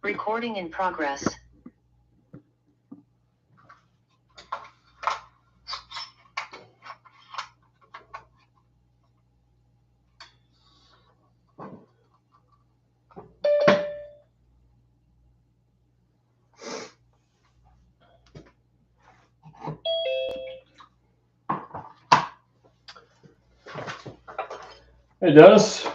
Recording in progress. Hey, Dennis.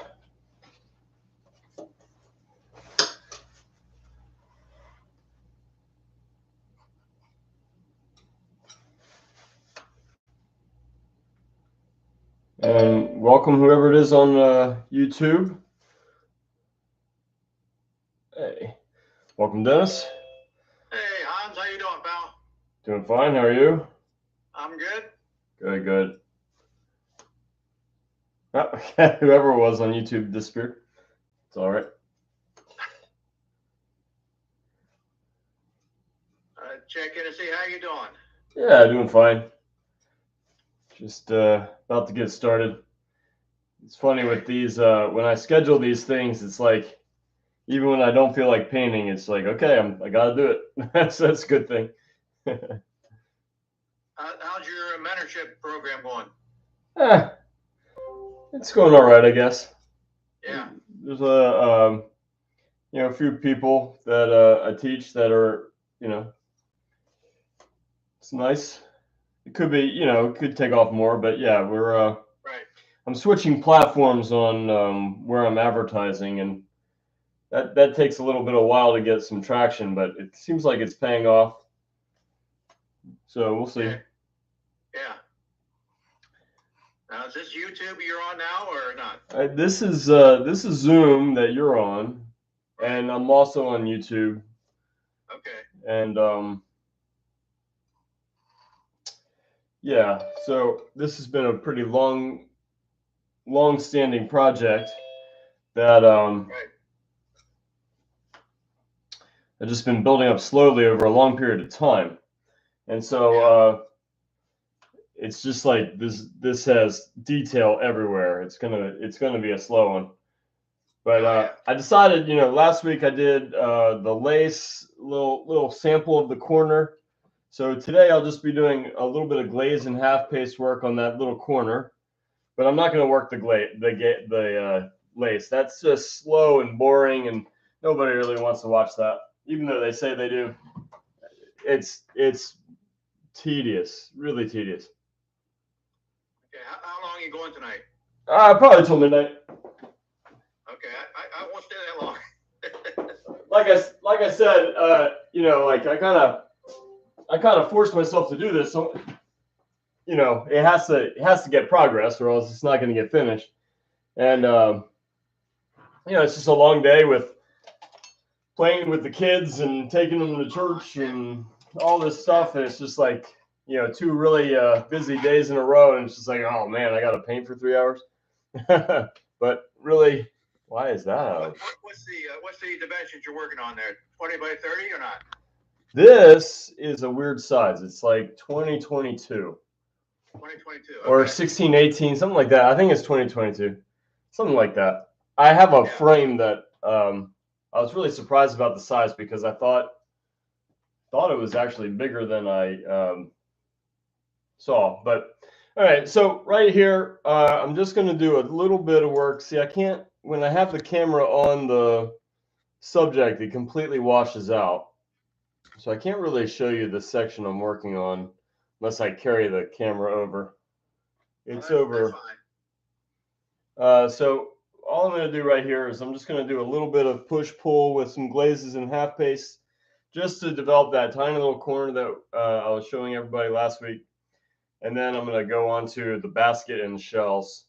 And welcome whoever it is on YouTube. Hey, welcome, Dennis. Hey, Hans, how you doing, pal? Doing fine. How are you? I'm good. Good, good. Oh, whoever it was on YouTube disappeared. It's all right. Check in to see how you doing. Yeah, doing fine. Just about to get started. It's funny with these, when I schedule these things, it's like, even when I don't feel like painting, it's like, okay, I gotta do it. that's a good thing. How's your mentorship program going? It's going all right, I guess. Yeah. There's a few people that I teach that are, it's nice. It could be, it could take off more, but yeah, we're right. I'm switching platforms on where I'm advertising, and that takes a little bit of a while to get some traction, but it seems like it's paying off. So we'll see. Okay. Yeah. Now, is this YouTube you're on now or not? This is Zoom that you're on, and I'm also on YouTube. Okay. And yeah, so this has been a pretty long-standing project that right. I've just been building up slowly over a long period of time, and so it's just like this has detail everywhere. It's gonna be a slow one, but I decided, last week I did the lace little sample of the corner. So today I'll just be doing a little bit of glaze and half paste work on that little corner, but I'm not going to work the lace. That's just slow and boring, and nobody really wants to watch that, even though they say they do. It's tedious, really tedious. Okay, how long are you going tonight? Probably till midnight. Okay, I won't stay that long. like I said, I kind of forced myself to do this, so it has to get progress, or else it's not going to get finished. And it's just a long day with playing with the kids and taking them to church and all this stuff. And it's just like, 2 really busy days in a row, and it's just like, oh man, I got to paint for 3 hours. But really, why is that? What's the dimensions you're working on there? 20 by 30 or not? This is a weird size. It's like 2022. 2022. Okay. Or 1618, something like that. I think it's 2022. Something like that. I have a frame that I was really surprised about the size, because I thought thought it was actually bigger than I saw. But all right, so right here, I'm just going to do a little bit of work. See, I can't, when I have the camera on the subject, it completely washes out. So I can't really show you the section I'm working on unless I carry the camera over. It's over. So all I'm going to do right here is I'm just going to do a little bit of push-pull with some glazes and half paste just to develop that tiny little corner that I was showing everybody last week. And then I'm going to go on to the basket and shells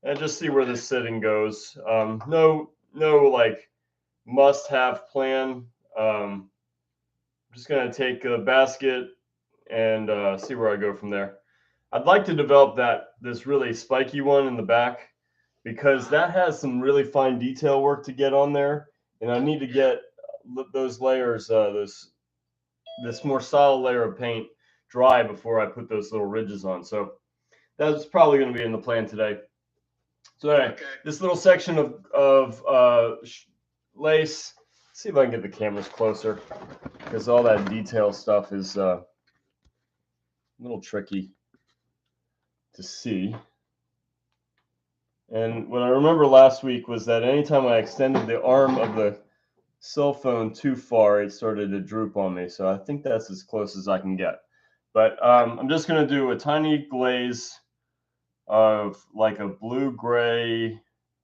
and just see where this sitting goes. No like must-have plan. I'm just going to take the basket and see where I go from there. I'd like to develop this really spiky one in the back because that has some really fine detail work to get on there, and I need to get those layers, this more solid layer of paint dry before I put those little ridges on. So that's probably going to be in the plan today. So anyway, this little section of lace. Let's see if I can get the cameras closer because all that detail stuff is a little tricky to see. And what I remember last week was that anytime I extended the arm of the cell phone too far, it started to droop on me. So I think that's as close as I can get. But I'm just going to do a tiny glaze of like a blue-gray,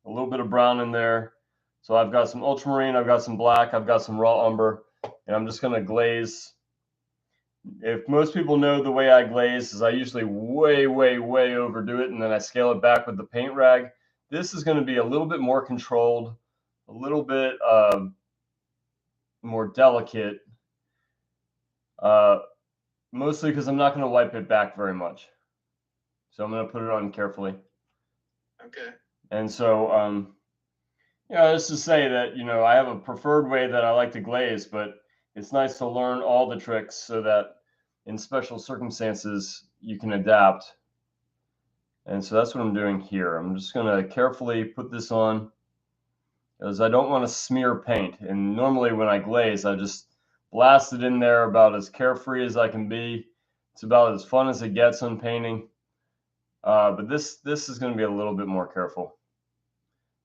a little bit of brown in there. So I've got some ultramarine, I've got some black, I've got some raw umber, and I'm just going to glaze. If most people know the way I glaze is I usually way overdo it and then I scale it back with the paint rag. This is going to be a little bit more controlled, a little bit more delicate, mostly because I'm not going to wipe it back very much. So I'm going to put it on carefully. Okay. And so, just to say that, I have a preferred way that I like to glaze, but it's nice to learn all the tricks so that in special circumstances you can adapt. And so that's what I'm doing here. I'm just going to carefully put this on because I don't want to smear paint. And normally when I glaze, I just blast it in there about as carefree as I can be. It's about as fun as it gets on painting. But this is going to be a little bit more careful.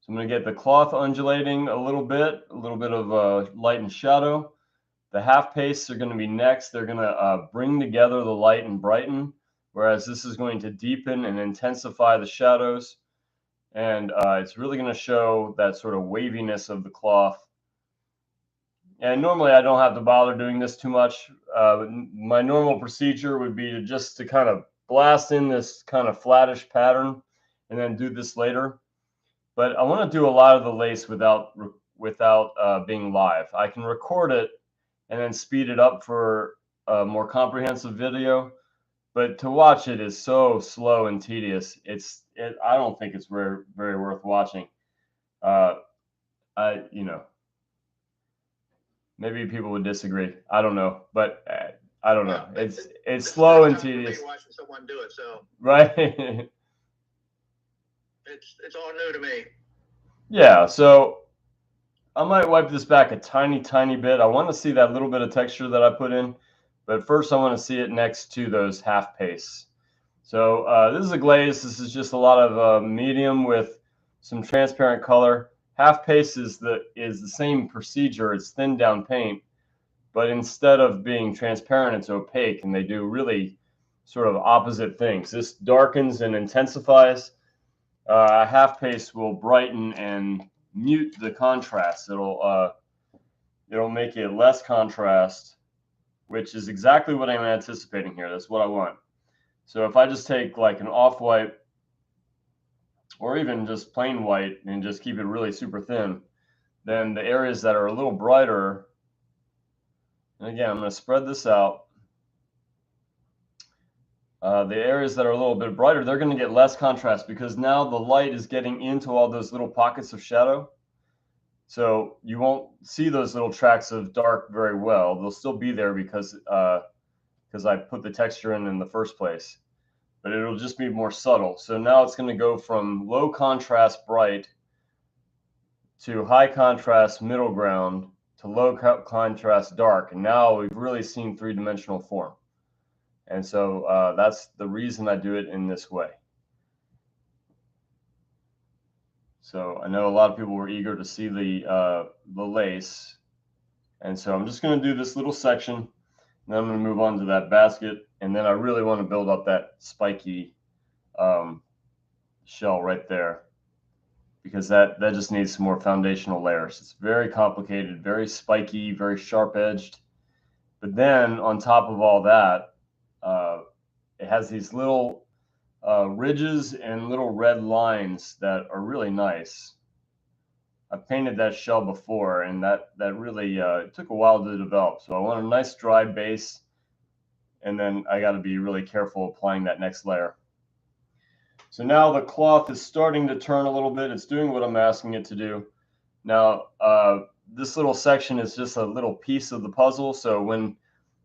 So I'm going to get the cloth undulating a little bit of light and shadow. The half pastes are going to be next. They're going to bring together the light and brighten, whereas this is going to deepen and intensify the shadows. And it's really going to show that sort of waviness of the cloth. And normally I don't have to bother doing this too much. My normal procedure would be to kind of blast in this kind of flattish pattern and then do this later. But I want to do a lot of the lace without being live. I can record it and then speed it up for a more comprehensive video. But to watch it is so slow and tedious. I don't think it's very worth watching. Maybe people would disagree. I don't know, but I don't know. It's slow and tedious. Watching someone do it, so right. It's all new to me. Yeah, so I might wipe this back a tiny bit. I want to see that little bit of texture that I put in, but first I want to see it next to those half pastes. So this is a glaze. This is just a lot of medium with some transparent color. Half paste is the same procedure. It's thinned down paint, but instead of being transparent, it's opaque, and they do really sort of opposite things. This darkens and intensifies. Half paste will brighten and mute the contrast. It'll make it less contrast, which is exactly what I'm anticipating here. That's what I want. So if I just take like an off-white or even just plain white and just keep it really super thin, then the areas that are a little brighter, and again, I'm going to spread this out. The areas that are a little bit brighter, they're going to get less contrast because now the light is getting into all those little pockets of shadow. So you won't see those little tracks of dark very well. They'll still be there because I put the texture in the first place, but it'll just be more subtle. So now it's going to go from low contrast bright to high contrast middle ground to low contrast dark. And now we've really seen three-dimensional form. And so that's the reason I do it in this way. So I know a lot of people were eager to see the lace. And so I'm just going to do this little section, and then I'm going to move on to that basket. And then I really want to build up that spiky shell right there, because that just needs some more foundational layers. It's very complicated, very spiky, very sharp edged. But then on top of all that, it has these little ridges and little red lines that are really nice. I painted that shell before, and that really it took a while to develop. So I want a nice dry base, and then I got to be really careful applying that next layer. So now the cloth is starting to turn a little bit. It's doing what I'm asking it to do. Now, this little section is just a little piece of the puzzle. So when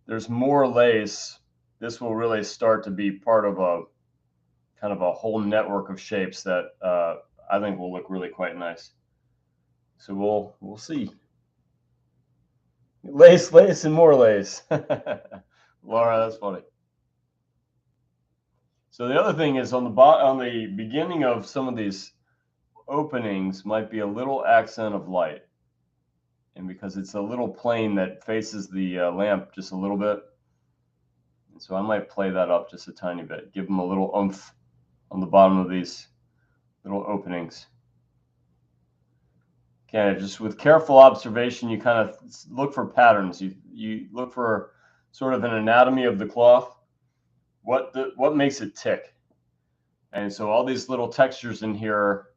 there's more lace, this will really start to be part of a kind of a whole network of shapes that I think will look really quite nice. So we'll see. Lace, lace, and more lace. Laura, that's funny. So the other thing is on the beginning of some of these openings might be a little accent of light. And because it's a little plane that faces the lamp just a little bit. And so I might play that up just a tiny bit, give them a little oomph on the bottom of these little openings. Okay, just with careful observation, you kind of look for patterns. You look for sort of an anatomy of the cloth. What makes it tick? And so all these little textures in here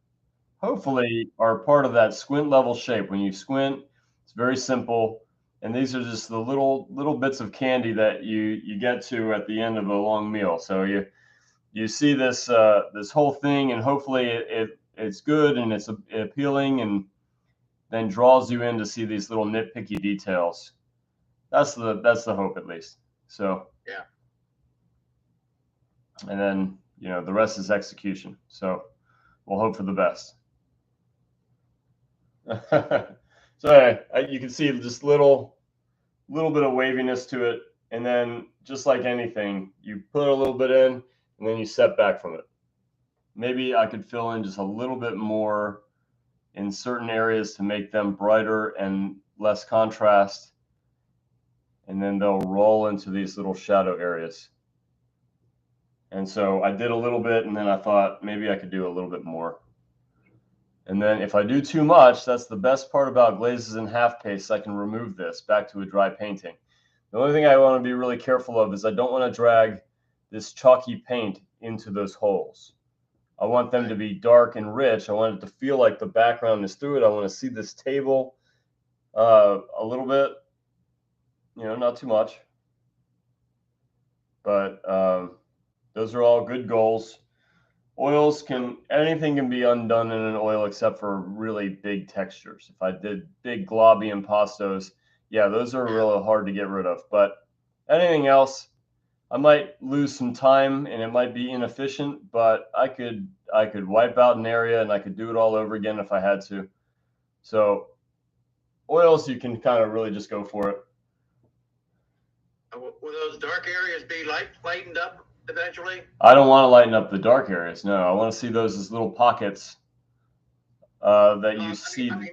hopefully are part of that squint level shape. When you squint, it's very simple. And these are just the little bits of candy that you get to at the end of a long meal. So you see this this whole thing, and hopefully it's good and it's appealing, and then draws you in to see these little nitpicky details. That's the hope, at least. So Yeah. And then, you know, the rest is execution. So we'll hope for the best. So you can see just little bit of waviness to it. And then just like anything, you put a little bit in and then you step back from it. Maybe I could fill in just a little bit more in certain areas to make them brighter and less contrast. And then they'll roll into these little shadow areas. And so I did a little bit, and then I thought maybe I could do a little bit more. And then if I do too much, that's the best part about glazes and half pastes. I can remove this back to a dry painting. The only thing I want to be really careful of is I don't want to drag this chalky paint into those holes. I want them to be dark and rich. I want it to feel like the background is through it. I want to see this table a little bit, you know, not too much. But those are all good goals. Oils anything can be undone in an oil except for really big textures. If I did big globby impastos, yeah, those are really hard to get rid of. But anything else, I might lose some time and it might be inefficient, but I could wipe out an area and I could do it all over again if I had to. So oils, you can kind of really just go for it. Will those dark areas be lightened up eventually? I don't want to lighten up the dark areas. No, I want to see those as little pockets that you see. I mean,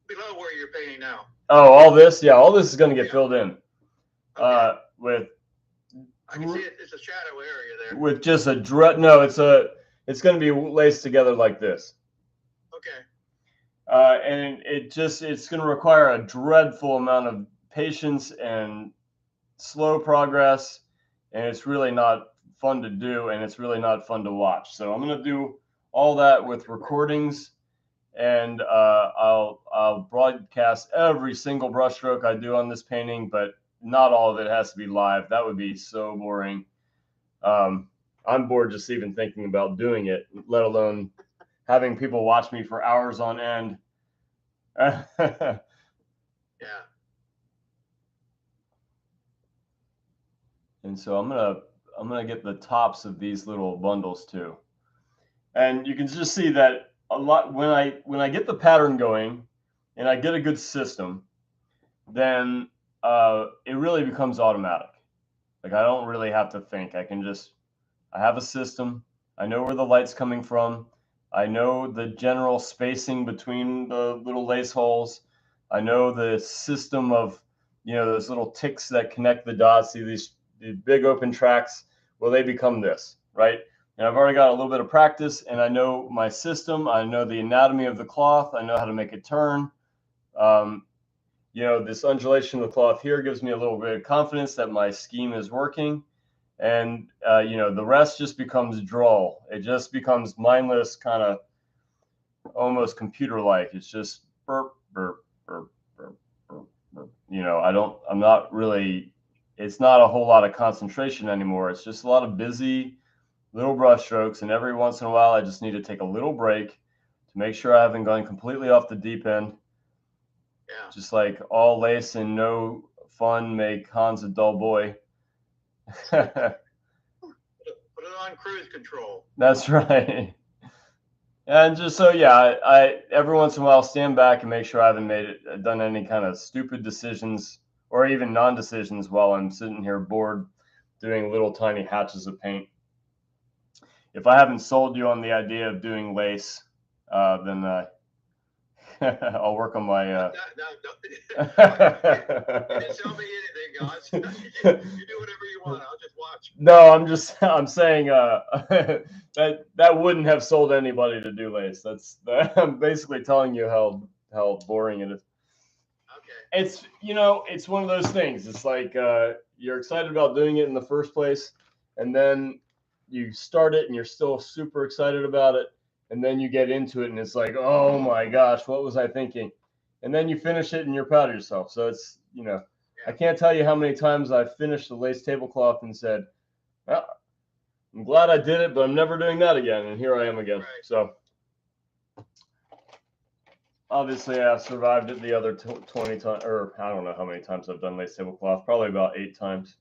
below where you're painting now. Oh, all this? Yeah, all this is going to get filled in. Okay. With I can see it's a shadow area there. With just no, it's going to be laced together like this. Okay. And it's going to require a dreadful amount of patience and slow progress, and it's really not fun to do, and it's really not fun to watch. So I'm going to do all that with recordings, and I'll broadcast every single brushstroke I do on this painting, but not all of it has to be live. That would be so boring. I'm bored just even thinking about doing it, let alone having people watch me for hours on end. Yeah. And so I'm gonna get the tops of these little bundles too. And you can just see that a lot when I get the pattern going and I get a good system, then it really becomes automatic. Like I don't really have to think. I have a system. I know where the light's coming from. I know the general spacing between the little lace holes. I know the system of, those little ticks that connect the dots. See these big open tracks? Well, they become this, right? And I've already got a little bit of practice, and I know my system. I know the anatomy of the cloth. I know how to make it turn. This undulation of the cloth here gives me a little bit of confidence that my scheme is working. And, the rest just becomes droll. It just becomes mindless, kind of almost computer-like. It's just burp, burp, burp, burp, burp, burp. I'm not really, it's not a whole lot of concentration anymore. It's just a lot of busy little brush strokes. And every once in a while, I just need to take a little break to make sure I haven't gone completely off the deep end. Yeah. Just like all lace and no fun make Hans a dull boy. Put it on cruise control. That's right. And just so, I every once in a while stand back and make sure I haven't done any kind of stupid decisions or even non-decisions while I'm sitting here bored doing little tiny hatches of paint. If I haven't sold you on the idea of doing lace, then I'll work on my. No. You didn't sell me anything, guys. You do whatever you want. I'll just watch. No, I'm saying that wouldn't have sold anybody to do lace. I'm basically telling you how boring it is. Okay. It's one of those things. It's like you're excited about doing it in the first place, and then you start it and you're still super excited about it, and then you get into it and it's like, oh my gosh, what was I thinking? And then you finish it and you're proud of yourself. So it's, I can't tell you how many times I've finished the lace tablecloth and said, well, I'm glad I did it, but I'm never doing that again. And here I am again. Right. So obviously I survived it the other 20 times, or I don't know how many times I've done lace tablecloth, probably about 8 times.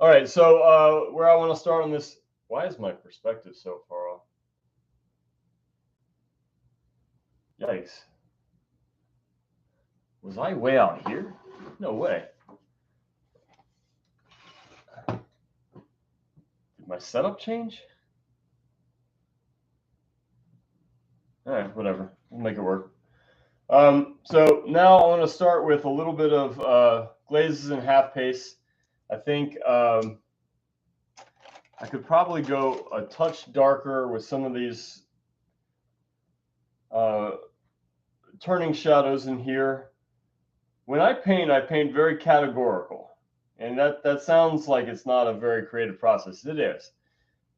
All right, so where I want to start on this, why is my perspective so far off? Yikes. Was I way out here? No way. Did my setup change? All right, whatever. We'll make it work. So now I want to start with a little bit of glazes and half paste. I think I could probably go a touch darker with some of these turning shadows in here. When I paint very categorical, and that sounds like it's not a very creative process. It is.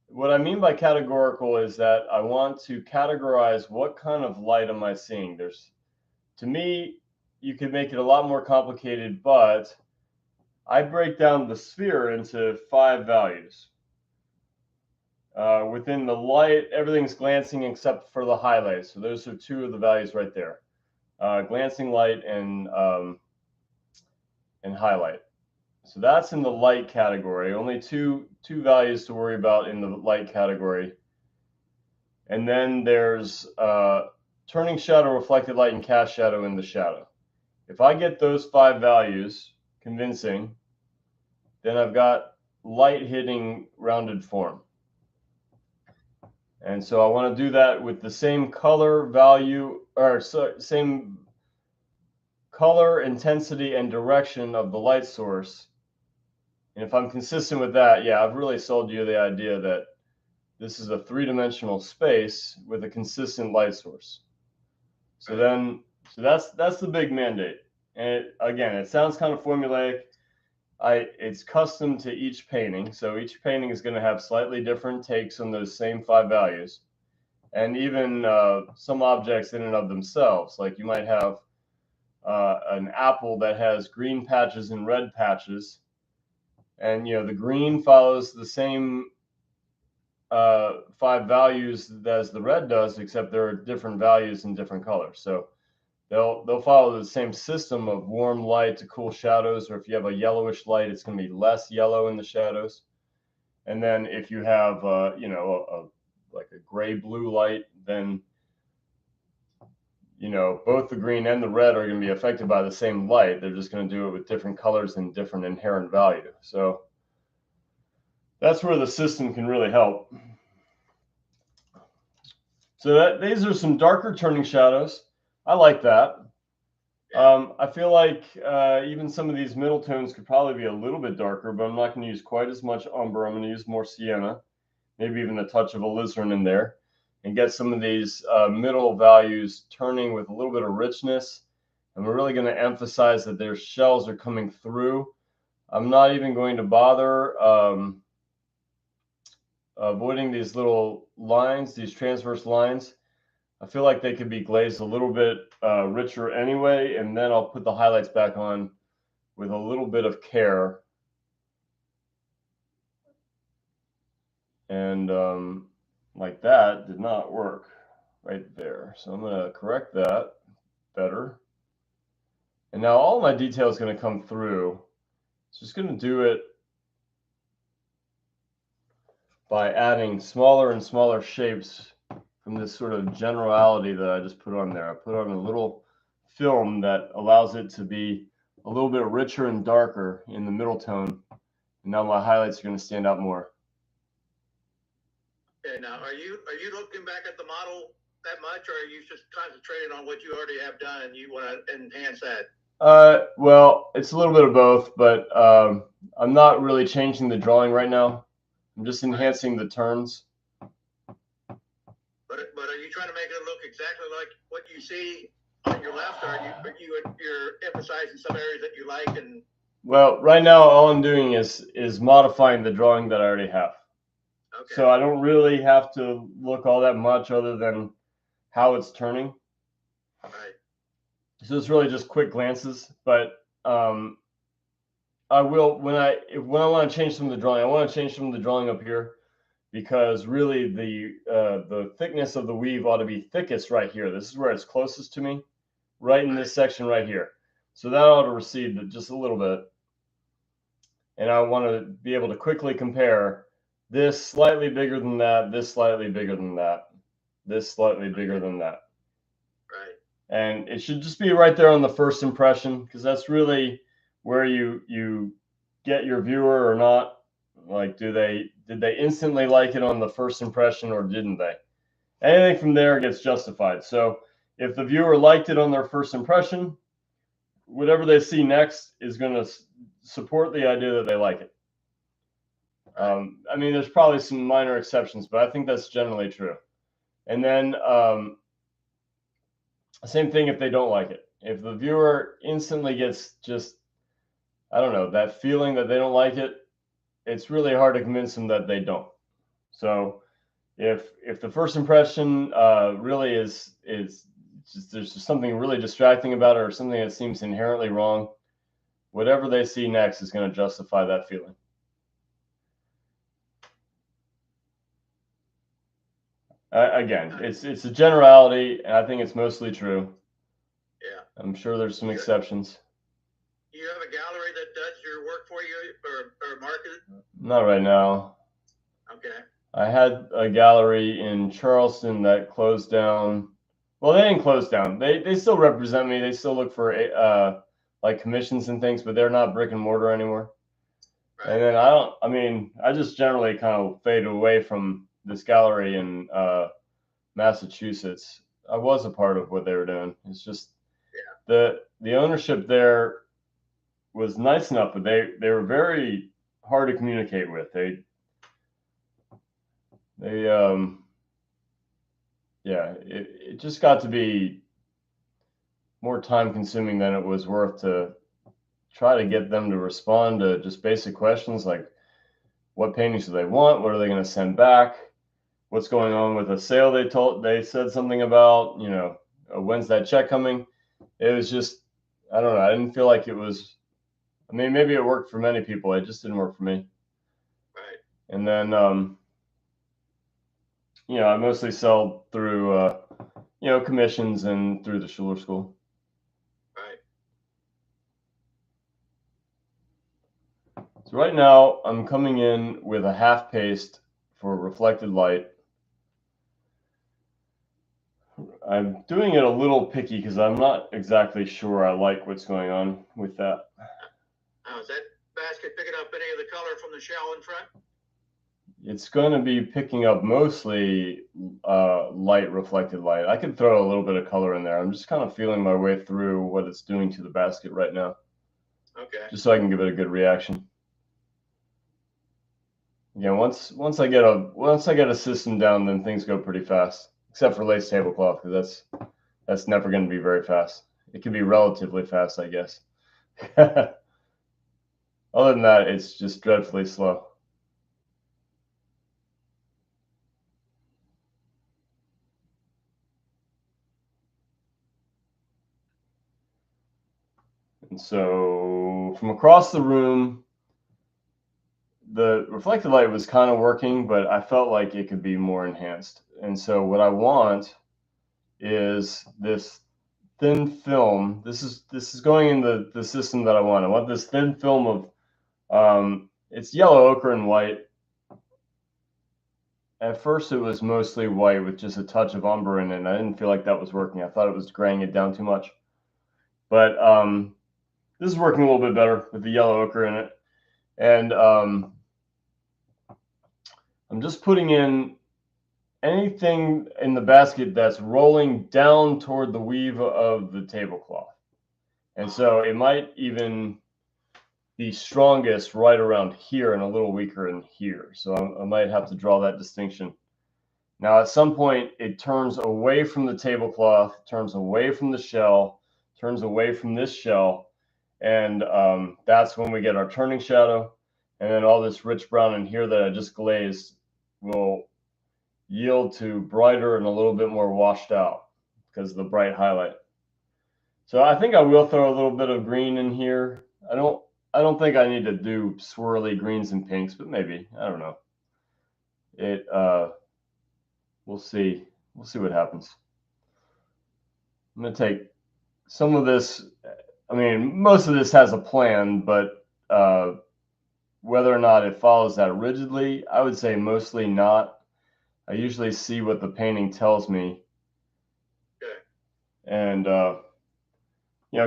What I mean by categorical is that I want to categorize what kind of light am I seeing. To me, you could make it a lot more complicated, but I break down the sphere into 5 values. Within the light, everything's glancing except for the highlights. So those are 2 of the values right there. Glancing light and highlight. So that's in the light category. Only two values to worry about in the light category. And then there's turning shadow, reflected light, and cast shadow in the shadow. If I get those 5 values convincing, then I've got light hitting rounded form. And so I want to do that with the same color value, or same color, intensity, and direction of the light source. And if I'm consistent with that, yeah, I've really sold you the idea that this is a 3-dimensional space with a consistent light source. So that's the big mandate. And again, it sounds kind of formulaic. It's custom to each painting. So each painting is going to have slightly different takes on those same 5 values. And even some objects in and of themselves, like you might have an apple that has green patches and red patches. And, the green follows the same 5 values as the red does, except there are different values in different colors. So they'll follow the same system of warm light to cool shadows, or if you have a yellowish light, it's going to be less yellow in the shadows. And then if you have, like a gray blue light, then both the green and the red are going to be affected by the same light. They're just going to do it with different colors and different inherent value. So that's where the system can really help. So these are some darker turning shadows. I like that. I feel like even some of these middle tones could probably be a little bit darker, but I'm not going to use quite as much umber. I'm going to use more sienna, maybe even a touch of alizarin in there, and get some of these middle values turning with a little bit of richness. And we're really going to emphasize that their shells are coming through. I'm not even going to bother avoiding these little lines, these transverse lines. I feel like they could be glazed a little bit richer anyway, and then I'll put the highlights back on with a little bit of care. And like that did not work right there. So I'm going to correct that better. And now all my detail is going to come through. Just going to do it by adding smaller and smaller shapes from this sort of generality that I just put on there. I put on a little film that allows it to be a little bit richer and darker in the middle tone. And now my highlights are going to stand out more. Okay, now are you looking back at the model that much, or are you just concentrating on what you already have done and you want to enhance that? Well, it's a little bit of both, but I'm not really changing the drawing right now. I'm just enhancing the turns. But are you trying to make it look exactly like what you see on your left, or you're emphasizing some areas that you like? And well, right now all I'm doing is modifying the drawing that I already have. Okay. So I don't really have to look all that much other than how it's turning. Right. So it's really just quick glances, but I will when I want to change some of the drawing. I want to change some of the drawing up here, because really the thickness of the weave ought to be thickest right here. This is where it's closest to me, right in this section right here. So that ought to recede just a little bit. And I want to be able to quickly compare this slightly bigger than that, this slightly bigger than that, this slightly bigger than that. Right. And it should just be right there on the first impression, because that's really where you get your viewer or not. Like, did they instantly like it on the first impression, or didn't they? Anything from there gets justified. So if the viewer liked it on their first impression, whatever they see next is going to support the idea that they like it. I mean, there's probably some minor exceptions, but I think that's generally true. And then same thing if they don't like it. If the viewer instantly gets just, I don't know, that feeling that they don't like it, it's really hard to convince them that they don't. So if the first impression really is just, there's just something really distracting about it, or something that seems inherently wrong, whatever they see next is going to justify that feeling. Again, it's a generality, and I think it's mostly true. Yeah. I'm sure there's some exceptions. You have a gallery that does your work for you, or market it? Not right now. Okay. I had a gallery in Charleston that closed down. Well, they didn't close down. They still represent me. They still look for like commissions and things, but they're not brick and mortar anymore. Right. And then I just generally kind of faded away from this gallery in Massachusetts. I was a part of what they were doing. It's just the ownership there was nice enough, but they were very hard to communicate with. It just got to be more time consuming than it was worth to try to get them to respond to just basic questions like, what paintings do they want? What are they going to send back? What's going on with a sale they said something about, when's that check coming? It was just, I don't know. I didn't feel like it was, I mean, maybe it worked for many people. It just didn't work for me. Right. And then, I mostly sell through, commissions and through the Schuler School. Right. So right now I'm coming in with a half paste for reflected light. I'm doing it a little picky because I'm not exactly sure I like what's going on with that. Is that basket picking up any of the color from the shell in front? It's going to be picking up mostly light, reflected light. I could throw a little bit of color in there. I'm just kind of feeling my way through what it's doing to the basket right now. Okay. Just so I can give it a good reaction. Yeah, once I get a system down, then things go pretty fast. Except for lace tablecloth, because that's never going to be very fast. It can be relatively fast, I guess. Other than that, it's just dreadfully slow. And so from across the room, the reflected light was kind of working, but I felt like it could be more enhanced. And so what I want is this thin film. This is going in the system that I want. I want this thin film of it's yellow, ochre, and white. At first, it was mostly white with just a touch of umber in it, and I didn't feel like that was working. I thought it was graying it down too much. But this is working a little bit better with the yellow ochre in it. And I'm just putting in anything in the basket that's rolling down toward the weave of the tablecloth. And so it might even be strongest right around here and a little weaker in here. So I might have to draw that distinction. Now, at some point, it turns away from the tablecloth, turns away from the shell, turns away from this shell, and that's when we get our turning shadow. And then all this rich brown in here that I just glazed will yield to brighter and a little bit more washed out because of the bright highlight. So I think I will throw a little bit of green in here. I don't think I need to do swirly greens and pinks, but maybe. I don't know. We'll see. We'll see what happens. I'm going to take some of this. I mean, most of this has a plan, but whether or not it follows that rigidly, I would say mostly not. I usually see what the painting tells me. Okay. And,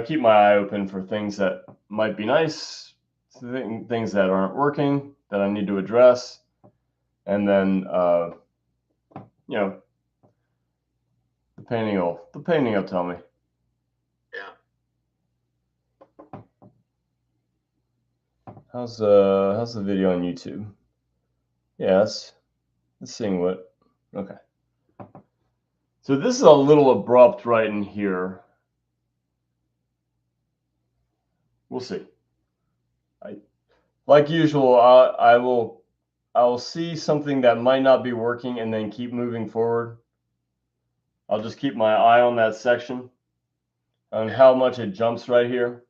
keep my eye open for things that might be nice, things that aren't working, that I need to address. And then, the painting will tell me. Yeah. How's the video on YouTube? Yeah, let's seeing what. Okay. So this is a little abrupt right in here. We'll see. Like usual, I will see something that might not be working and then keep moving forward. I'll just keep my eye on that section, on how much it jumps right here.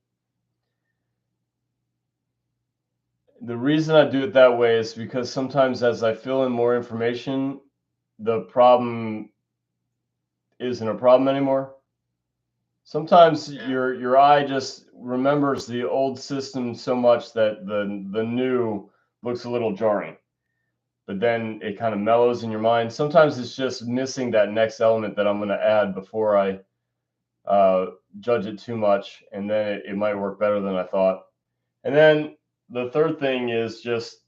The reason I do it that way is because sometimes as I fill in more information, the problem isn't a problem anymore. Sometimes your eye just remembers the old system so much that the new looks a little jarring, but then it kind of mellows in your mind. Sometimes it's just missing that next element that I'm going to add before I judge it too much, and then it might work better than I thought. And then the third thing is just,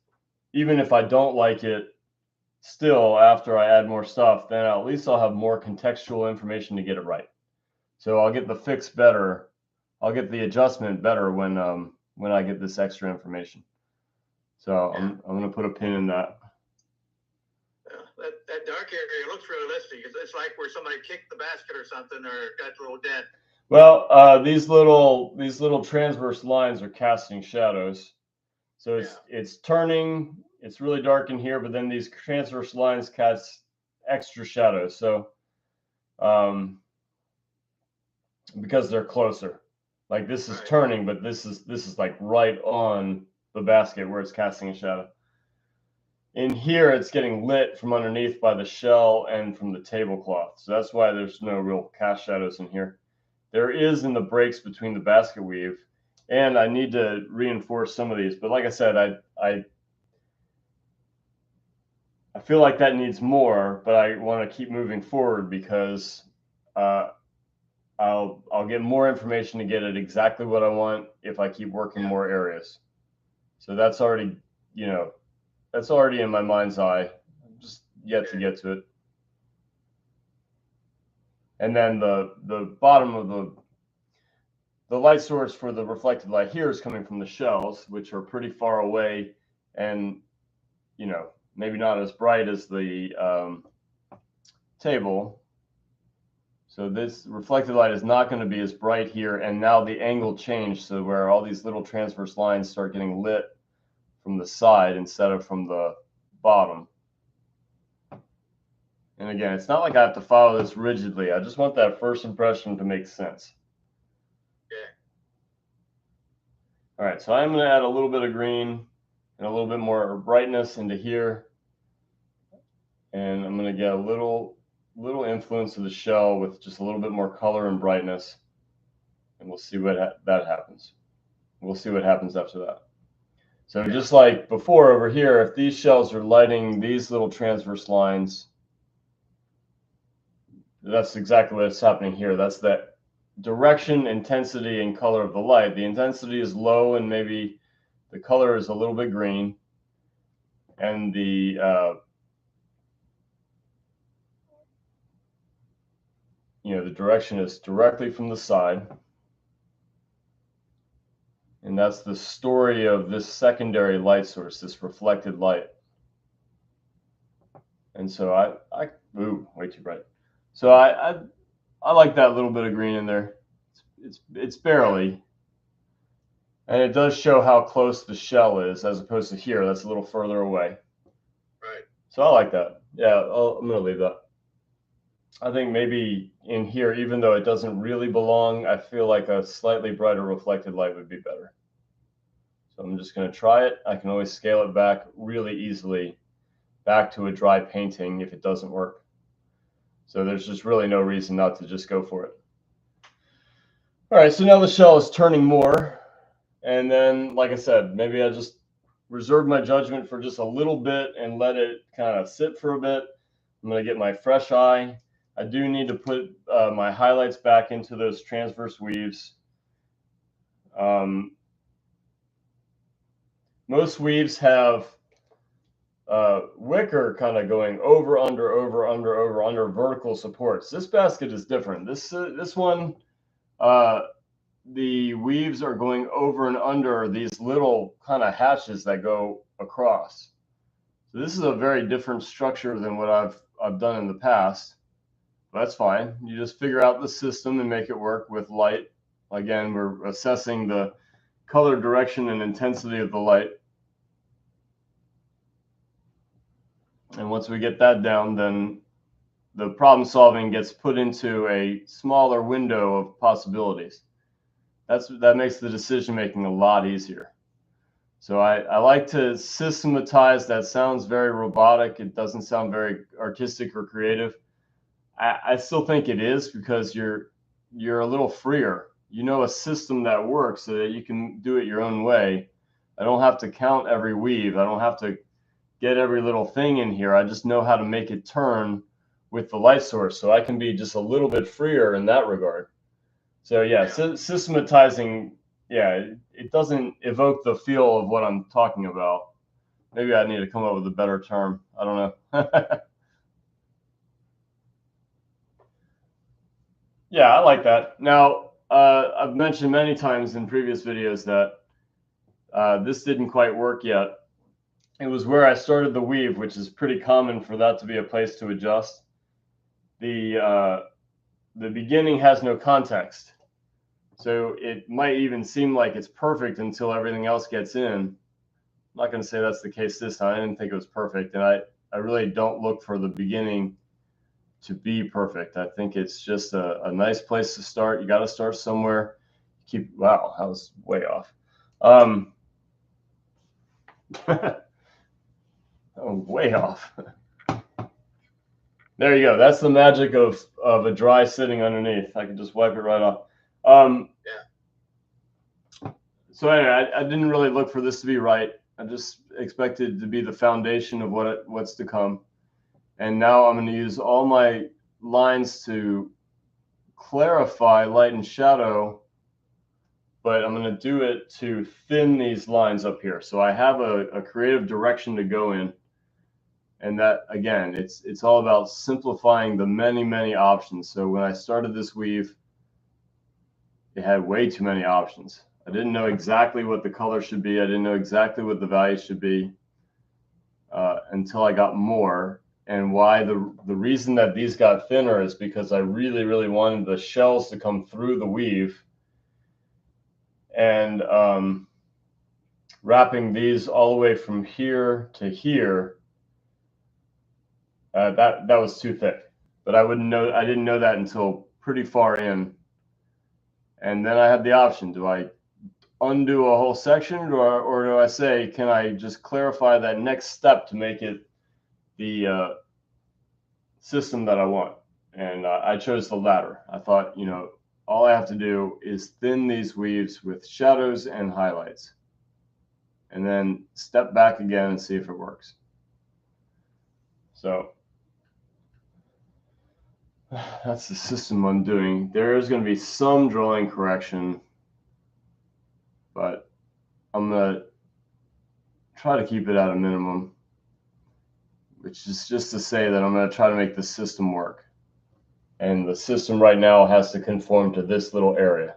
even if I don't like it, still after I add more stuff, then at least I'll have more contextual information to get it right. So I'll get the fix better. I'll get the adjustment better when I get this extra information. So I'm going to put a pin in that. That dark area looks realistic. It's like where somebody kicked the basket or something, or got a little dent. Well, these little transverse lines are casting shadows. So it's turning. It's really dark in here, but then these transverse lines cast extra shadows. So because they're closer, like this is turning, but this is like right on the basket where it's casting a shadow. In here, it's getting lit from underneath by the shell and from the tablecloth. So that's why there's no real cast shadows in here. There is in the breaks between the basket weave, and I need to reinforce some of these. But like I said, I feel like that needs more, but I want to keep moving forward because I'll get more information to get it exactly what I want if I keep working more areas. So that's already, that's already in my mind's eye. I'm just yet to get to it. And then the bottom of the light source for the reflected light here is coming from the shells, which are pretty far away and, maybe not as bright as the table. So this reflected light is not going to be as bright here. And now the angle changed, so where all these little transverse lines start getting lit from the side instead of from the bottom. And again, it's not like I have to follow this rigidly. I just want that first impression to make sense. Okay. All right, so I'm going to add a little bit of green and a little bit more brightness into here. And I'm going to get a little influence of the shell with just a little bit more color and brightness. And we'll see what that happens. We'll see what happens after that. So just like before over here, if these shells are lighting these little transverse lines, that's exactly what's happening here. That's that direction, intensity, and color of the light. The intensity is low and maybe the color is a little bit green. And the the direction is directly from the side. And that's the story of this secondary light source, this reflected light. And so ooh, way too bright. So I like that little bit of green in there. It's barely. And it does show how close the shell is as opposed to here. That's a little further away. Right. So I like that. Yeah, I'm going to leave that. I think maybe in here, even though it doesn't really belong, I feel like a slightly brighter reflected light would be better. So I'm just going to try it. I can always scale it back really easily back to a dry painting if it doesn't work. So there's just really no reason not to just go for it. All right, so now the shell is turning more. And then, like I said, maybe I just reserve my judgment for just a little bit and let it kind of sit for a bit. I'm going to get my fresh eye. I do need to put my highlights back into those transverse weaves. Most weaves have wicker kind of going over, under vertical supports. This basket is different. This one, the weaves are going over and under these little kind of hatches that go across. So this is a very different structure than what I've done in the past. But that's fine. You just figure out the system and make it work with light. Again, we're assessing the color, direction, and intensity of the light. And once we get that down, then the problem solving gets put into a smaller window of possibilities. That makes the decision making a lot easier. So I like to systematize. That sounds very robotic. It doesn't sound very artistic or creative. I still think it is, because you're a little freer. You know, a system that works so that you can do it your own way. I don't have to count every weave. I don't have to get every little thing in here. I just know how to make it turn with the light source. So I can be just a little bit freer in that regard. So yeah, systematizing, yeah, it doesn't evoke the feel of what I'm talking about. Maybe I need to come up with a better term. I don't know. Yeah, I like that. Now, I've mentioned many times in previous videos that this didn't quite work yet. It was where I started the weave, which is pretty common for that to be a place to adjust. The beginning has no context. So it might even seem like it's perfect until everything else gets in. I'm not going to say that's the case this time. I didn't think it was perfect. And I really don't look for the beginning to be perfect. I think it's just a nice place to start. You got to start somewhere. Wow, that was way off. Oh, way off. There you go. That's the magic of a dry sitting underneath. I can just wipe it right off. So anyway, I didn't really look for this to be right. I just expected it to be the foundation of what's to come. And now I'm going to use all my lines to clarify light and shadow, but I'm going to do it to thin these lines up here. So I have a creative direction to go in. And that, again, it's all about simplifying the many options. So when I started this weave, it had way too many options. I didn't know exactly what the color should be. I didn't know exactly what the value should be until I got more. And why the reason that these got thinner is because I really wanted the shells to come through the weave. And wrapping these all the way from here to here, that was too thick. But I didn't know that until pretty far in. And then I had the option: do I undo a whole section, or do I say, can I just clarify that next step to make it the system that I want? And I chose the latter. I thought, you know, all I have to do is thin these weaves with shadows and highlights, and then step back again and see if it works. So that's the system I'm doing. There is going to be some drawing correction, but I'm going to try to keep it at a minimum, which is just to say that I'm going to try to make the system work. And the system right now has to conform to this little area.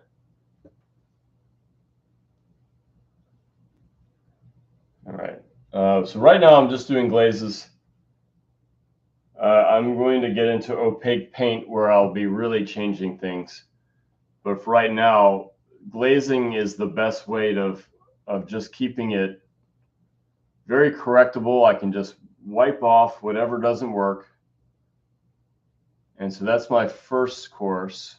All right. So right now I'm just doing glazes. I'm going to get into opaque paint where I'll be really changing things. But for right now, glazing is the best way of just keeping it very correctable. I can just wipe off whatever doesn't work. And so that's my first course.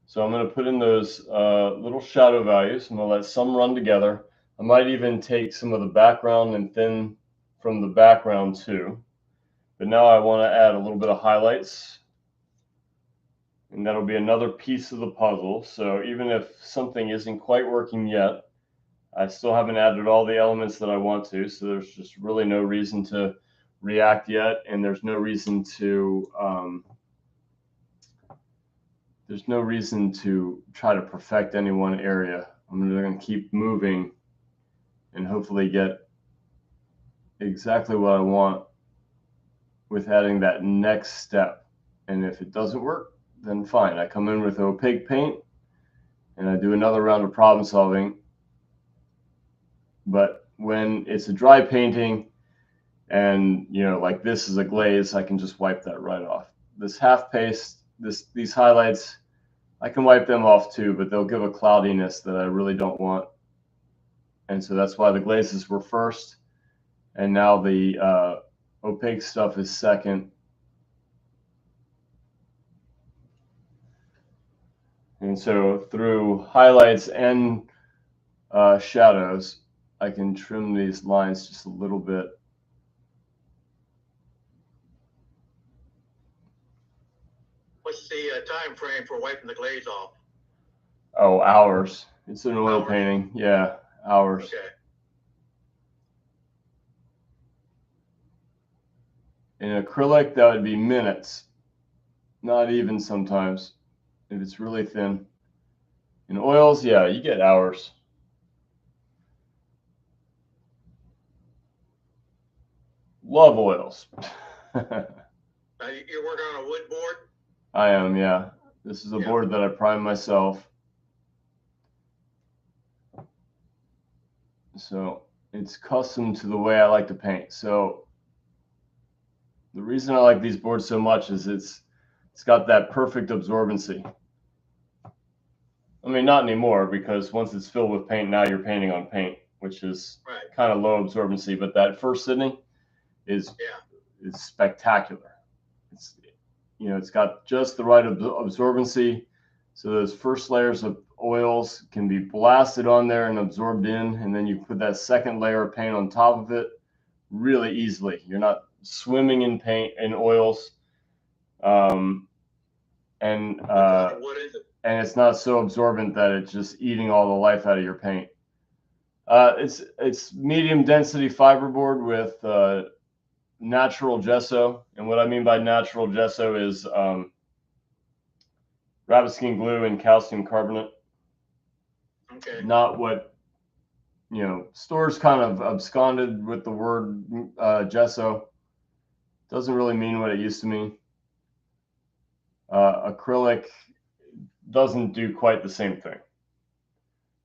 So I'm going to put in those little shadow values. I'm going to let some run together. I might even take some of the background and thin from the background too. But now I want to add a little bit of highlights. And that'll be another piece of the puzzle. So even if something isn't quite working yet, I still haven't added all the elements that I want to. So there's just really no reason to react yet. And there's no reason to try to perfect any one area. I'm going to keep moving and hopefully get exactly what I want with adding that next step. And if it doesn't work, then fine. I come in with opaque paint and I do another round of problem solving. But when it's a dry painting and, you know, like this is a glaze, I can just wipe that right off. This half paste, these highlights, I can wipe them off too, but they'll give a cloudiness that I really don't want. And so that's why the glazes were first. And now the opaque stuff is second. And so through highlights and shadows, I can trim these lines just a little bit. What's the time frame for wiping the glaze off? Oh, hours. It's an oil Hours. painting. Yeah, hours. Okay. In acrylic, that would be minutes. Not even sometimes, if it's really thin. In oils, yeah, you get hours. Love oils. You're working on a wood board? I am, yeah. This is a board that I prime myself. So it's custom to the way I like to paint. So the reason I like these boards so much is it's got that perfect absorbency. I mean, not anymore, because once it's filled with paint, now you're painting on paint, which is kind of low absorbency. But that first sitting is spectacular. It's, you know, it's got just the right absorbency. So those first layers of oils can be blasted on there and absorbed in, and then you put that second layer of paint on top of it really easily. You're not swimming in paint and oils, and it's not so absorbent that it's just eating all the life out of your paint. It's medium density fiberboard with natural gesso, and what I mean by natural gesso is rabbit skin glue and calcium carbonate. Okay. Not what, stores kind of absconded with the word gesso. Doesn't really mean what it used to mean. Acrylic doesn't do quite the same thing.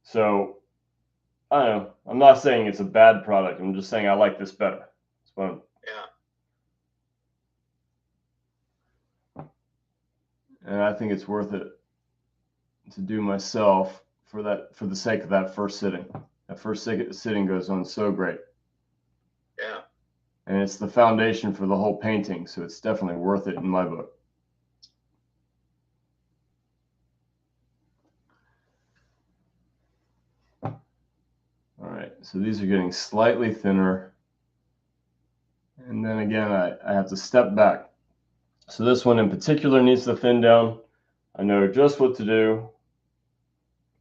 So I don't know. I'm not saying it's a bad product. I'm just saying I like this better. That's what and I think it's worth it to do myself for the sake of that first sitting. That first sitting goes on so great. Yeah. And it's the foundation for the whole painting, so it's definitely worth it in my book. All right, so these are getting slightly thinner. And then again, I have to step back. So this one in particular needs to thin down. I know just what to do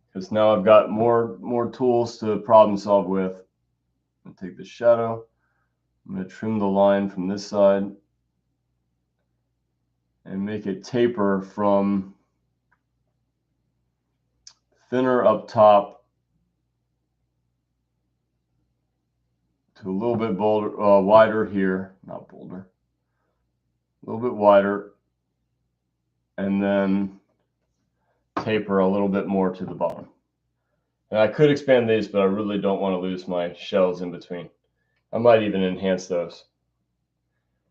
because now I've got more tools to problem solve with. I'm gonna take the shadow. I'm gonna trim the line from this side and make it taper from thinner up top to a little bit wider here, not bolder, a little bit wider, and then taper a little bit more to the bottom. And I could expand these, but I really don't want to lose my shells in between. I might even enhance those.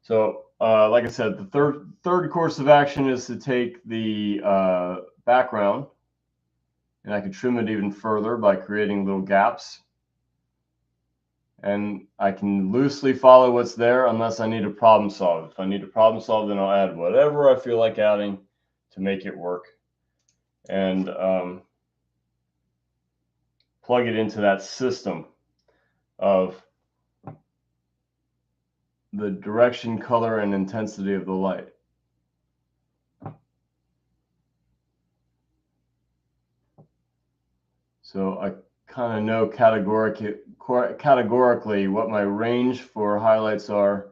So, like I said, the third course of action is to take the background, and I can trim it even further by creating little gaps. And I can loosely follow what's there unless I need to problem solve. If I need to problem solve, then I'll add whatever I feel like adding to make it work. And plug it into that system of the direction, color, and intensity of the light. So I kind of know categorically what my range for highlights are,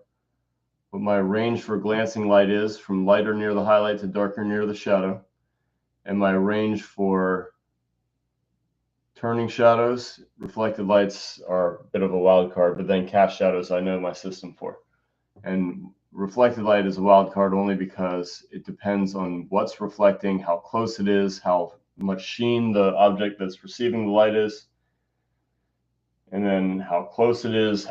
what my range for glancing light is, from lighter near the highlight to darker near the shadow, and my range for turning shadows. Reflected lights are a bit of a wild card, but then cast shadows I know my system for. And reflected light is a wild card only because it depends on what's reflecting, how close it is, how much sheen the object that's receiving the light is, and then how close it is,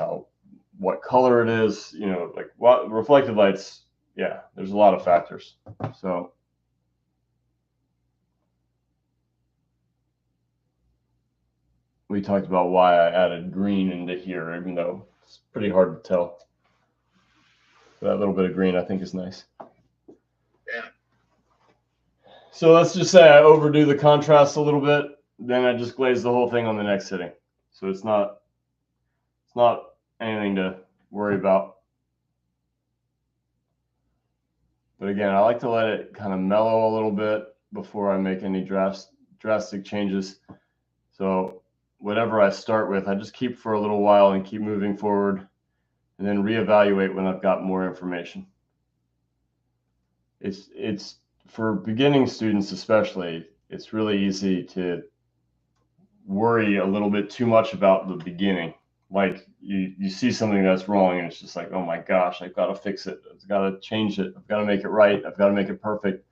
what color it is, like what reflected lights. Yeah, there's a lot of factors. So we talked about why I added green into here, even though it's pretty hard to tell. That little bit of green I think is nice. Yeah. So let's just say I overdo the contrast a little bit, then I just glaze the whole thing on the next sitting. So it's not anything to worry about. But again, I like to let it kind of mellow a little bit before I make any drastic changes. So whatever I start with, I just keep for a little while and keep moving forward, and then reevaluate when I've got more information. It's for beginning students especially, it's really easy to worry a little bit too much about the beginning. Like you see something that's wrong and it's just like, oh my gosh, I've got to fix it. I've got to change it. I've got to make it right. I've got to make it perfect.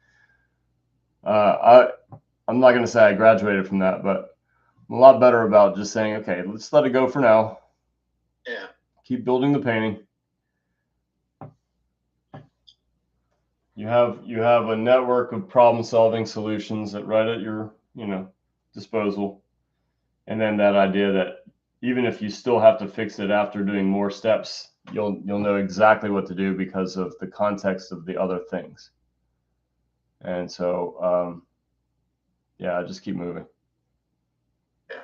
I'm not going to say I graduated from that, but I'm a lot better about just saying, okay, let's let it go for now. Yeah. Keep building the painting. You have a network of problem-solving solutions right at your disposal, and then that idea that even if you still have to fix it after doing more steps, you'll know exactly what to do because of the context of the other things. And so yeah, just keep moving. Yeah.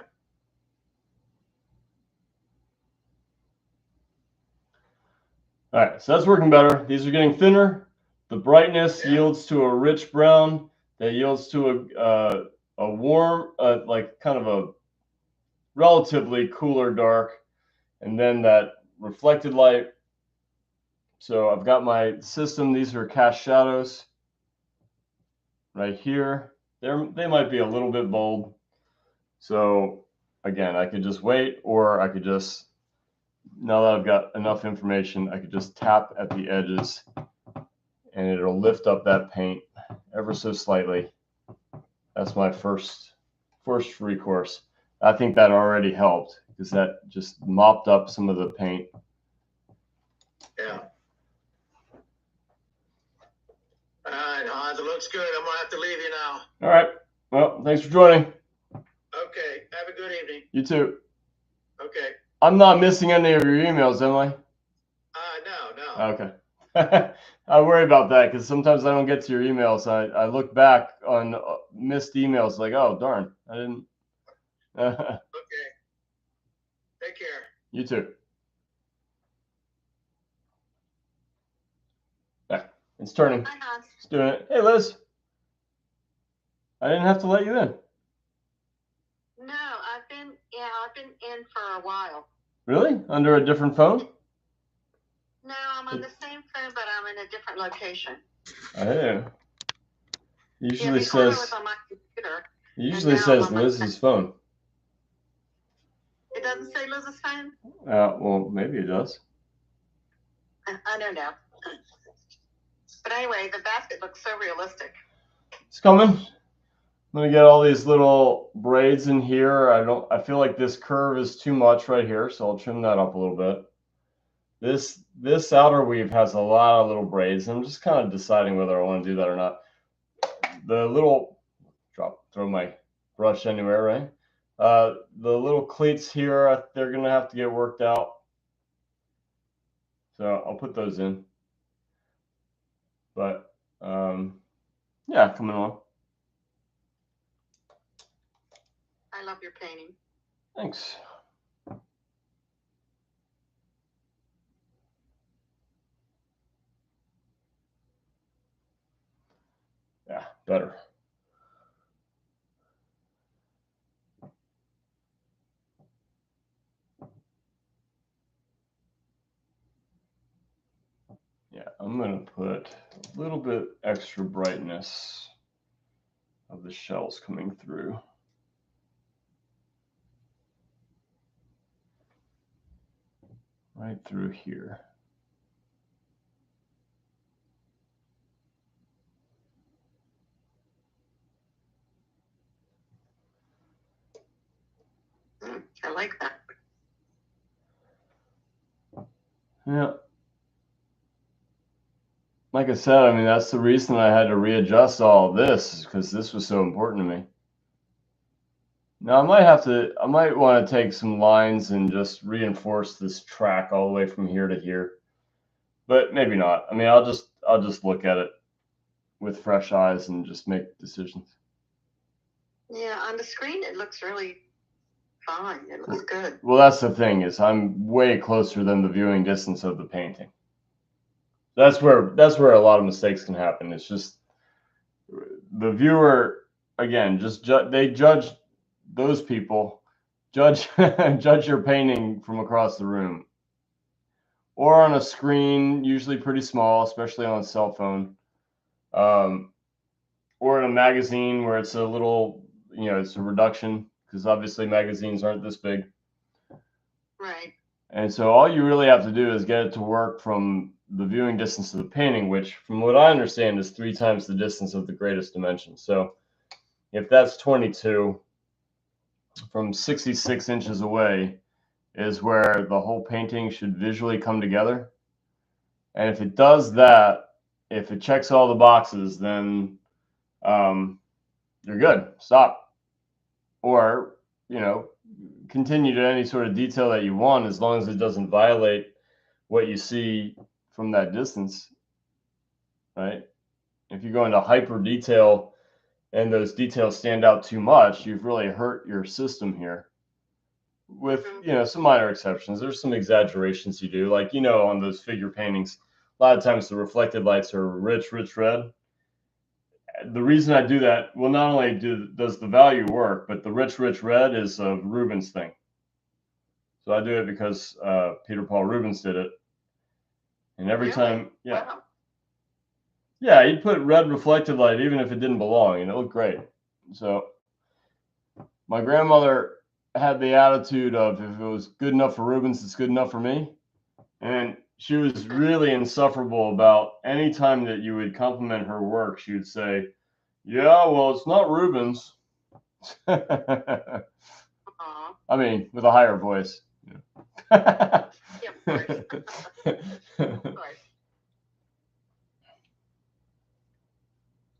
All right, so that's working better. These are getting thinner. The brightness yields to a rich brown that yields to a warm, like kind of a relatively cooler dark, and then that reflected light. So I've got my system. These are cast shadows. right here. They might be a little bit bold. So again, I could just wait, or I could just, now that I've got enough information, I could just tap at the edges and it'll lift up that paint ever so slightly. That's my first recourse. I think that already helped because that just mopped up some of the paint. Yeah. All right, Hans, it looks good. I'm gonna have to leave you now. All right. Well, thanks for joining. Okay. Have a good evening. You too. Okay. I'm not missing any of your emails, am I? No. Okay. I worry about that because sometimes I don't get to your emails. I look back on missed emails like, oh, darn, I didn't. Okay. Take care. You too. Yeah, it's turning. Hi, Hans. It's doing it. Hey, Liz. I didn't have to let you in. No, I've been in for a while. Really? Under a different phone? No, I'm on the same phone, but I'm in a different location. Oh. Usually before I says. was on my computer. It usually now says I'm on Liz's phone. It doesn't say Liz's phone? Well, maybe it does. I don't know. But anyway, the basket looks so realistic. It's coming. I'm gonna get all these little braids in here. I feel like this curve is too much right here, so I'll trim that up a little bit. This outer weave has a lot of little braids. I'm just kind of deciding whether I want to do that or not. The little throw my brush anywhere, right? The little cleats here, they're gonna have to get worked out. So I'll put those in. But yeah, coming along. I love your painting. Thanks. Yeah, better. Yeah, I'm going to put a little bit extra brightness of the shells coming through. Right through here. I like that. Yeah. Like I said, I mean, that's the reason I had to readjust all of this, because this was so important to me. Now I might want to take some lines and just reinforce this track all the way from here to here, but maybe not. I mean, I'll just look at it with fresh eyes and just make decisions. Yeah, on the screen it looks really fine. It looks good. Well, that's the thing, is I'm way closer than the viewing distance of the painting. That's where a lot of mistakes can happen. It's just the viewer, again, just they judge those people, judge your painting from across the room or on a screen, usually pretty small, especially on a cell phone, or in a magazine where it's a little, it's a reduction, because obviously magazines aren't this big. Right. And so all you really have to do is get it to work from the viewing distance of the painting, which from what I understand is 3 times the distance of the greatest dimension. So if that's 22, from 66 inches away is where the whole painting should visually come together. And if it does that, if it checks all the boxes, then you're good. Stop. Or, continue to any sort of detail that you want, as long as it doesn't violate what you see from that distance, right? If you go into hyper detail and those details stand out too much, you've really hurt your system here. With, some minor exceptions. There's some exaggerations you do, like, on those figure paintings, a lot of times the reflected lights are rich red. The reason I do that, well, not only does the value work, but the rich red is a Rubens thing. So I do it because Peter Paul Rubens did it. And every time, yeah. Wow. Yeah, you put red reflected light even if it didn't belong, and it looked great. So my grandmother had the attitude of if it was good enough for Rubens, it's good enough for me. And she was really insufferable about any time that you would compliment her work, she would say, "Yeah, well, it's not Rubens." I Aw. mean, with a higher voice. Yeah, of course. Of course.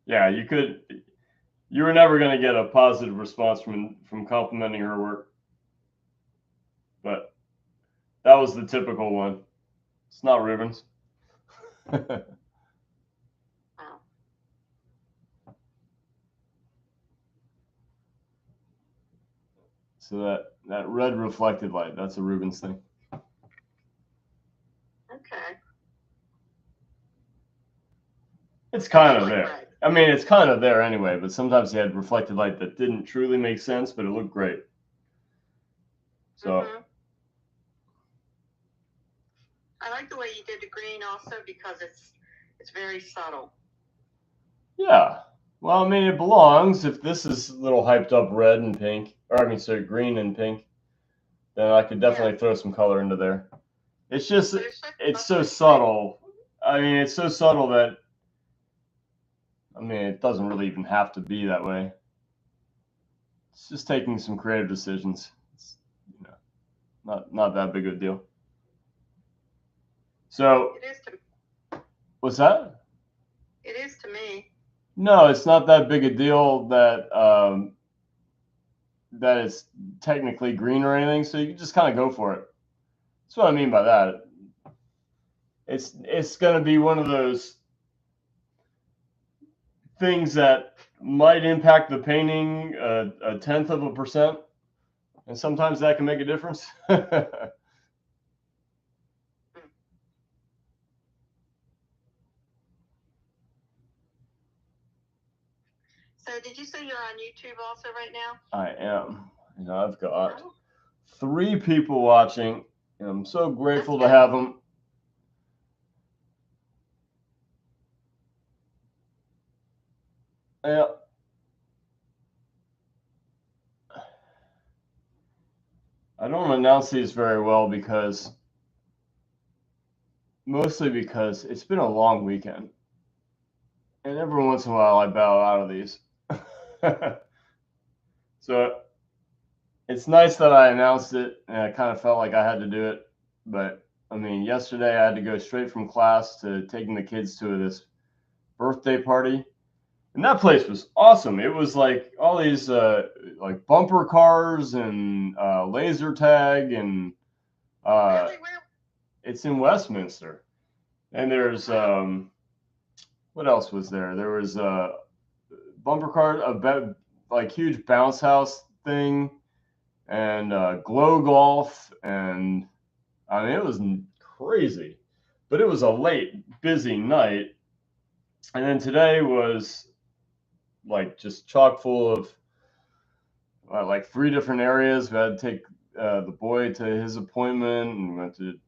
Yeah, you were never going to get a positive response from complimenting her work. But that was the typical one. It's not Rubens. Wow. So that red reflected light, that's a Rubens thing. Okay. It's kind of Like there. red. I mean, it's kind of there anyway, but sometimes you had reflected light that didn't truly make sense, but it looked great. So, Mhm. I like the way you did the green also because it's very subtle. yeah. Well, I mean, it belongs. If this is a little hyped up red and pink, or I mean, sorry, green and pink, then I could definitely throw some color into there. It's just, But it's such it's so colors, right? subtle. I mean, it's so subtle that, I mean, it doesn't really even have to be that way. It's just taking some creative decisions. It's, you know, not that big of a deal. So, It is to what's that? it is to me. No, it's not that big a deal that it's technically green or anything. So you can just kind of go for it. That's what I mean by that. It's going to be one of those things that might impact the painting a tenth of a percent, and sometimes that can make a difference. So did you say you're on YouTube also right now? I am. You know, I've got Oh, 3 people watching, and I'm so grateful to good. have them. Yeah. I don't announce these very well mostly because it's been a long weekend. And every once in a while I bow out of these. So it's nice that I announced it and I kind of felt like I had to do it. But I mean, yesterday I had to go straight from class to taking the kids to this birthday party. And that place was awesome. It was like all these like bumper cars and laser tag and Really? Where? it's in Westminster. And there's what else was there? There was a bumper car, like huge bounce house thing, and glow golf, and I mean it was crazy. But it was a late, busy night, and then today was like just chock full of like 3 different areas. We had to take the boy to his appointment, and we went to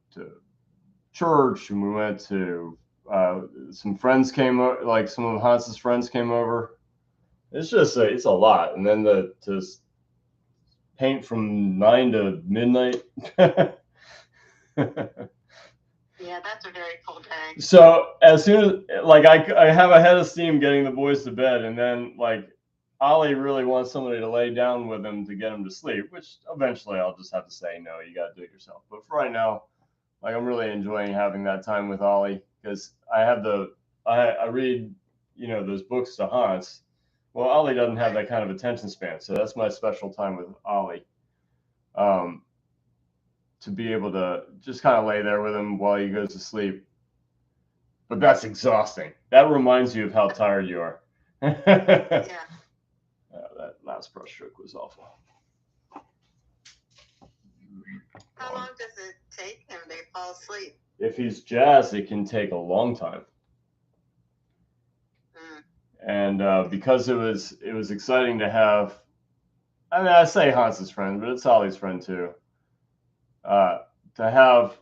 church, and we went to some friends came over, like some of Hans's friends came over. It's just it's a lot, and then to paint from 9 to midnight. Yeah, that's a very full day. So as soon as like I have a head of steam getting the boys to bed, and then like Ollie really wants somebody to lay down with him to get him to sleep, which eventually I'll just have to say no, you got to do it yourself. But for right now, like I'm really enjoying having that time with Ollie because I read those books to Hans. Well, Ollie doesn't have that kind of attention span, so that's my special time with Ollie. To be able to just kind of lay there with him while he goes to sleep. But that's exhausting. That reminds you of how tired you are. Yeah. That last brush stroke was awful. How long does it take him to fall asleep? If he's jazz, it can take a long time. And because it was exciting to have, I mean, I say Hans's friend, but it's Ollie's friend too. To have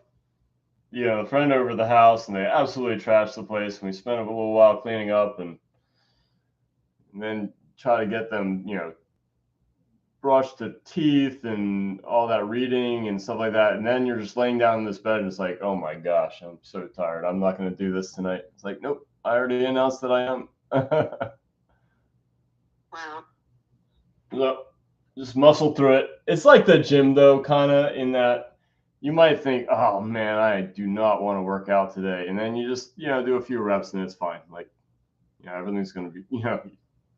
a friend over to the house, and they absolutely trashed the place. And we spent a little while cleaning up, and then try to get them, brush the teeth and all that reading and stuff like that. And then you're just laying down in this bed, and it's like, oh my gosh, I'm so tired. I'm not going to do this tonight. It's like, nope, I already announced that I am. Wow. So just muscle through it. It's like the gym, though, kind of, in that you might think, oh man, I do not want to work out today. And then you just, do a few reps and it's fine. Like, everything's going to be,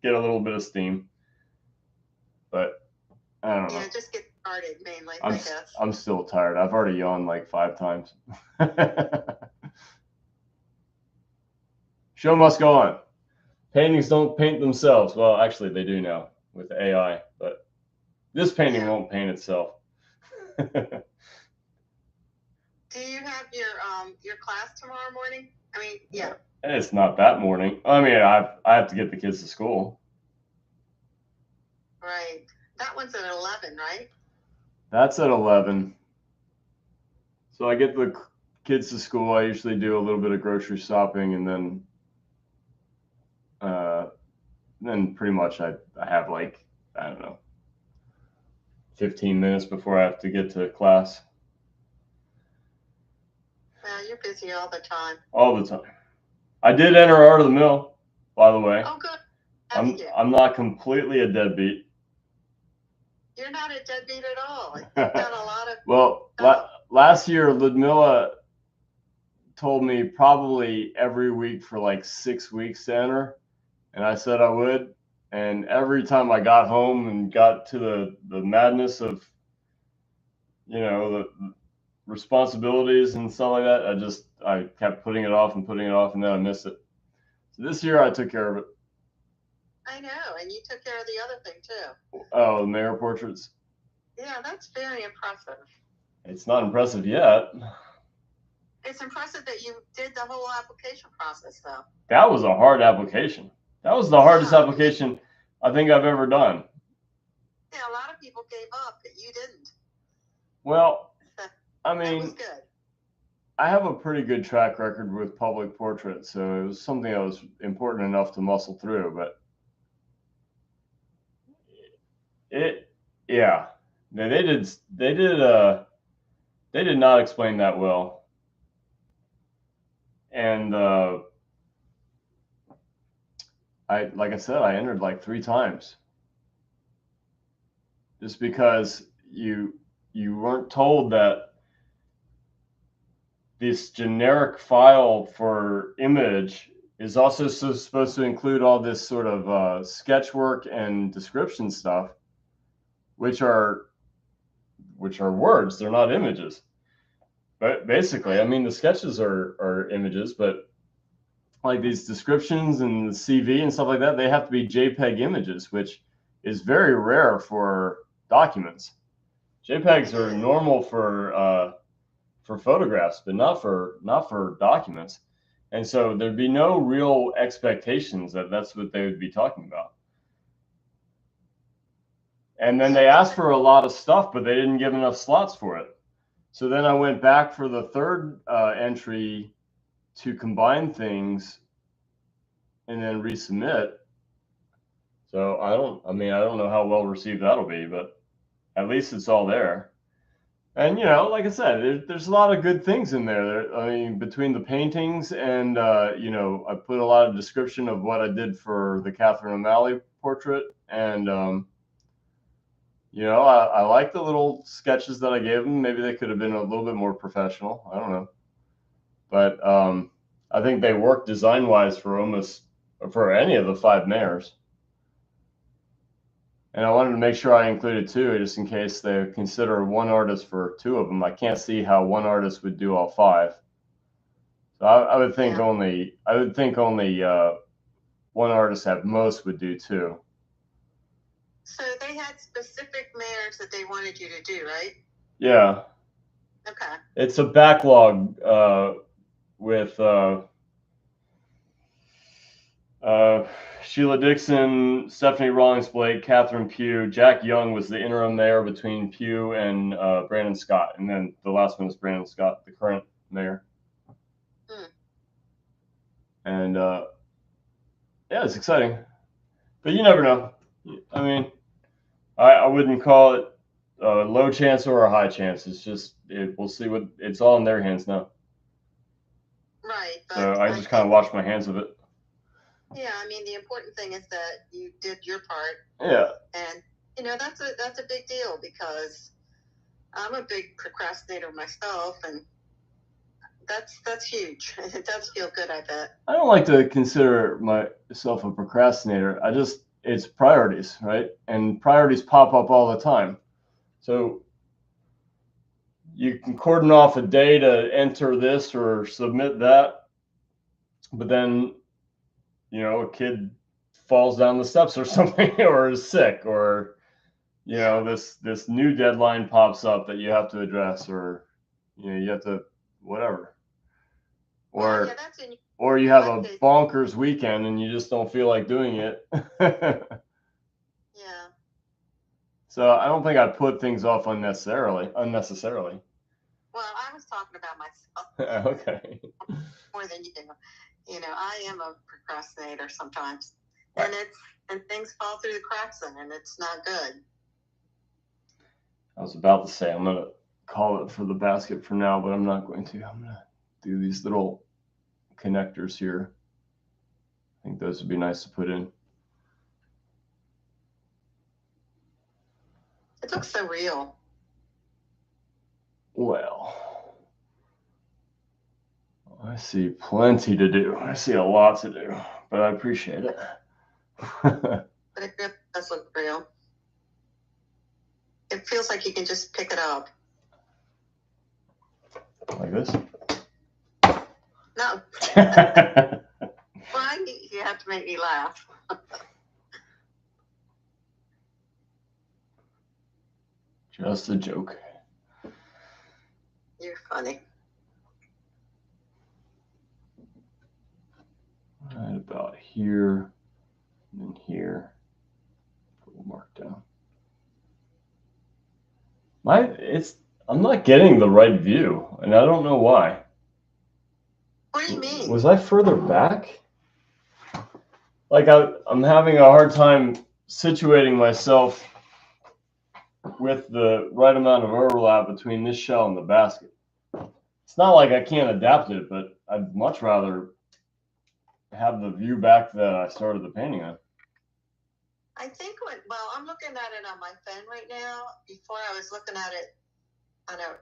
get a little bit of steam. But I don't know. Yeah, just get started mainly, I I'm, guess. I'm still tired. I've already yawned like 5 times. Show must go on. Paintings don't paint themselves. Well, actually, they do now with AI, but this painting won't paint itself. Do you have your class tomorrow morning? I mean, yeah. It's not that morning. I mean, I have to get the kids to school. Right. That one's at 11, right? That's at 11. So I get the kids to school. I usually do a little bit of grocery shopping, and then pretty much I have like, I don't know, 15 minutes before I have to get to class. Well, you're busy all the time. All the time. I did enter Art of the Mill, by the way. Oh, good. I'm not completely a deadbeat. You're not a deadbeat at all. You've done a lot of. Well, last year, Ludmilla told me probably every week for like 6 weeks to enter, and I said I would. And every time I got home and got to the madness of, the responsibilities and stuff like that, I kept putting it off, and then I missed it. So this year I took care of it. I know, and you took care of the other thing too. Oh, the mayor portraits. Yeah, that's very impressive. It's not impressive yet. It's impressive that you did the whole application process, though. That was a hard application. That was the hardest application I think I've ever done. Yeah, a lot of people gave up, but you didn't. Well, I That mean, was good. I have a pretty good track record with public portraits, so it was something that was important enough to muscle through. But yeah, they did not explain that well, and like I said, I entered like 3 times, just because you weren't told that this generic file for image is also supposed to include all this sort of sketch work and description stuff, which are words. They're not images. But basically, I mean, the sketches are images, but like these descriptions and the CV and stuff like that, they have to be JPEG images, which is very rare for documents. JPEGs are normal for photographs, but not for documents. And so there'd be no real expectations that that's what they would be talking about. And then they asked for a lot of stuff, but they didn't give enough slots for it. So then I went back for the third entry to combine things and then resubmit. So I don't know how well received that'll be, but at least it's all there. And, like I said, there's a lot of good things in there. I mean, between the paintings and, I put a lot of description of what I did for the Catherine O'Malley portrait. And, I like the little sketches that I gave them. Maybe they could have been a little bit more professional. I don't know. But I think they work design-wise for any of the 5 mayors. And I wanted to make sure I included 2, just in case they consider one artist for 2 of them. I can't see how one artist would do all 5. So I would think only one artist at most would do 2. So they had specific mayors that they wanted you to do, right? Yeah. Okay. It's a backlog with Sheila Dixon, Stephanie Rawlings Blake, Catherine Pugh. Jack Young was the interim mayor between Pugh and Brandon Scott. And then the last one is Brandon Scott, the current mayor. Hmm. And yeah, it's exciting, but you never know. I mean, I wouldn't call it a low chance or a high chance. It's just we'll see what it's all in their hands now. Right, but So I just kind of wash my hands of it. yeah, I mean, the important thing is that you did your part, Yeah. and you know that's a big deal because I'm a big procrastinator myself, and that's huge. It does feel good, I bet. I don't like to consider myself a procrastinator. It's priorities, right? And priorities pop up all the time. So you can cordon off a day to enter this or submit that, but then, a kid falls down the steps or something, or is sick, or, this new deadline pops up that you have to address, or, you have to, whatever. Or, yeah, that's in or you have a bonkers weekend and you just don't feel like doing it. yeah. So I don't think I put things off unnecessarily. Well, I was talking about myself. Okay. More than you do. I am a procrastinator sometimes, Right. and things fall through the cracks, and it's not good. I was about to say I'm gonna call it for the basket for now, but I'm not going to. I'm gonna do these little connectors here. I think those would be nice to put in. It looks so real. Well, I see plenty to do. I see a lot to do, but I appreciate it. But it really does look real. It feels like you can just pick it up. Like this? No. Well, you have to make me laugh. Just a joke. You're funny. Right about here, and then here. Put a mark down. I'm not getting the right view, and I don't know why. What do you mean? Was I further back? Like I'm having a hard time situating myself with the right amount of overlap between this shell and the basket. It's not like I can't adapt it, but I'd much rather have the view back that I started the painting on. I think I'm looking at it on my phone right now. Before I was looking at it on a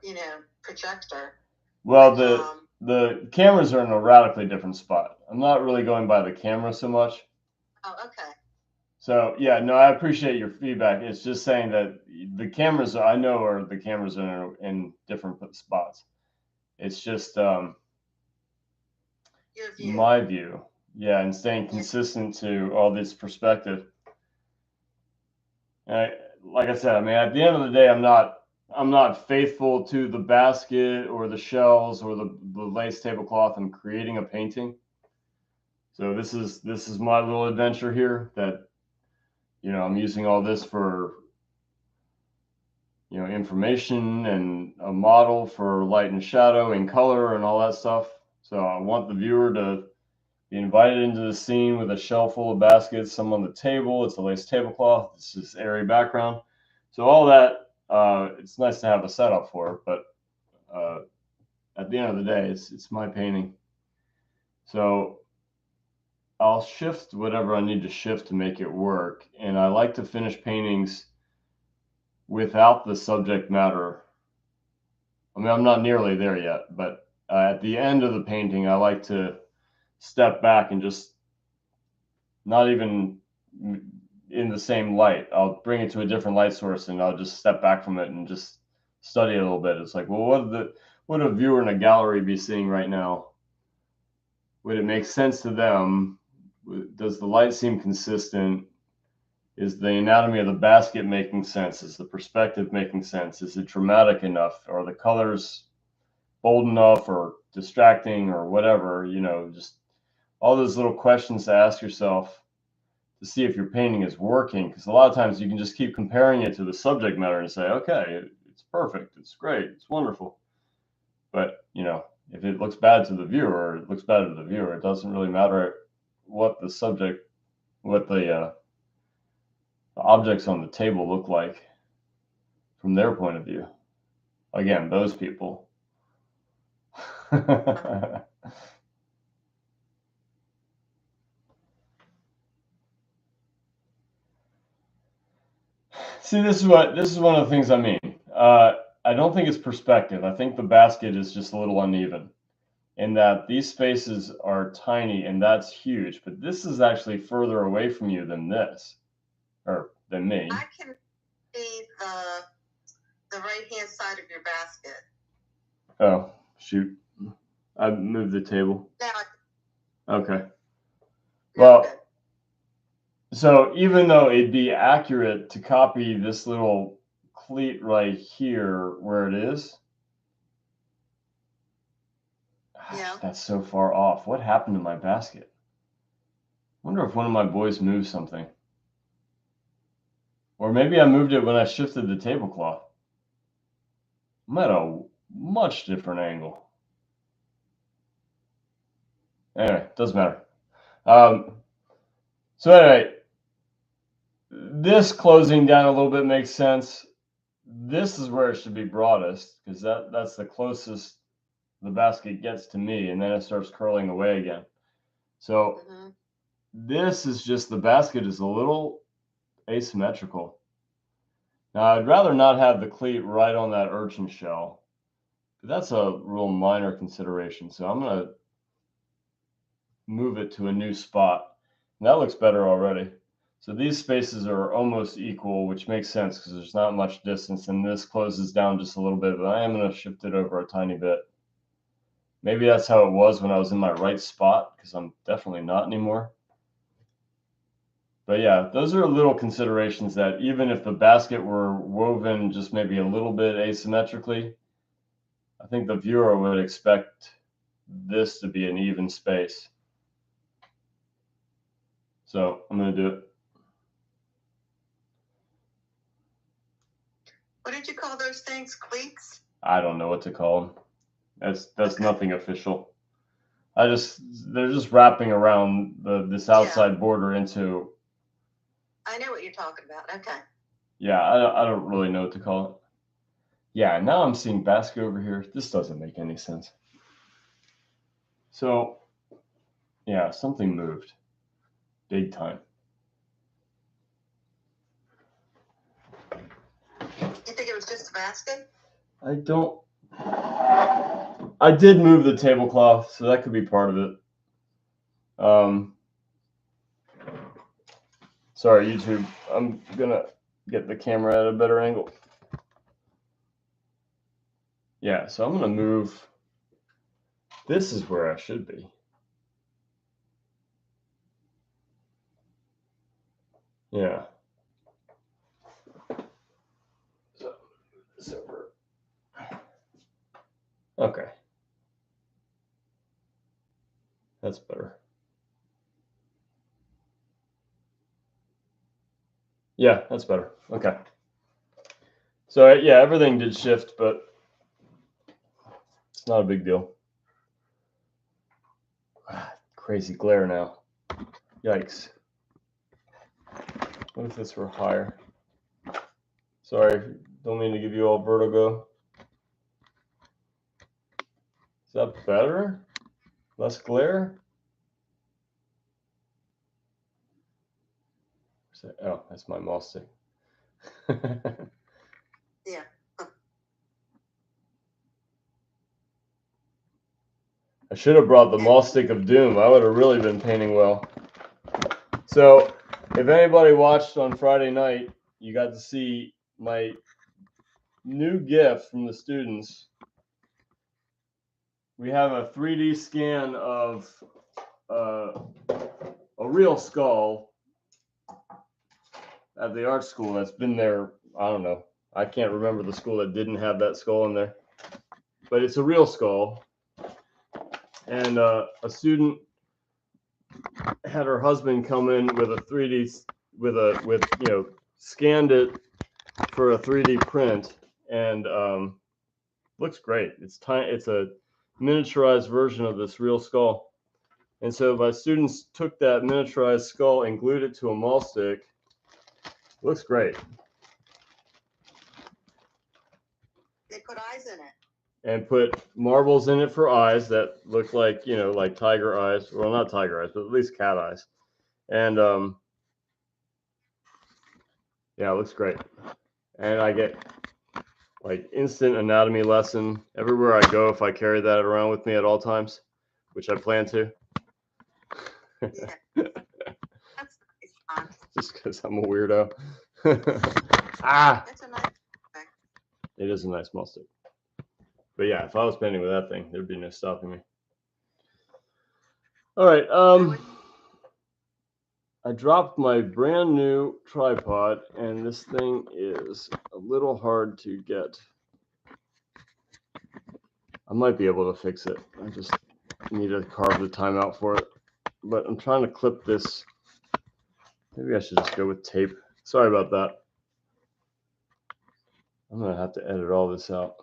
projector. Well, the cameras are in a radically different spot. I'm not really going by the camera so much. Oh, okay. So yeah, no, I appreciate your feedback. It's just saying that the cameras I know are the cameras are in different spots. It's just Your view. my view. Yeah, and staying consistent to all this perspective. Like I said, I mean, at the end of the day, I'm not faithful to the basket or the shells or the lace tablecloth. I'm creating a painting. So this is my little adventure here that, I'm using all this for, information and a model for light and shadow and color and all that stuff. So I want the viewer to be invited into the scene with a shelf full of baskets, some on the table. It's a lace tablecloth. It's this airy background. So all that, it's nice to have a setup for it, but at the end of the day, it's my painting. So I'll shift whatever I need to shift to make it work. And I like to finish paintings without the subject matter. I mean, I'm not nearly there yet, but at the end of the painting, I like to step back and just not even in the same light. I'll bring it to a different light source and I'll just step back from it and just study it a little bit. It's like, well, what would a viewer in a gallery be seeing right now? Would it make sense to them? Does the light seem consistent? Is the anatomy of the basket making sense? Is the perspective making sense? Is it dramatic enough? Are the colors bold enough or distracting or whatever? Just all those little questions to ask yourself to see if your painting is working. Because a lot of times you can just keep comparing it to the subject matter and say, okay, it's perfect, it's great, it's wonderful. But, If it looks bad to the viewer, it looks bad to the viewer. It doesn't really matter what the subject, what the objects on the table look like from their point of view. Again, those people. See, this is one of the things I mean. I don't think it's perspective. I think the basket is just a little uneven in that these spaces are tiny and that's huge, but this is actually further away from you than this, or than me. I can see the right-hand side of your basket. Oh, shoot. I moved the table. Now, Okay. now Well, good. so even though it'd be accurate to copy this little cleat right here where it is, Yeah. that's so far off. What happened to my basket? I wonder if one of my boys moved something. Or maybe I moved it when I shifted the tablecloth. I'm at a much different angle. Anyway, doesn't matter. So anyway, this closing down a little bit makes sense. This is where it should be broadest because that's the closest the basket gets to me, and then it starts curling away again. So this is just, the basket is a little asymmetrical. Now I'd rather not have the cleat right on that urchin shell, but that's a real minor consideration. So I'm gonna move it to a new spot. And that looks better already. So these spaces are almost equal, which makes sense because there's not much distance, and this closes down just a little bit, but I am going to shift it over a tiny bit. Maybe that's how it was when I was in my right spot, because I'm definitely not anymore. But yeah, those are little considerations that even if the basket were woven just maybe a little bit asymmetrically, I think the viewer would expect this to be an even space. So I'm going to do it. What did you call those things? Cleats? I don't know what to call them. That's nothing official. They're just wrapping around this outside border into. I know what you're talking about. Okay. Yeah, I don't really know what to call it. Yeah, now I'm seeing basket over here. This doesn't make any sense. So, yeah, something moved. Big time. You think it was just a basket? I did move the tablecloth, so that could be part of it. Sorry, YouTube. I'm gonna get the camera at a better angle. Yeah, so I'm gonna move. This is where I should be. Yeah. So okay. That's better. Yeah, that's better. Okay. So yeah, everything did shift, but it's not a big deal. Crazy glare now. Yikes. What if this were higher? Sorry, don't mean to give you all vertigo. Is that better? Less glare? Oh, that's my mouse stick. Yeah. I should have brought the Maul Stick of Doom. I would have really been painting well. So, if anybody watched on Friday night, you got to see my new gift from the students. We have a 3D scan of a real skull at the art school that's been there. I don't know. I can't remember the school that didn't have that skull in there. But it's a real skull. And a student had her husband come in with a 3D, scanned it for a 3D print, and looks great. It's tiny. It's a miniaturized version of this real skull. And so my students took that miniaturized skull and glued it to a mall stick. It looks great. They put eyes in it. And put marbles in it for eyes that look like, you know, like tiger eyes. Well, not tiger eyes, but at least cat eyes. And yeah, it looks great. And I get like instant anatomy lesson everywhere I go if I carry that around with me at all times, which I plan to. Yeah. That's nice. Just because I'm a weirdo. Ah, It's a nice thing. it is a nice mall stick. But yeah, if I was painting with that thing, there'd be no stopping me. All right. I dropped my brand new tripod, and this thing is a little hard to get. I might be able to fix it. I just need to carve the time out for it. But I'm trying to clip this. Maybe I should just go with tape. Sorry about that. I'm going to have to edit all this out.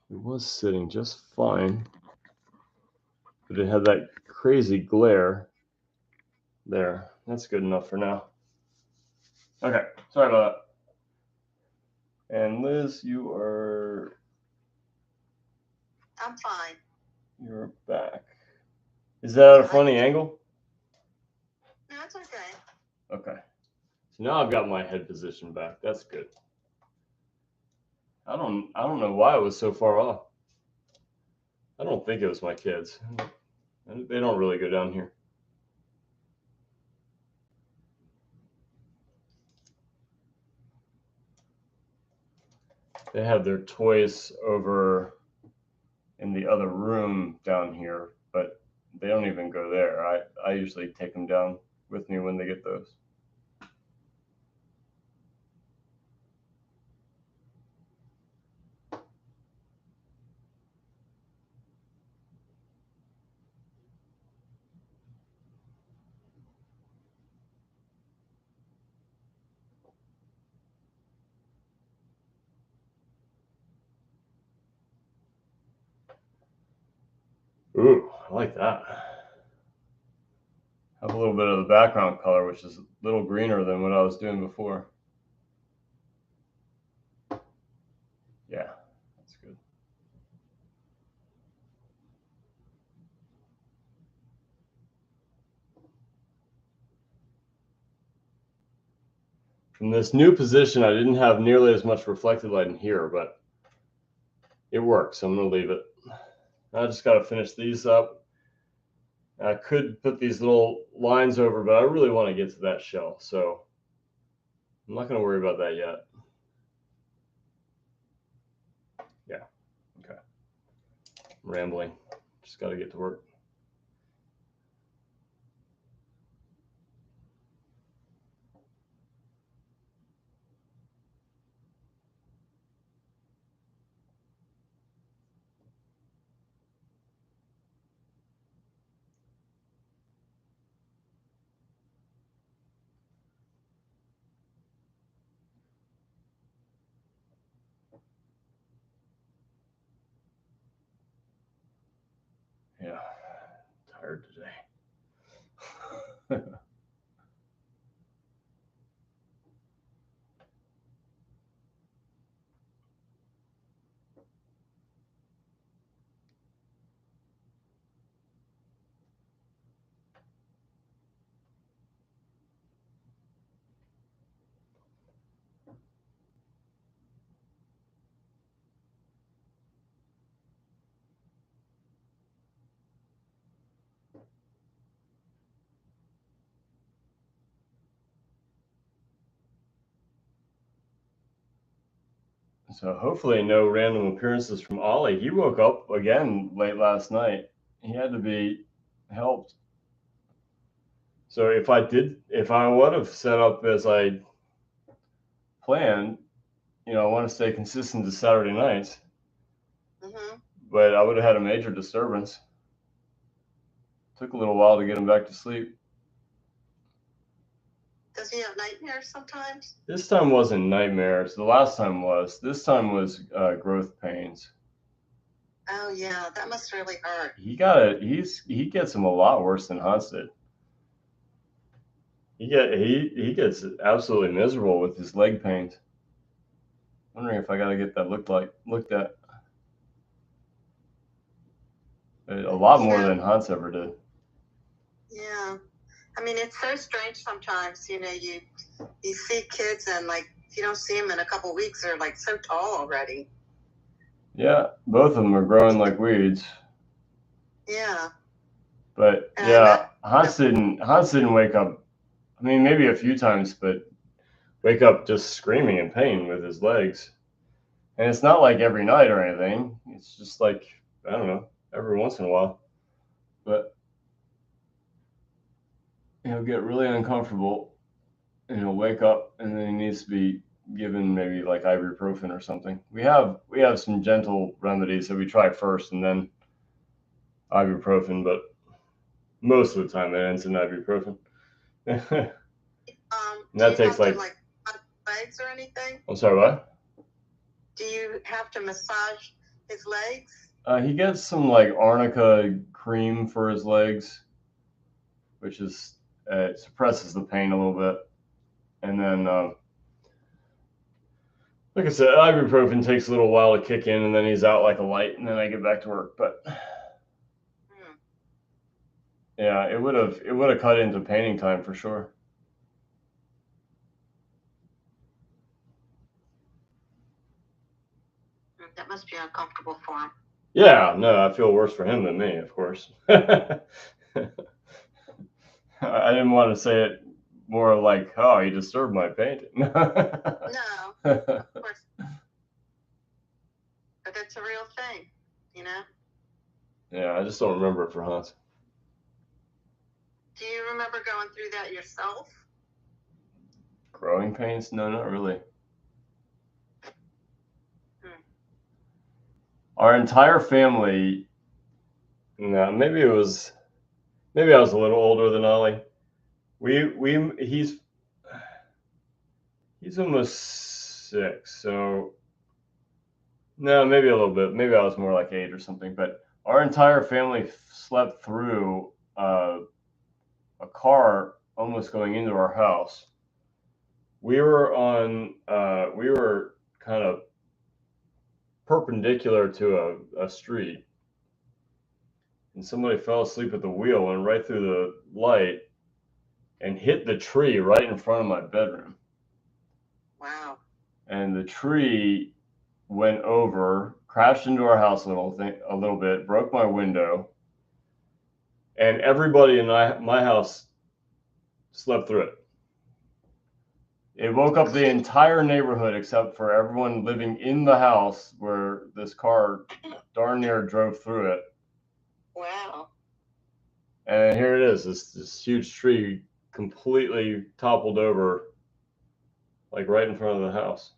It was sitting just fine, but it had that crazy glare there. That's good enough for now. Okay, sorry about that. And Liz, you are... I'm fine. You're back. Is that a funny angle? No, it's okay. Okay. So now I've got my head position back. That's good. I don't know why it was so far off. I don't think it was my kids. They don't really go down here. They have their toys over in the other room down here, but they don't even go there. I usually take them down with me when they get those. Ooh, I like that. Have a little bit of the background color, which is a little greener than what I was doing before. Yeah, that's good. From this new position, I didn't have nearly as much reflected light in here, but it works. I'm going to leave it. I just got to finish these up. I could put these little lines over, but I really want to get to that shell, so I'm not going to worry about that yet. Yeah, okay. I'm rambling. Just got to get to work. Yeah, tired today. So hopefully no random appearances from Ollie. He woke up again late last night. He had to be helped. So if I would have set up as I planned, you know, I want to stay consistent to Saturday nights, but I would have had a major disturbance. Took a little while to get him back to sleep. Does he have nightmares sometimes? This time wasn't nightmares. The last time was. This time was growth pains. Oh yeah, that must really hurt. He gets them a lot worse than Hans did. He gets absolutely miserable with his leg pains. Wondering if I gotta get that looked at. A lot more than Hans ever did. Yeah. I mean, it's so strange sometimes, you see kids and like, if you don't see them in a couple weeks, they're like so tall already. Yeah, both of them are growing like weeds. Yeah. But And yeah, Hans didn't wake up. I mean, maybe a few times, but wake up just screaming in pain with his legs. And it's not like every night or anything. It's just like, I don't know, every once in a while. But he'll get really uncomfortable and he'll wake up and then he needs to be given maybe like ibuprofen or something. We have some gentle remedies that we try first and then ibuprofen, but most of the time it ends in ibuprofen. That takes like legs or anything. I'm sorry, what? Do you have to massage his legs? He gets some like arnica cream for his legs, which is it suppresses the pain a little bit, and then like I said, ibuprofen takes a little while to kick in, and then he's out like a light, and then I get back to work. But yeah, it would have cut into painting time for sure. That must be uncomfortable for him. Yeah, no, I feel worse for him than me, of course. I didn't want to say it more like, oh, he disturbed my painting. No, of course. But it's a real thing, Yeah, I just don't remember it for Hans. Do you remember going through that yourself? Growing pains? No, not really. Our entire family, no, maybe I was a little older than Ollie. He's almost 6, so no, maybe a little bit. Maybe I was more like 8 or something. But our entire family slept through a car almost going into our house. We were kind of perpendicular to a street, and somebody fell asleep at the wheel, went right through the light, and hit the tree right in front of my bedroom. Wow. And the tree went over, crashed into our house a little bit, broke my window, and everybody in my house slept through it. It woke up the entire neighborhood except for everyone living in the house where this car darn near drove through it. Wow. And here it is, this huge tree completely toppled over, like right in front of the house.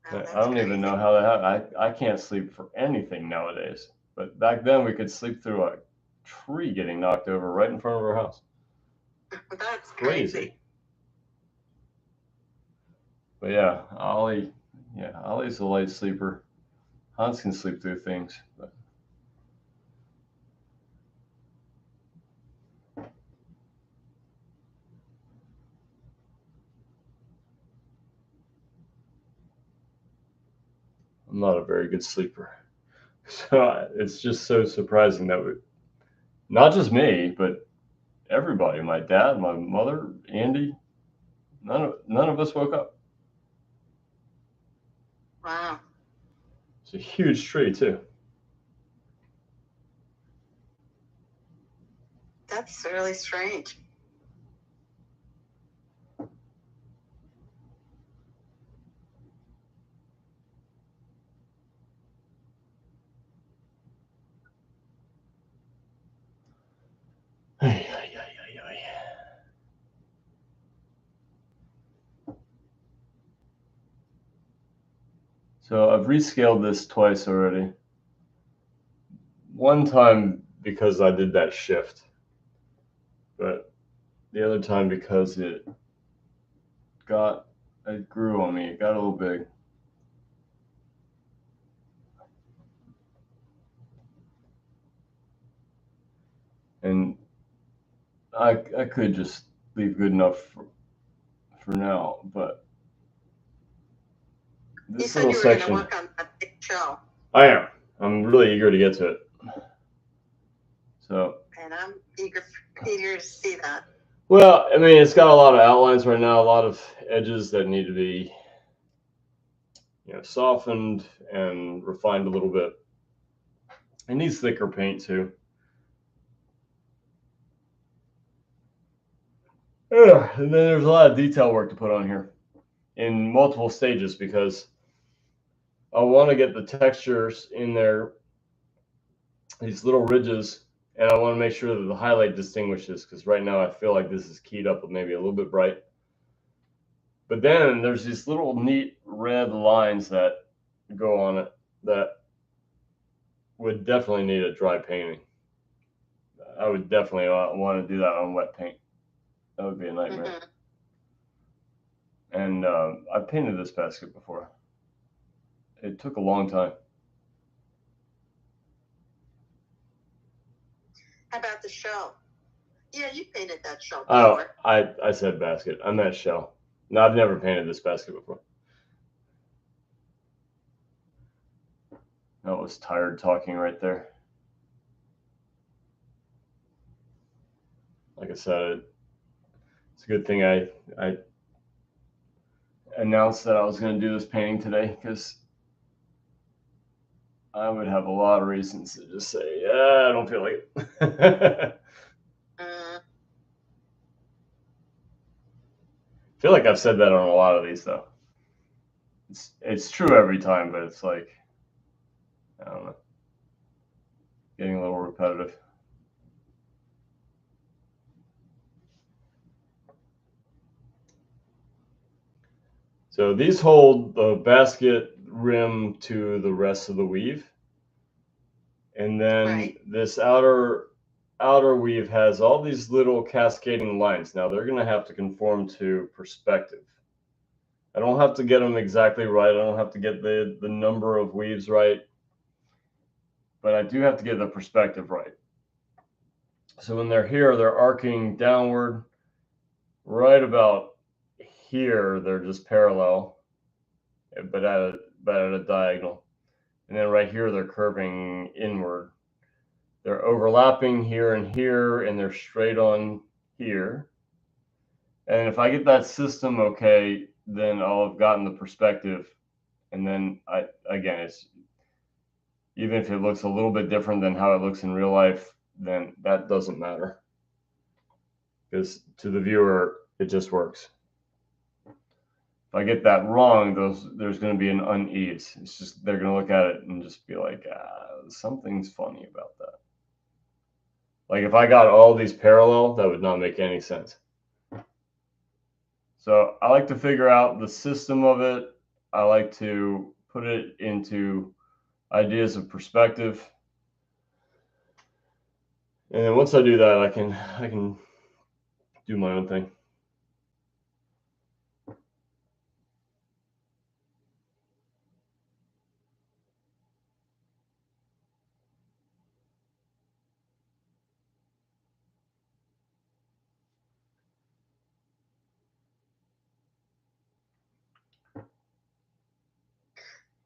Wow, I don't even know how that happened. I can't sleep for anything nowadays. But back then we could sleep through a tree getting knocked over right in front of our house. That's crazy. But yeah, Ollie's a light sleeper. Hans can sleep through things. But I'm not a very good sleeper. So it's just so surprising that not just me, but everybody, my dad, my mother, Andy, none of us woke up. Wow. It's a huge tree too. That's really strange. So I've rescaled this twice already. One time because I did that shift, but the other time because it grew on me. It got a little big. And I could just leave good enough for now, but You this said you little were going to section, work on that big show, I am. I'm really eager to get to it. So, and I'm eager to see that. well, I mean, it's got a lot of outlines right now, a lot of edges that need to be, softened and refined a little bit. It needs thicker paint too. Yeah, and then there's a lot of detail work to put on here in multiple stages because I want to get the textures in there, these little ridges, and I want to make sure that the highlight distinguishes because right now I feel like this is keyed up maybe a little bit bright. But then there's these little neat red lines that go on it that would definitely need a dry painting. I would definitely want to do that on wet paint. That would be a nightmare. Mm-hmm. And I painted this basket before. It took a long time. How about the shell? Yeah, you painted that shell Oh, before. I said basket. I meant shell. No, I've never painted this basket before. That was tired talking right there. Like I said, it's a good thing I announced that I was going to do this painting today because I would have a lot of reasons to just say, yeah, I don't feel like it. I feel like I've said that on a lot of these though. It's true every time, but it's like, I don't know, getting a little repetitive. So these hold the basket rim to the rest of the weave. And then this outer weave has all these little cascading lines. Now they're going to have to conform to perspective. I don't have to get them exactly right. I don't have to get the number of weaves right. But I do have to get the perspective right. So when they're here, they're arcing downward. Right about here, they're just parallel, but at a diagonal. And then right here, they're curving inward. They're overlapping here, and they're straight on here. And if I get that system okay, then I'll have gotten the perspective. And then it's even if it looks a little bit different than how it looks in real life, then that doesn't matter. Because to the viewer, it just works. If I get that wrong, there's going to be an unease. It's just they're going to look at it and just be like, something's funny about that. Like if I got all these parallel, that would not make any sense. So I like to figure out the system of it. I like to put it into ideas of perspective. And then once I do that, I can do my own thing.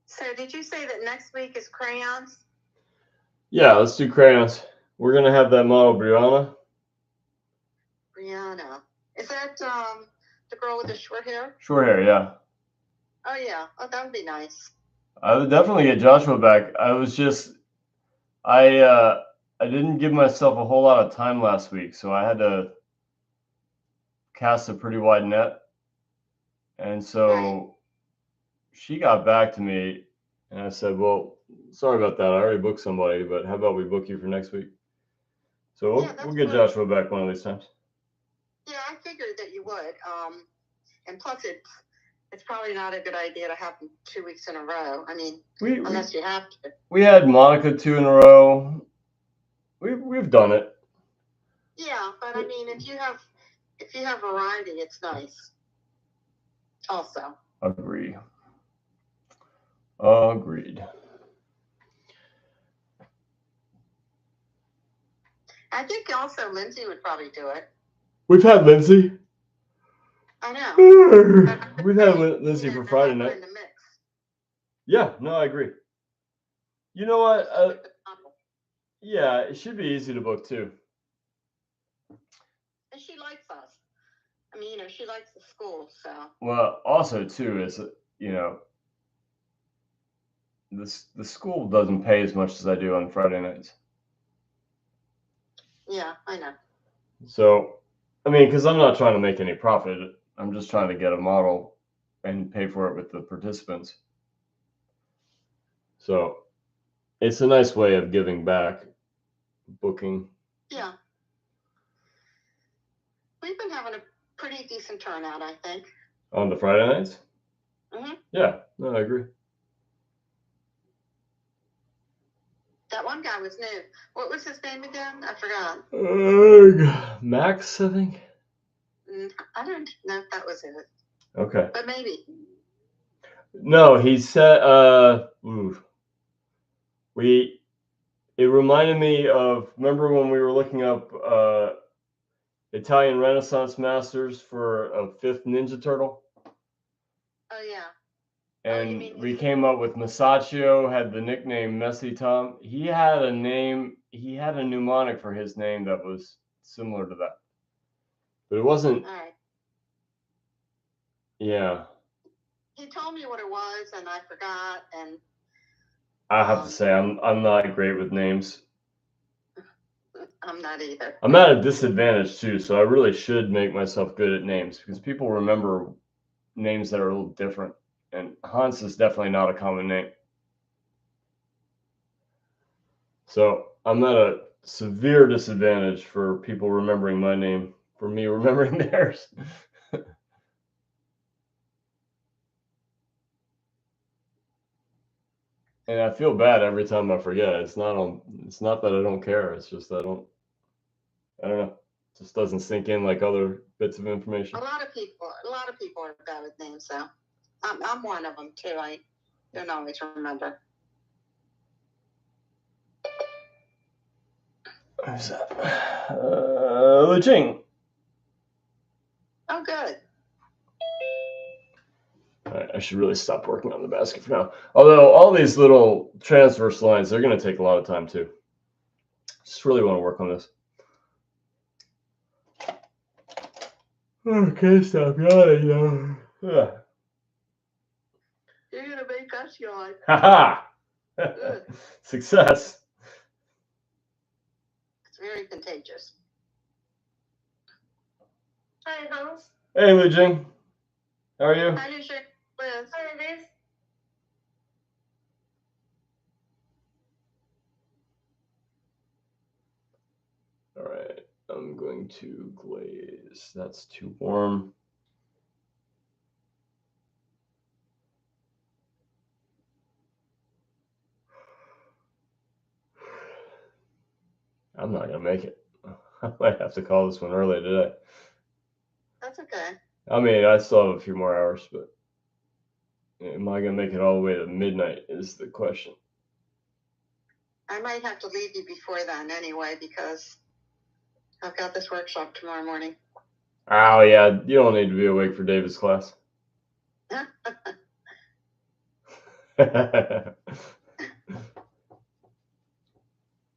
So did you say that next week is crayons? Yeah, let's do crayons. We're going to have that model, Brianna. Brianna. Is that the girl with the short hair? Short hair, yeah. Oh, yeah. Oh, that would be nice. I would definitely get Joshua back. I didn't give myself a whole lot of time last week, so I had to cast a pretty wide net. And so she got back to me, and I said, well, sorry about that. I already booked somebody, but how about we book you for next week? So we'll get Joshua back one of these times. Yeah, I figured that you would. And plus, it's probably not a good idea to have them 2 weeks in a row. I mean, unless you have to. We had Monica 2 in a row. We've done it. Yeah, but I mean, if you have if you have variety, it's nice. Also, Agree. Agreed. I think also Lindsay would probably do it. We've had Lindsay. I know. We've had Lindsay for Friday night. In the mix. Yeah, no, I agree. You know what? Yeah, it should be easy to book too. And she likes us. I mean, she likes the school, so. Well, also too is the school doesn't pay as much as I do on Friday nights. Yeah, I know. So, I mean, because I'm not trying to make any profit. I'm just trying to get a model and pay for it with the participants. So, it's a nice way of giving back, booking. Yeah. We've been having a pretty decent turnout, I think. On the Friday nights? Mm-hmm. Yeah, no, I agree. That one guy was new. What was his name again? I forgot. Max, I think. I don't know if that was it. Okay. But maybe. No, he said. It reminded me of. Remember when we were looking up Italian Renaissance masters for a 5th Ninja Turtle? Oh yeah. And we came up with Masaccio, had the nickname Messy Tom. He had a name, he had a mnemonic for his name that was similar to that. But it wasn't. All right. Yeah. He told me what it was, and I forgot. And I have to say, I'm not great with names. I'm not either. I'm at a disadvantage too, so I really should make myself good at names because people remember names that are a little different. And Hans is definitely not a common name. So I'm at a severe disadvantage for people remembering my name, for me remembering theirs. And I feel bad every time I forget. It's not that I don't care. It's just I don't know. It just doesn't sink in like other bits of information. A lot of people are bad with names, so I'm one of them too. I don't always remember. Who's that? Lu Jing. Oh, good. All right, I should really stop working on the basket for now. Although all these little transverse lines, they're going to take a lot of time too. Just really want to work on this. Okay, stop yawning now. Yeah. You're gonna make us yawn. Ha Success. It's very contagious. Hi, Hans. Hey, Lu Jing. How are you? How do you shake Liz? Hi, Liz. All right, I'm going to glaze. That's too warm. I'm not gonna make it. I might have to call this one early today. That's okay. I mean, I still have a few more hours, but am I gonna make it all the way to midnight is the question. I might have to leave you before then anyway because I've got this workshop tomorrow morning. Oh yeah, you don't need to be awake for David's class.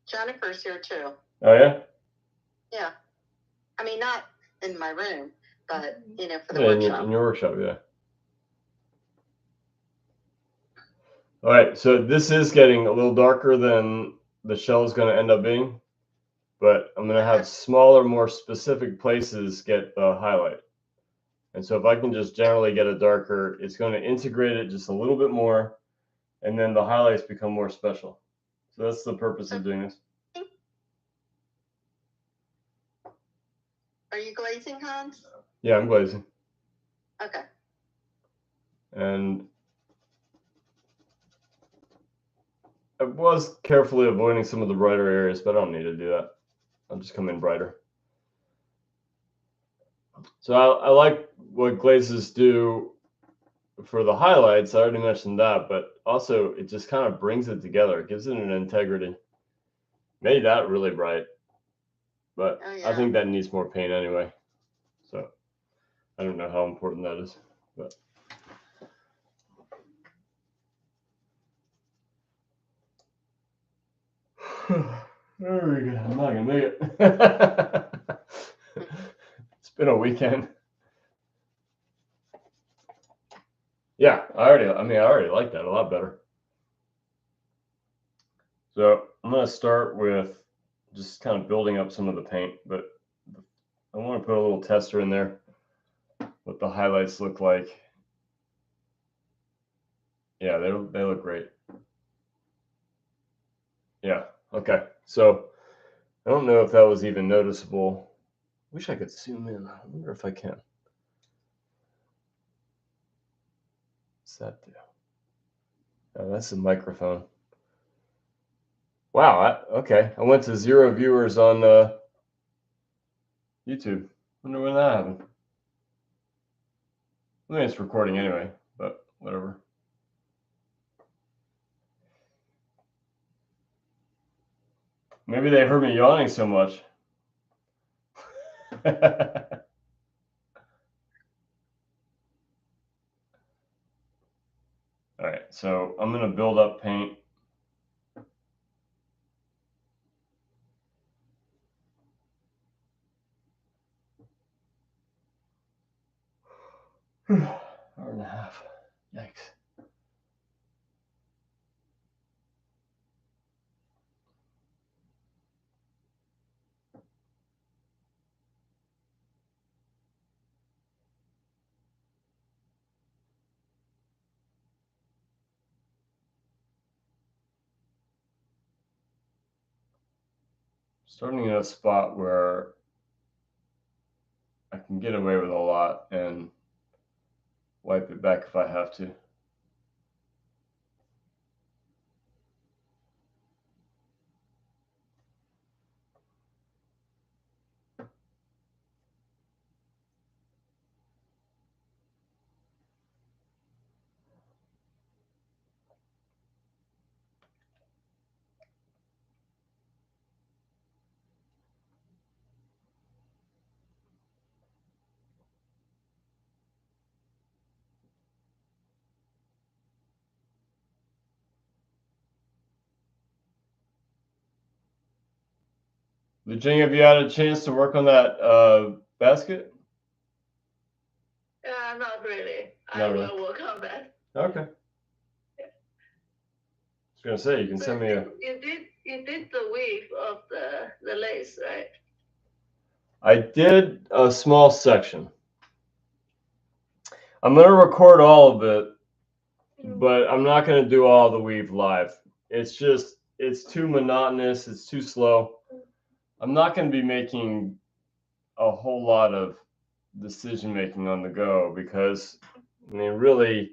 Jennifer's here too. Oh yeah? Yeah. I mean, not in my room, but for the Yeah, workshop. in your workshop, yeah. All right, so this is getting a little darker than the shell is going to end up being, but I'm going to have smaller, more specific places get the highlight. And so if I can just generally get it darker, it's going to integrate it just a little bit more, and then the highlights become more special. So that's the purpose of doing this. Are you glazing, Hans? Yeah, I'm glazing. Okay. And I was carefully avoiding some of the brighter areas, but I don't need to do that. I'll just come in brighter. So I like what glazes do for the highlights. I already mentioned that, but also it just kind of brings it together. It gives it an integrity. Made that really bright, but Oh, I yeah. think that needs more paint anyway. So I don't know how important that is, but. Very good. I'm not gonna make it. It's been a weekend. Yeah, I already like that a lot better. So I'm gonna start with just kind of building up some of the paint, but I want to put a little tester in there, what the highlights look like. Yeah, they look great. Yeah, okay. So I don't know if that was even noticeable. Wish I could zoom in. I wonder if I can. What's that do? Oh, that's the microphone. Wow. Okay. I went to 0 viewers on YouTube. Wonder when that happened. I mean, it's recording anyway, but whatever. Maybe they heard me yawning so much. All right. So I'm going to build up paint. Hour and a half. Yikes. Starting in a spot where I can get away with a lot and wipe it back if I have to. Virginia, have you had a chance to work on that basket? Not really. Not I really. will work on that. Okay. I was gonna say you can send me a. You did the weave of the lace, right? I did a small section. I'm gonna record all of it, but I'm not gonna do all the weave live. It's too monotonous. It's too slow. I'm not gonna be making a whole lot of decision making on the go because really,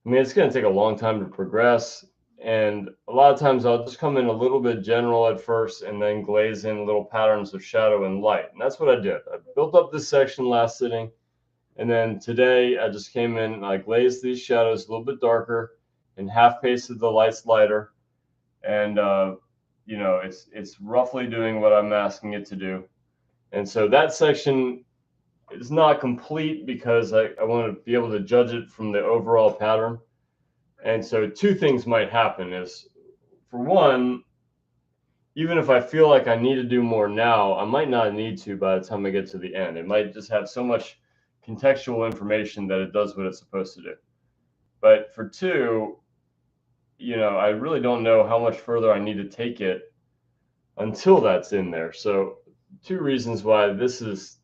it's gonna take a long time to progress. And a lot of times I'll just come in a little bit general at first and then glaze in little patterns of shadow and light. And that's what I did. I built up this section last sitting. And then today I just came in and I glazed these shadows a little bit darker and half pasted the lights lighter. And, it's roughly doing what I'm asking it to do. And so that section is not complete because I want to be able to judge it from the overall pattern. And so two things might happen is, for one, even if I feel like I need to do more now, I might not need to by the time I get to the end. It might just have so much contextual information that it does what it's supposed to do. But for two, I really don't know how much further I need to take it until that's in there. So two reasons why this is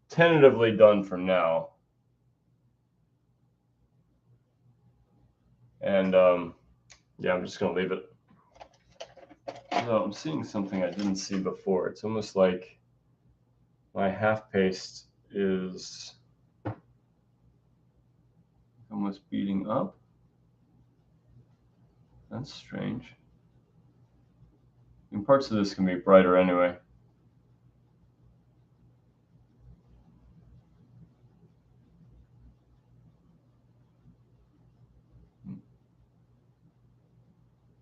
tentatively done for now. And yeah, I'm just going to leave it. So I'm seeing something I didn't see before. It's almost like my half paste is almost beating up. That's strange. And parts of this can be brighter anyway.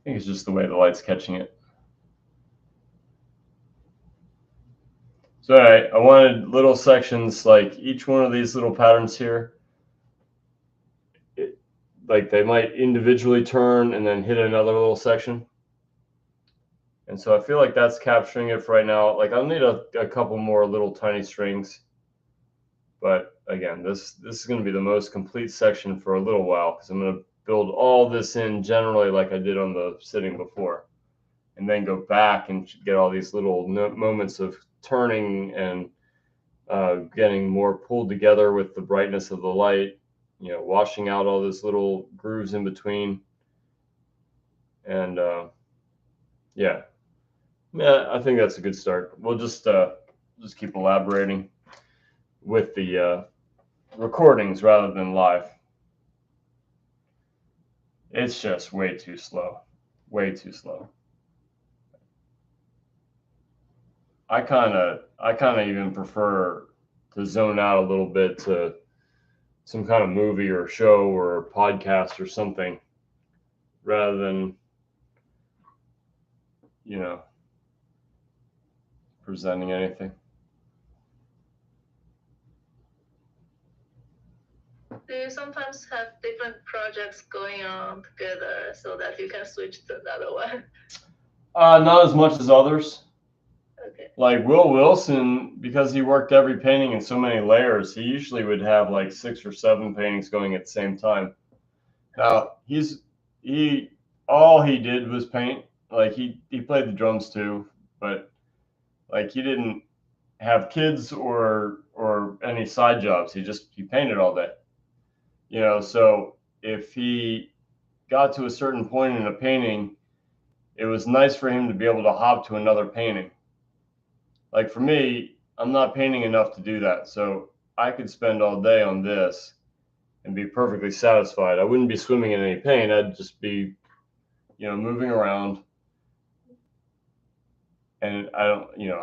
think it's just the way the light's catching it. So I wanted little sections, like each one of these little patterns here, like they might individually turn and then hit another little section. And so I feel like that's capturing it for right now. Like I'll need a couple more little tiny strings. But again, this is going to be the most complete section for a little while, because I'm going to build all this in generally like I did on the sitting before, and then go back and get all these little moments of turning and getting more pulled together with the brightness of the light, you know, washing out all those little grooves in between. And yeah, I think that's a good start. We'll just keep elaborating with the recordings rather than live. It's just way too slow. I kind of even prefer to zone out a little bit to some kind of movie or show or podcast or something, rather than, you know, presenting anything. Do you sometimes have different projects going on together so that you can switch to another one? Not as much as others. Okay. Like Will Wilson, because he worked every painting in so many layers, he usually would have like 6 or 7 paintings going at the same time. Now all he did was paint. Like he played the drums too, but like he didn't have kids or any side jobs. He painted all day. You know, so if he got to a certain point in a painting, it was nice for him to be able to hop to another painting. Like for me, I'm not painting enough to do that. So I could spend all day on this and be perfectly satisfied. I wouldn't be swimming in any paint. I'd just be, you know, moving around. And I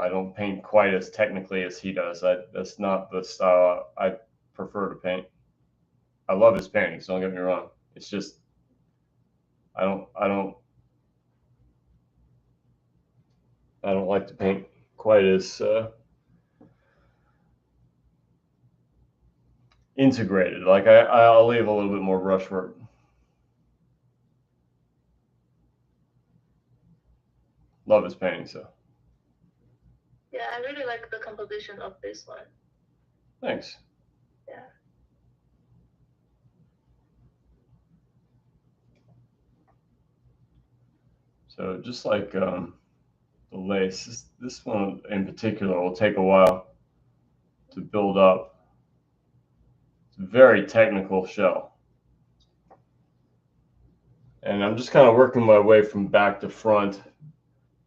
don't paint quite as technically as he does. That's not the style I prefer to paint. I love his paintings, don't get me wrong. It's just I don't like to paint quite as integrated. Like I'll leave a little bit more brushwork. Love his paintings though. Yeah, I really like the composition of this one. Thanks. Yeah. So just like the lace, this one in particular will take a while to build up. It's a very technical shell. And I'm just kind of working my way from back to front,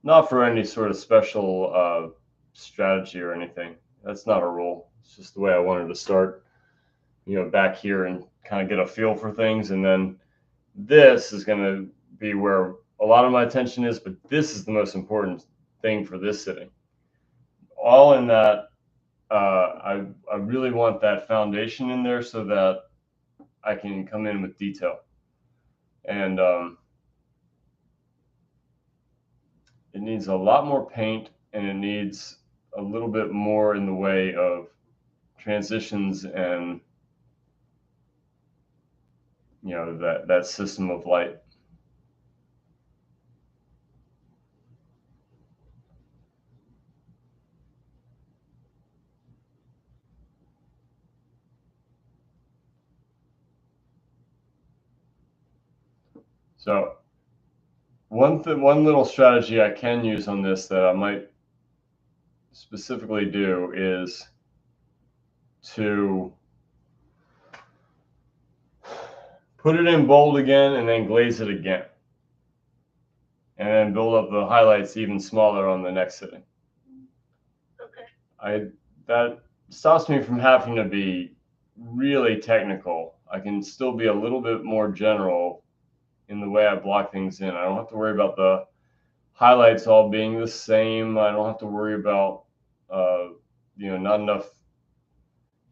not for any sort of special strategy or anything. That's not a rule. It's just the way I wanted to start, you know, back here and kind of get a feel for things. And then this is going to be where a lot of my attention is, but this is the most important thing for this sitting. All in that, I really want that foundation in there so that I can come in with detail. And it needs a lot more paint, and it needs a little bit more in the way of transitions and, you know, that system of light. So one little strategy I can use on this that I might specifically do is to put it in bold again and then glaze it again, and then build up the highlights even smaller on the next sitting. Okay. That stops me from having to be really technical. I can still be a little bit more general in the way I block things in. I don't have to worry about the highlights all being the same. I don't have to worry about you know, not enough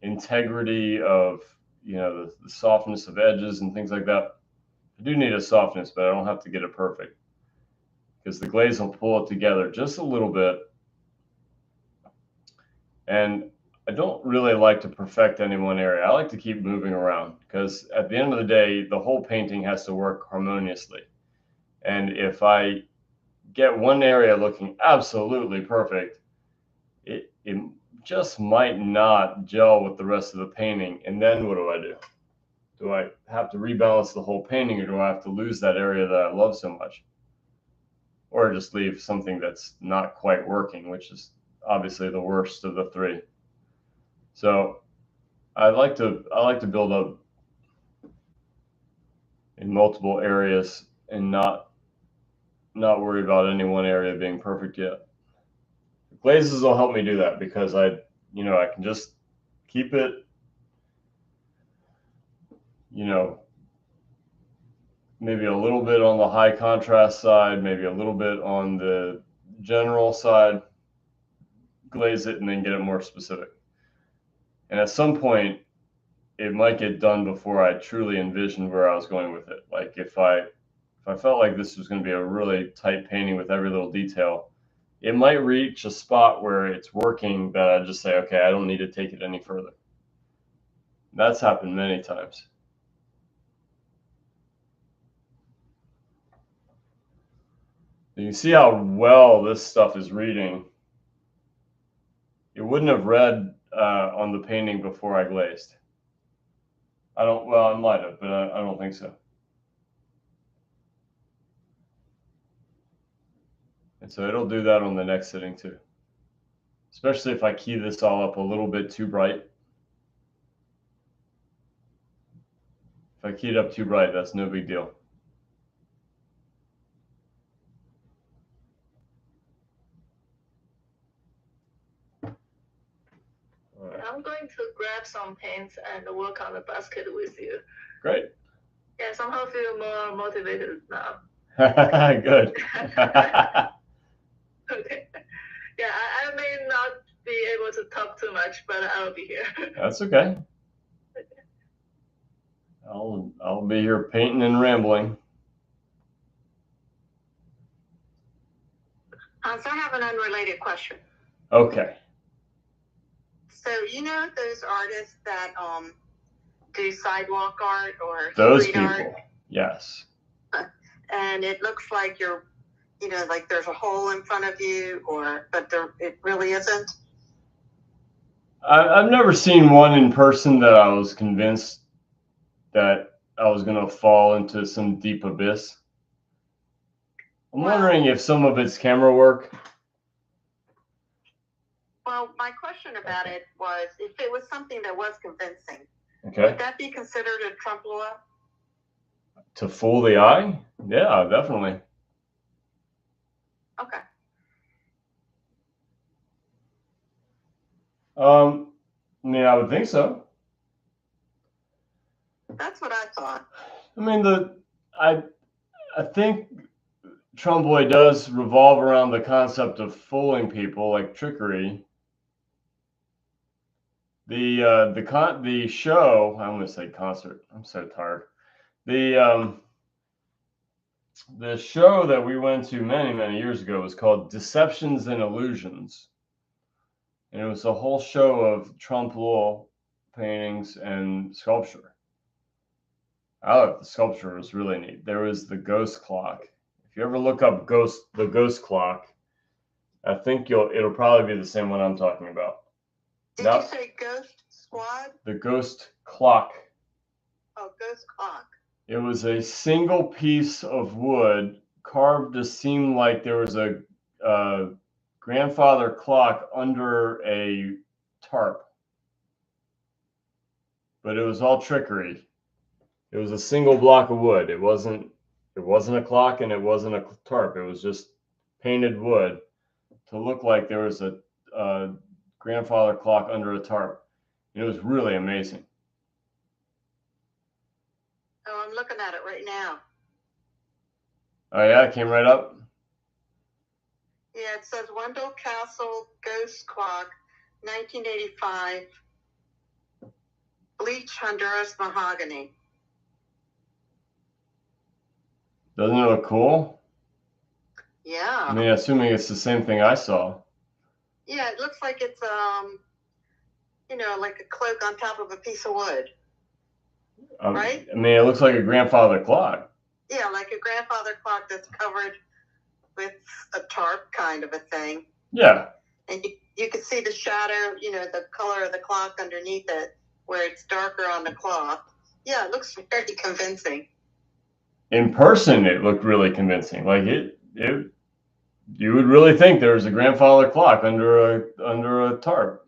integrity of, you know, the softness of edges and things like that. I do need a softness, but I don't have to get it perfect. because the glaze will pull it together just a little bit. And I don't really like to perfect any one area. I like to keep moving around because at the end of the day, the whole painting has to work harmoniously. And if I get one area looking absolutely perfect, it just might not gel with the rest of the painting. And then what do? Do I have to rebalance the whole painting, or do I have to lose that area that I love so much? Or just leave something that's not quite working, which is obviously the worst of the three. So I like to build up in multiple areas and not worry about any one area being perfect yet. Glazes will help me do that because I can just keep it, maybe a little bit on the high contrast side, maybe a little bit on the general side, glaze it, and then get it more specific. And at some point, it might get done before I truly envisioned where I was going with it. Like if I felt like this was going to be a really tight painting with every little detail, it might reach a spot where it's working that I just say, okay, I don't need to take it any further. That's happened many times. You can see how well this stuff is reading. It wouldn't have read on the painting before I glazed. Well, I might have, but I don't think so. And so it'll do that on the next sitting too. Especially if I key this all up a little bit too bright. If I key it up too bright, that's no big deal. I'm going to grab some paints and work on the basket with you. Great. Yeah, somehow feel more motivated now. Good. Okay. Yeah, I may not be able to talk too much, but I'll be here. That's okay. I'll be here painting and rambling. So I have an unrelated question. Okay. So you know those artists that do sidewalk art or Those street people. art, Yes. and it looks like you're, like there's a hole in front of you, but it really isn't. I've never seen one in person that I was convinced that I was going to fall into some deep abyss. I'm wondering if some of it's camera work. Well, my question about it was if it was something that was convincing, Okay. would that be considered a trompe l'oeil? To fool the eye? Yeah, definitely. Okay. I would think so. That's what I thought. I mean, I think trompe l'oeil does revolve around the concept of fooling people, like trickery. The show, I'm going to say concert. I'm so tired. The show that we went to many years ago was called Deceptions and Illusions, and it was a whole show of trompe l'oeil paintings and sculpture. I thought the sculpture was really neat. There was the ghost clock. If you ever look up the ghost clock, I think it'll probably be the same one I'm talking about. Did you say Ghost Squad? The ghost clock. Oh, Ghost Clock. It was a single piece of wood carved to seem like there was a grandfather clock under a tarp. But it was all trickery. It was a single block of wood. It wasn't a clock and it wasn't a tarp. It was just painted wood to look like there was a grandfather clock under a tarp. It was really amazing. Oh, I'm looking at it right now. Oh yeah, it came right up. Yeah, it says Wendell Castle Ghost Clock, 1985, bleach Honduras mahogany. Doesn't it look cool? Yeah. I mean, assuming it's the same thing I saw. Yeah, it looks like it's like a cloak on top of a piece of wood. Right? I mean, it looks like a grandfather clock. Yeah, like a grandfather clock that's covered with a tarp kind of a thing. Yeah. And you can see the shadow, the color of the clock underneath it, where it's darker on the cloth. Yeah, it looks very convincing. In person, it looked really convincing. Like it you would really think there was a grandfather clock under a tarp.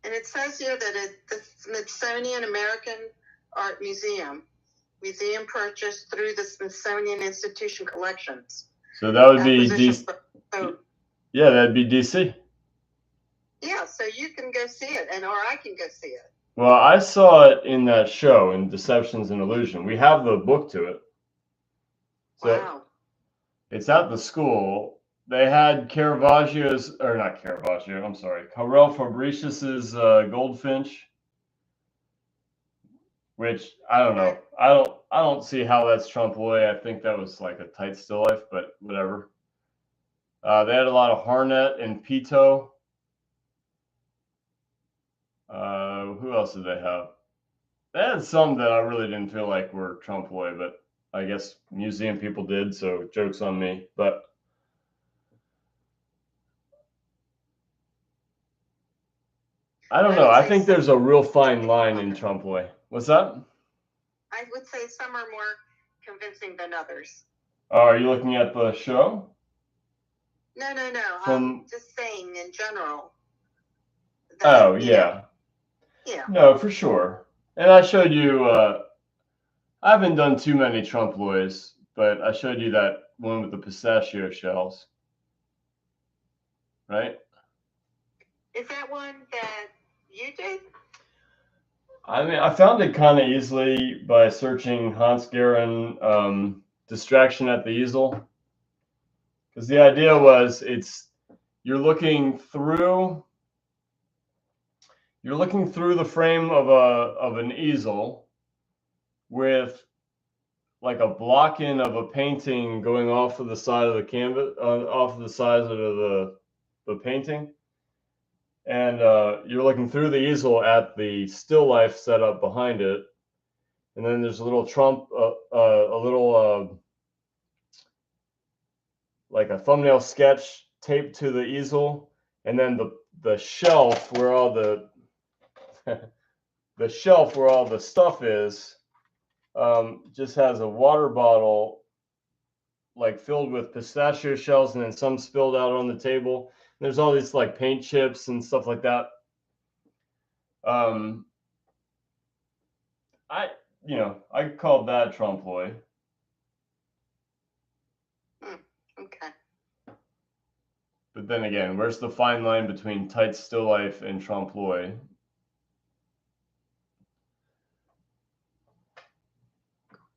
And it says here that the Smithsonian American Art Museum purchased through the Smithsonian Institution collections. So that would be DC. Yeah, that'd be DC. Yeah, so you can go see it, or I can go see it. Well, I saw it in that show in Deceptions and Illusion. We have the book to it. So wow. It's at the school. They had Caravaggio's, or not Caravaggio, I'm sorry, Carel Fabricius's Goldfinch, which I don't know. I don't see how that's trompe l'oeil. I think that was like a tight still life, but whatever. They had a lot of Harnett and Pito. Who else did they have? They had some that I really didn't feel like were trompe l'oeil, but I guess museum people did, so joke's on me. But I don't know. I think there's a real fine line in trompe l'oeil. What's that? I would say some are more convincing than others. Are you looking at the show? No. I'm just saying in general. Oh, yeah. Yeah. No, for sure. And I showed you, I haven't done too many trompe l'oeils, but I showed you that one with the pistachio shells. Right? Is that one that you did? I mean, I found it kind of easily by searching Hans Gehren distraction at the easel. Because the idea was you're looking through the frame of an easel with like a block-in of a painting going off of the side of the canvas, off of the sides of the painting. And you're looking through the easel at the still life setup behind it. And then there's a little like a thumbnail sketch taped to the easel. And then the shelf where all the stuff is just has a water bottle like filled with pistachio shells and then some spilled out on the table. There's all these like paint chips and stuff like that. I called that trompe l'oeil. Okay. But then again, where's the fine line between tight still life and trompe l'oeil?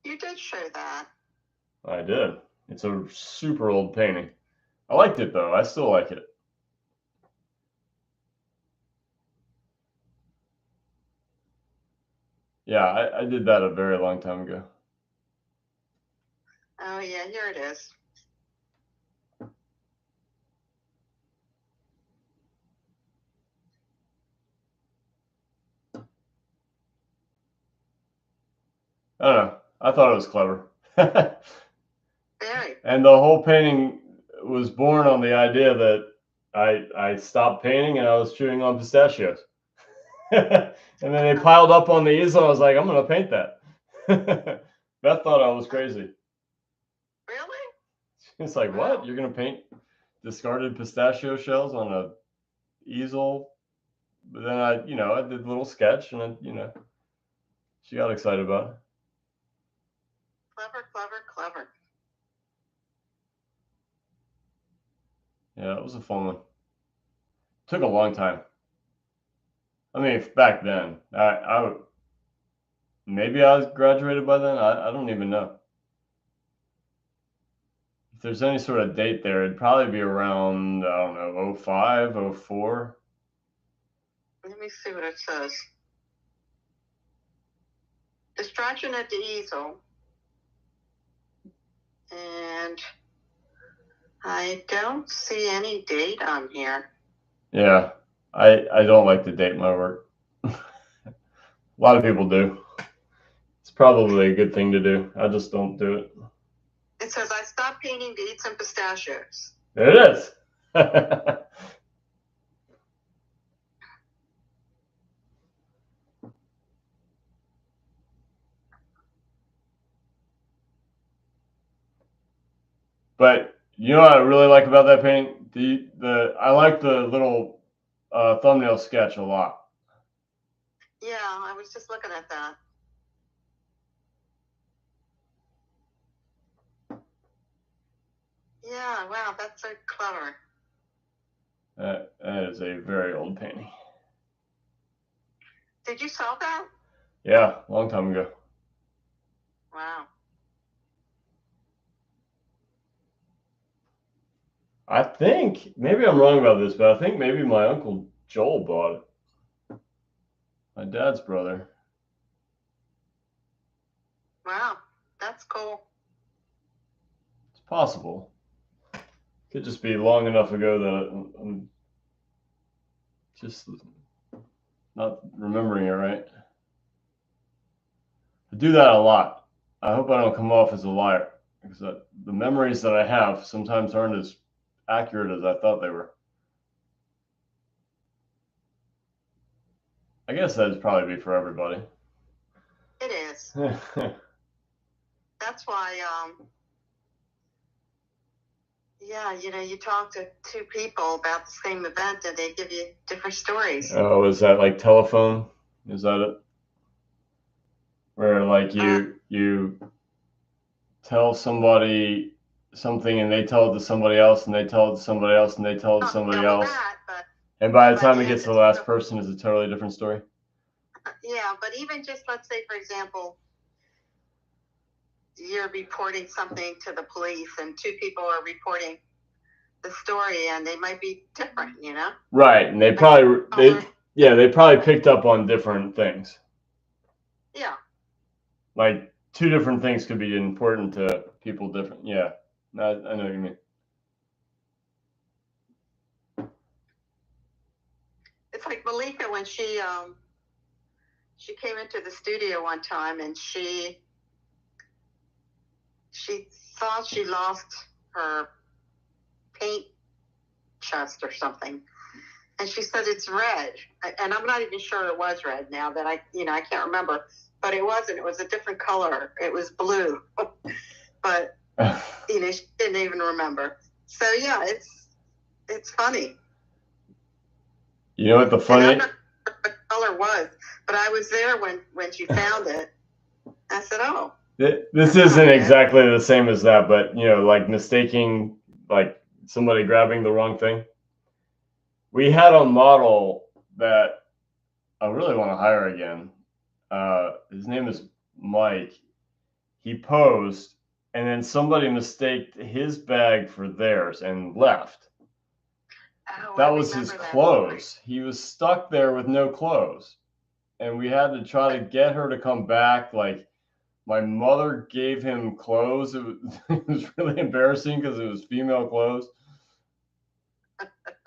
You did show that. I did. It's a super old painting. I liked it though. I still like it. Yeah, I did that a very long time ago. Oh yeah, here it is. I don't know. I thought it was clever. Very. And the whole painting was born on the idea that I stopped painting and I was chewing on pistachios. And then they piled up on the easel. I was like, I'm going to paint that. Beth thought I was crazy. Really? It's like, Wow. what? You're going to paint discarded pistachio shells on a easel? But then I did a little sketch and then, she got excited about it. Clever. Yeah, it was a fun one. Took a long time. I mean, back then, maybe I was graduated by then. I don't even know. If there's any sort of date there, it'd probably be around, I don't know, 05, 04. Let me see what it says. Distraction at the easel. And I don't see any date on here. Yeah, I don't like to date my work. A lot of people do. It's probably a good thing to do. I just don't do it. It says, I stopped painting to eat some pistachios. There it is. But you know what I really like about that painting? I like the little thumbnail sketch a lot. Yeah, I was just looking at that. Yeah, wow, that's so clever. That is a very old painting. Did you sell that? Yeah, a long time ago. Wow. I think, maybe I'm wrong about this, but I think maybe my Uncle Joel bought it. My dad's brother. Wow, that's cool. It's possible. Could just be long enough ago that I'm just not remembering it right. I do that a lot. I hope I don't come off as a liar, because the memories that I have sometimes aren't as accurate as I thought they were. I guess that'd probably be for everybody. It is. That's why, yeah, you talk to two people about the same event and they give you different stories. Oh, is that like telephone? Is that it? Where like you tell somebody something and they tell it to somebody else and they tell it to somebody else and they tell it to somebody else. And by the time it gets to the last person, it's a totally different story. Yeah, but even just, let's say, for example, you're reporting something to the police and two people are reporting the story and they might be different, Right, and they probably picked up on different things. Yeah. Like 2 different things could be important to people different. Yeah, I know what you mean. It's like Malika when she came into the studio one time and she thought she lost her paint chest or something, and she said it's red, and I'm not even sure it was red now that I can't remember, but it wasn't. It was a different color. It was blue, but she didn't even remember. So yeah, it's funny. You know what the funny? And I'm not sure what color was, but I was there when she found it. I said, "Oh." This isn't exactly the same as that, but like mistaking, like somebody grabbing the wrong thing. We had a model that I really want to hire again. His name is Mike. He posed, and then somebody mistaked his bag for theirs and left. Oh, That was his clothes. He was stuck there with no clothes, and we had to try to get her to come back. Like, my mother gave him clothes. It was really embarrassing because it was female clothes.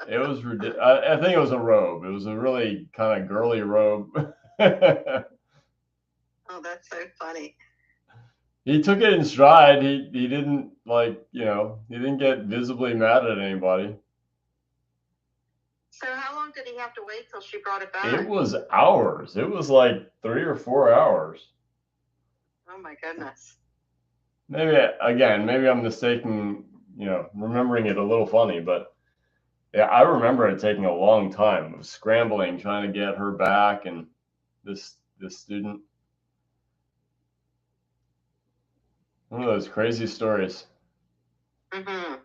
It was ridiculous. I think it was a robe. It was a really kind of girly robe. Oh, that's so funny. He took it in stride. He didn't he didn't get visibly mad at anybody. So how long did he have to wait till she brought it back? It was hours. It was like 3 or 4 hours. Oh my goodness. Maybe I'm mistaken, remembering it a little funny, but yeah, I remember it taking a long time of scrambling, trying to get her back and this student. One of those crazy stories. Mm-hmm.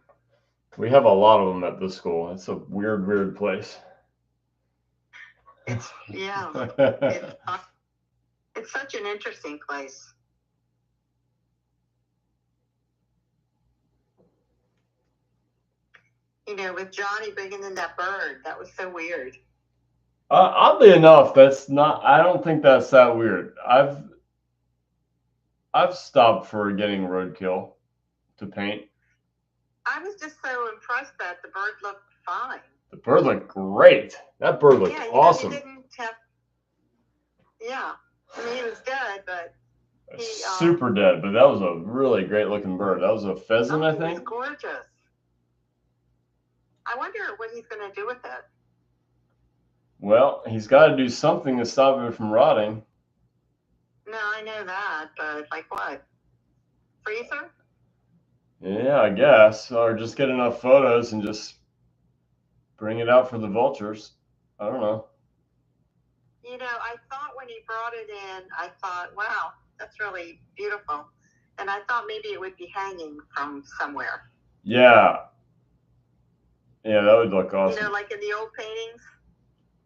We have a lot of them at this school. It's a weird place. It's such an interesting place. With Johnny bringing in that bird, that was so weird. Oddly enough, I don't think that's that weird. I've stopped for getting roadkill, to paint. I was just so impressed that the bird looked fine. The bird looked great. That bird looked Yeah, awesome. he didn't have. Yeah, I mean, he was dead, but he Super dead, but that was a really great looking bird. That was a pheasant, I It was think. gorgeous. I wonder what he's going to do with it. Well, he's got to do something to stop it from rotting. No, I know that, but like what? Freezer? Yeah, I guess. Or just get enough photos and just bring it out for the vultures. I don't know. You know, I thought when he brought it in, I thought, wow, that's really beautiful. And I thought maybe it would be hanging from somewhere. Yeah. Yeah, that would look awesome. You know, like in the old paintings?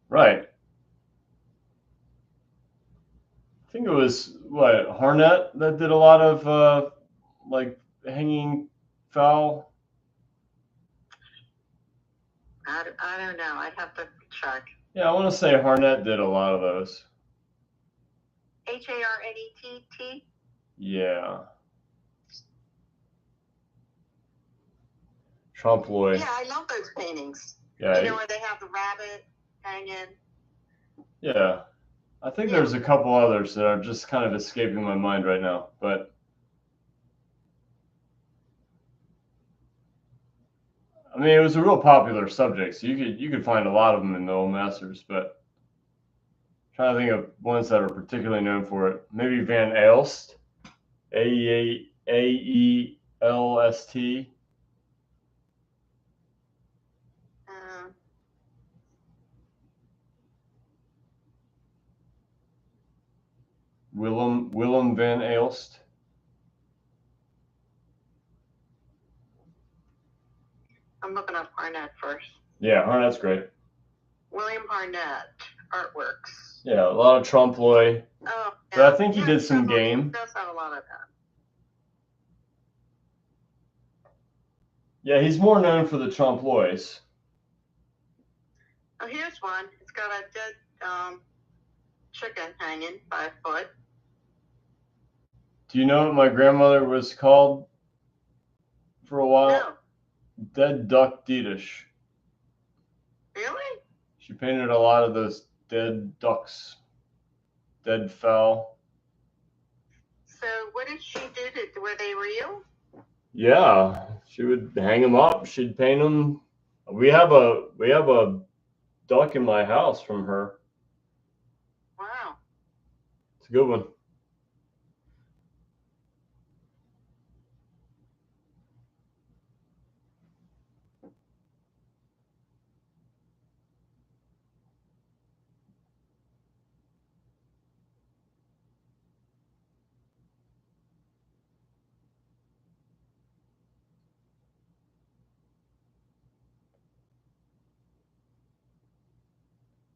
Right. I think it was, what, Harnett that did a lot of, like, hanging fowl? I don't know. I'd have to check. Yeah, I want to say Harnett did a lot of those. Harnett? Yeah. Trompe-l'oeil. Yeah, I love those paintings. Yeah. You know, where they have the rabbit hanging. Yeah. I think there's a couple others that are just kind of escaping my mind right now, but I mean, it was a real popular subject, so you could find a lot of them in the old masters, but I'm trying to think of ones that are particularly known for it. Maybe Van Aelst, Aeelst. Willem Van Aelst. I'm looking up Harnett first. Yeah, Harnett's great. William Harnett, Artworks. Yeah, a lot of trompe-l'oeil. Oh, But I think he did some game. He does have a lot of that. Yeah, he's more known for the trompe-l'oeils. Oh, here's one. It's got a dead chicken hanging by a foot. Do you know what my grandmother was called for a while? No. Dead Duck Dietrich. Really? She painted a lot of those dead ducks, dead fowl. So what did she do? Were they real? Yeah, she would hang them up. She'd paint them. We have a duck in my house from her. Wow. It's a good one.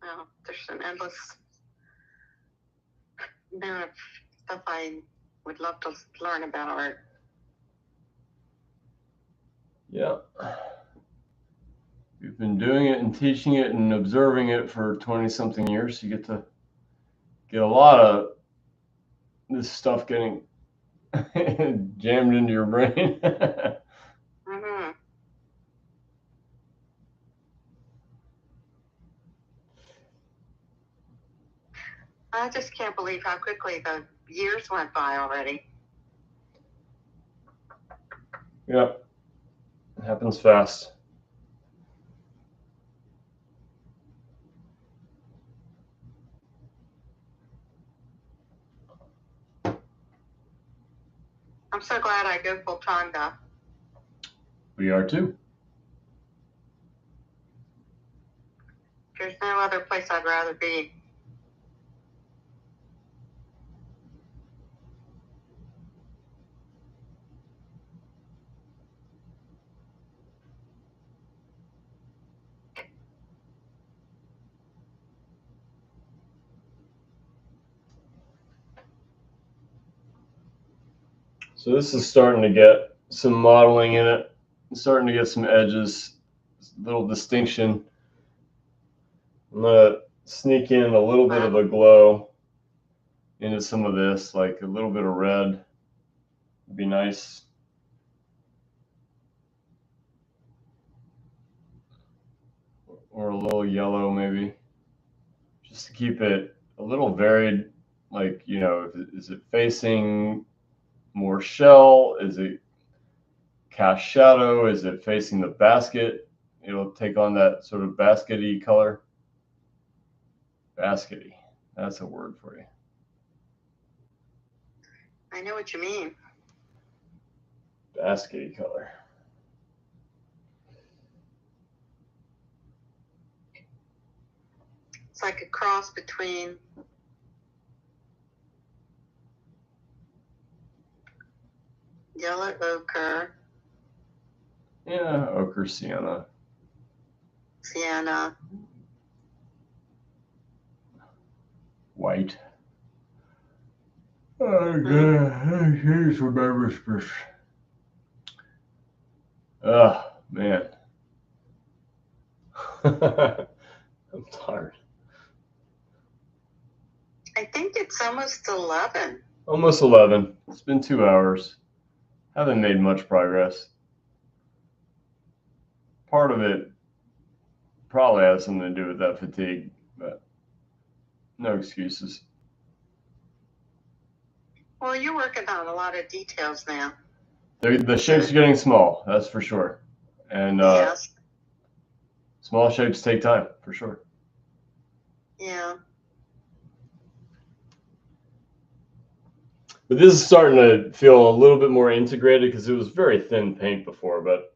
Well, there's some endless amount of stuff I would love to learn about art. Yeah. We've been doing it and teaching it and observing it for 20-something years. You get to get a lot of this stuff getting jammed into your brain. Mm-hmm. I just can't believe how quickly the years went by already. Yep. It happens fast. I'm so glad I go full time though. We are too. There's no other place I'd rather be. So this is starting to get some modeling in it. It's starting to get some edges, little distinction. I'm gonna sneak in a little bit of a glow into some of this, like a little bit of red would be nice. or a little yellow maybe, just to keep it a little varied. Like, you know, is it facing more shell? Is it cast shadow? Is it facing the basket? It'll take on that sort of baskety color. Baskety, that's a word for you. I know what you mean. Baskety color. It's like a cross between yellow ochre, Yeah, ochre sienna. sienna. White. Here's some whispers. Oh, man. I'm tired. I think it's almost 11. Almost 11. It's been 2 hours. Haven't made much progress. Part of it probably has something to do with that fatigue, but no excuses. Well, you're working on a lot of details now. The shapes are getting small, that's for sure. And Yes. small shapes take time, for sure. Yeah. But this is starting to feel a little bit more integrated because it was very thin paint before, but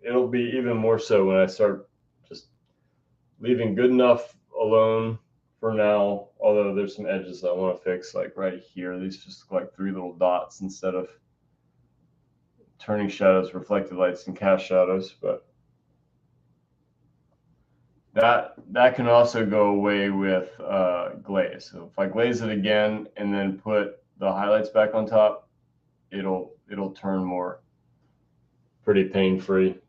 it'll be even more so when I start just leaving good enough alone for now, although there's some edges I want to fix, like right here. These just look like 3 little dots instead of turning shadows, reflected lights, and cast shadows, but that can also go away with glaze. So if I glaze it again and then put the highlights back on top, it'll turn more pretty pain-free.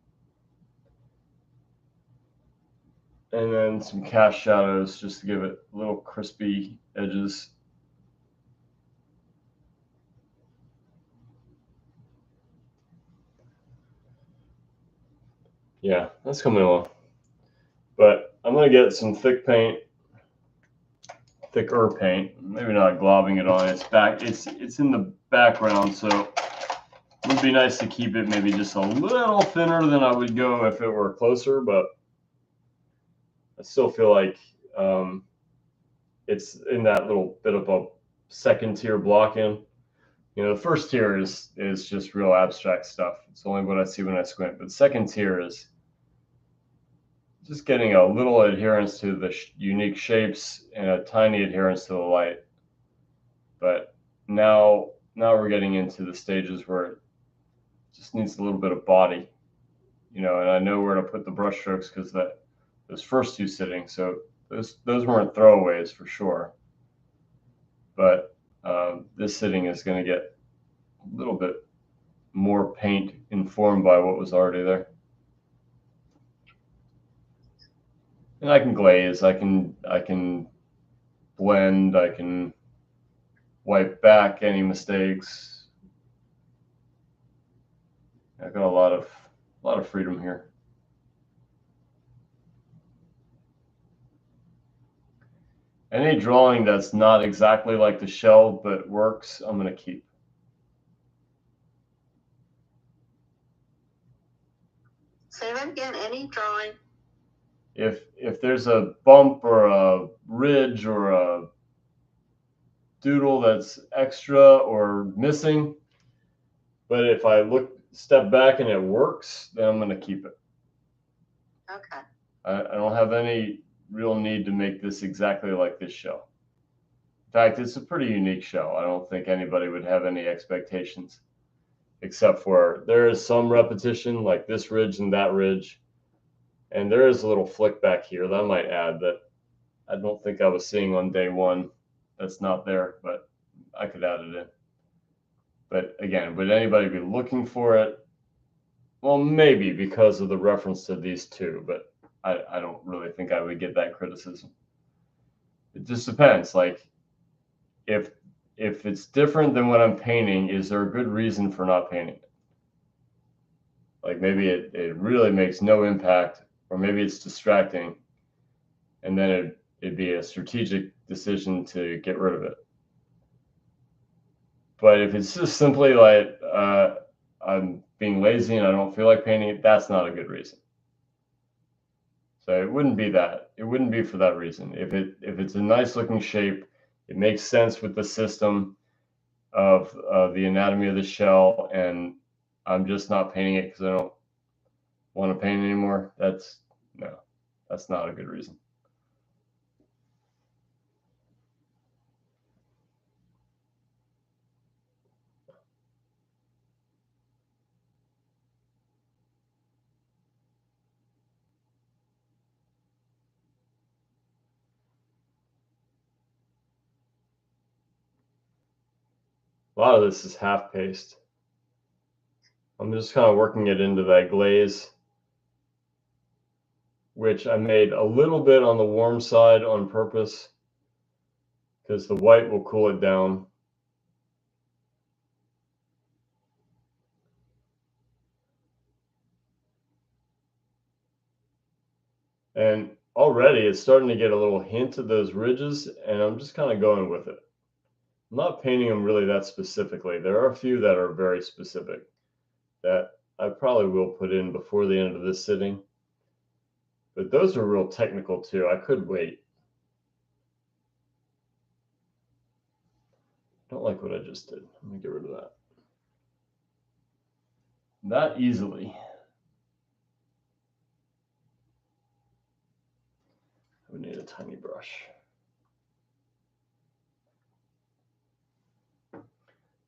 And then some cast shadows just to give it little crispy edges. Yeah, that's coming along. But I'm gonna get some thick paint, thicker paint. Maybe not globbing it on. It's in the background, so it would be nice to keep it maybe just a little thinner than I would go if it were closer. But I still feel like it's in that little bit of a second tier block-in. You know, the first tier is just real abstract stuff. It's only what I see when I squint. But second tier is just getting a little adherence to the unique shapes and a tiny adherence to the light. But now we're getting into the stages where it just needs a little bit of body, you know, and I know where to put the brush strokes because those first 2 sittings, so those weren't throwaways for sure. But this sitting is going to get a little bit more paint informed by what was already there. And I can glaze, I can blend, I can wipe back any mistakes. I've got a lot of freedom here. Any drawing that's not exactly like the shell but works, I'm going to keep. Say that again. Any drawing. If there's a bump or a ridge or a doodle that's extra or missing, but if I step back and it works, then I'm going to keep it. Okay. I don't have any real need to make this exactly like this shell. In fact, it's a pretty unique shell. I don't think anybody would have any expectations, except for there is some repetition like this ridge and that ridge. And there is a little flick back here that I might add that I don't think I was seeing on day 1. That's not there, but I could add it in. But again, would anybody be looking for it? Well, maybe because of the reference to these 2, but I don't really think I would get that criticism. It just depends. Like, if it's different than what I'm painting, is there a good reason for not painting it? Like maybe it really makes no impact, or maybe it's distracting, and then it'd be a strategic decision to get rid of it. But if it's just simply like I'm being lazy and I don't feel like painting it, that's not a good reason. So it wouldn't be that. It wouldn't be for that reason. If it's a nice looking shape, it makes sense with the system of the anatomy of the shell, and I'm just not painting it because I don't want to paint anymore. That's not a good reason. A lot of this is half paste. I'm just kind of working it into that glaze, which I made a little bit on the warm side on purpose because the white will cool it down. And already it's starting to get a little hint of those ridges, and I'm just kind of going with it. I'm not painting them really that specifically. There are a few that are very specific that I probably will put in before the end of this sitting. But those are real technical too. I could wait. Don't like what I just did. Let me get rid of that. That easily. We need a tiny brush.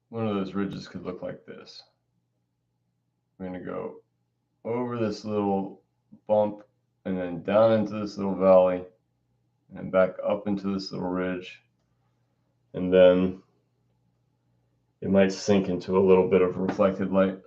One of those ridges could look like this. We're going to go over this little bump and then down into this little valley and back up into this little ridge. And then it might sink into a little bit of reflected light.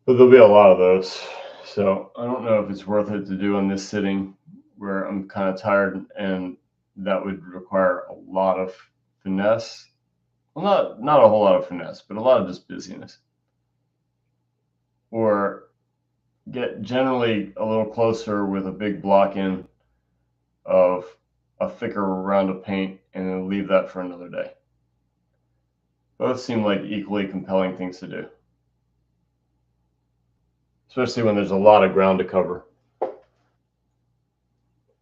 But there'll be a lot of those. So I don't know if it's worth it to do on this sitting where I'm kind of tired, and that would require a lot of finesse. Well, not a whole lot of finesse, but a lot of just busyness. Or get generally a little closer with a big block in of a thicker round of paint and then leave that for another day. Both seem like equally compelling things to do, especially when there's a lot of ground to cover.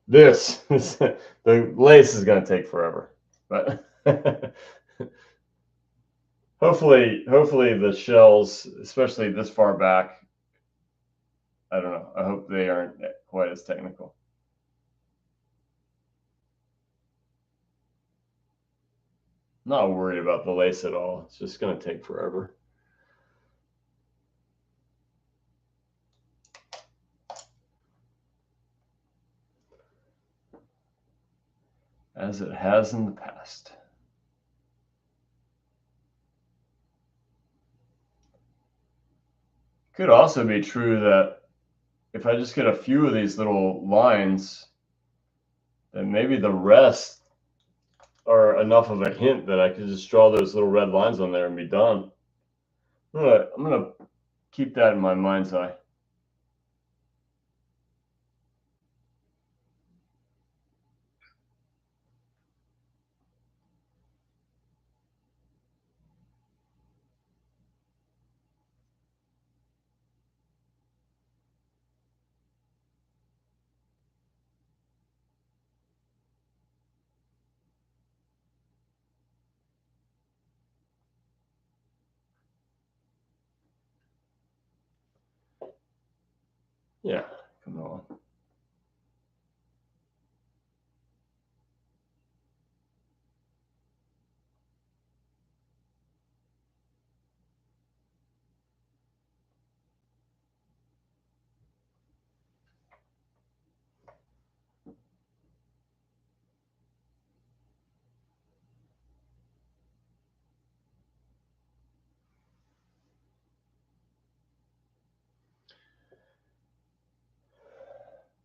This, the lace is going to take forever, but hopefully the shells, especially this far back, I don't know, I hope they aren't quite as technical. Not worried about the lace at all. It's just going to take forever. As it has in the past. Could also be true that if I just get a few of these little lines, then maybe the rest are enough of a hint that I could just draw those little red lines on there and be done. I'm gonna keep that in my mind's eye. Yeah, come on.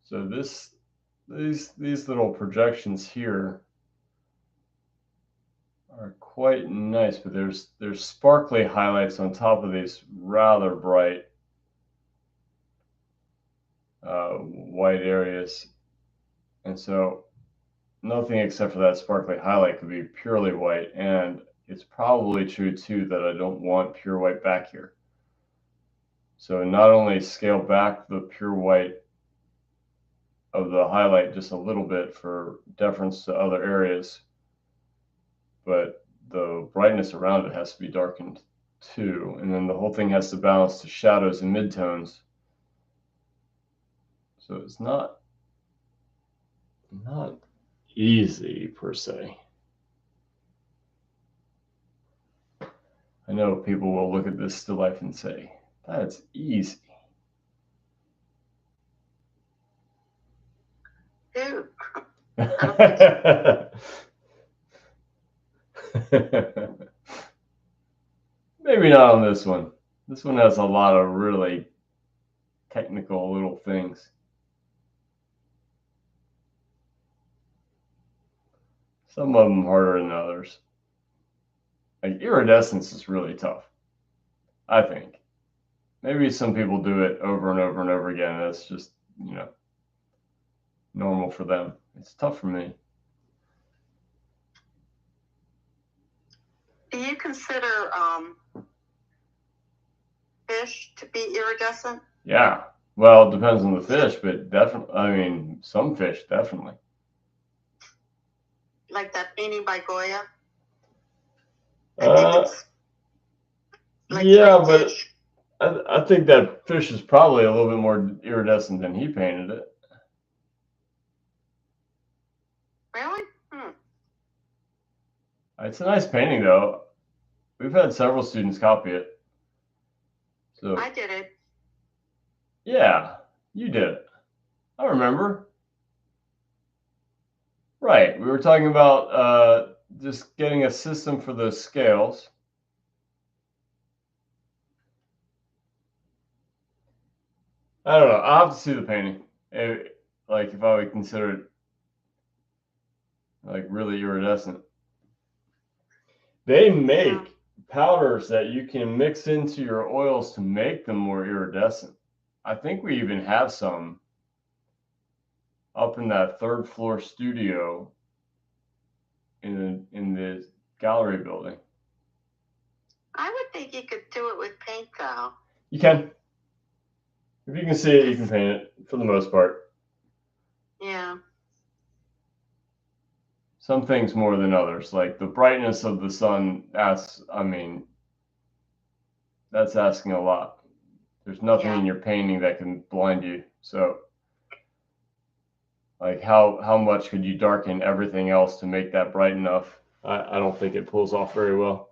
So these little projections here are quite nice, but there's sparkly highlights on top of these rather bright white areas. And so nothing except for that sparkly highlight could be purely white. And it's probably true too that I don't want pure white back here. So not only scale back the pure white of the highlight just a little bit for deference to other areas, but the brightness around it has to be darkened too. And then the whole thing has to balance to shadows and midtones. So it's not easy per se. I know people will look at this still life and say, that's easy. Ew. Maybe not on this one. This one has a lot of really technical little things. Some of them harder than others. Like iridescence is really tough, I think. Maybe some people do it over and over and over again. That's just, you know, normal for them. It's tough for me. Do you consider fish to be iridescent? Yeah. Well, it depends on the fish, but definitely, I mean, some fish, definitely. Like that painting by Goya? I think it's like Yeah, three but fish. I think that fish is probably a little bit more iridescent than he painted it. Really? It's a nice painting, though. We've had several students copy it. So I did it. yeah, you did it. I remember. Right. We were talking about just getting a system for those scales. I don't know. I'll have to see the painting. Like if I would consider it like really iridescent. They make powders that you can mix into your oils to make them more iridescent. I think we even have some up in that third floor studio in the gallery building. I would think you could do it with paint, though. You can. If you can see it, you can paint it for the most part. Yeah. Some things more than others, like the brightness of the sun, that's asking a lot. There's nothing in your painting that can blind you. So like how much could you darken everything else to make that bright enough? I don't think it pulls off very well.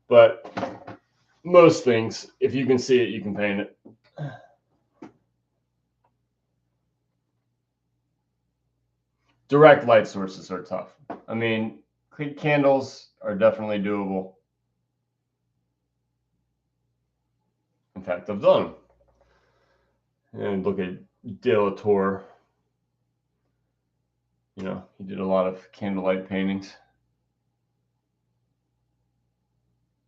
But most things, if you can see it, you can paint it. Direct light sources are tough. I mean, candles are definitely doable. In fact, I've done them. And look at De La Torre. You know, he did a lot of candlelight paintings.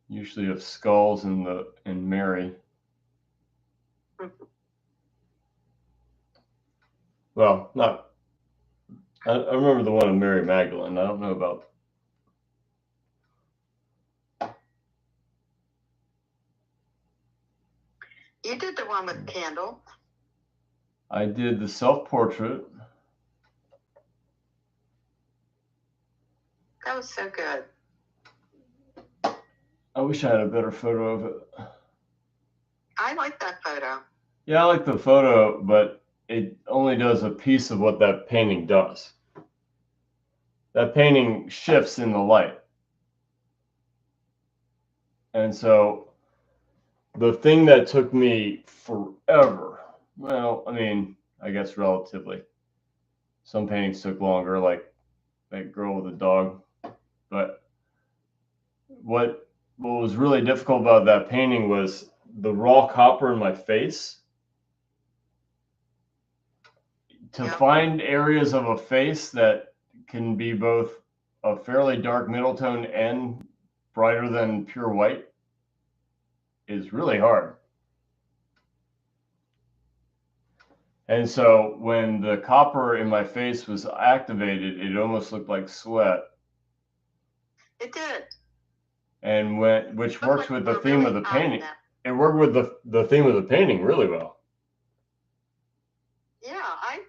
Usually of skulls and Mary. Well, not. I remember the one of Mary Magdalene. I don't know about. You did the one with candle. I did the self-portrait. That was so good. I wish I had a better photo of it. I like that photo. Yeah, I like the photo, but it only does a piece of what that painting does. That painting shifts in the light. And so the thing that took me forever, well, I mean, I guess relatively. Some paintings took longer, like that girl with the dog. But what was really difficult about that painting was the raw copper in my face. To find areas of a face that can be both a fairly dark middle tone and brighter than pure white is really hard. And so when the copper in my face was activated, it almost looked like sweat. It did. And which Looked works like with you the were theme really of the hiding painting. that. It worked with the theme of the painting really well. Yeah, I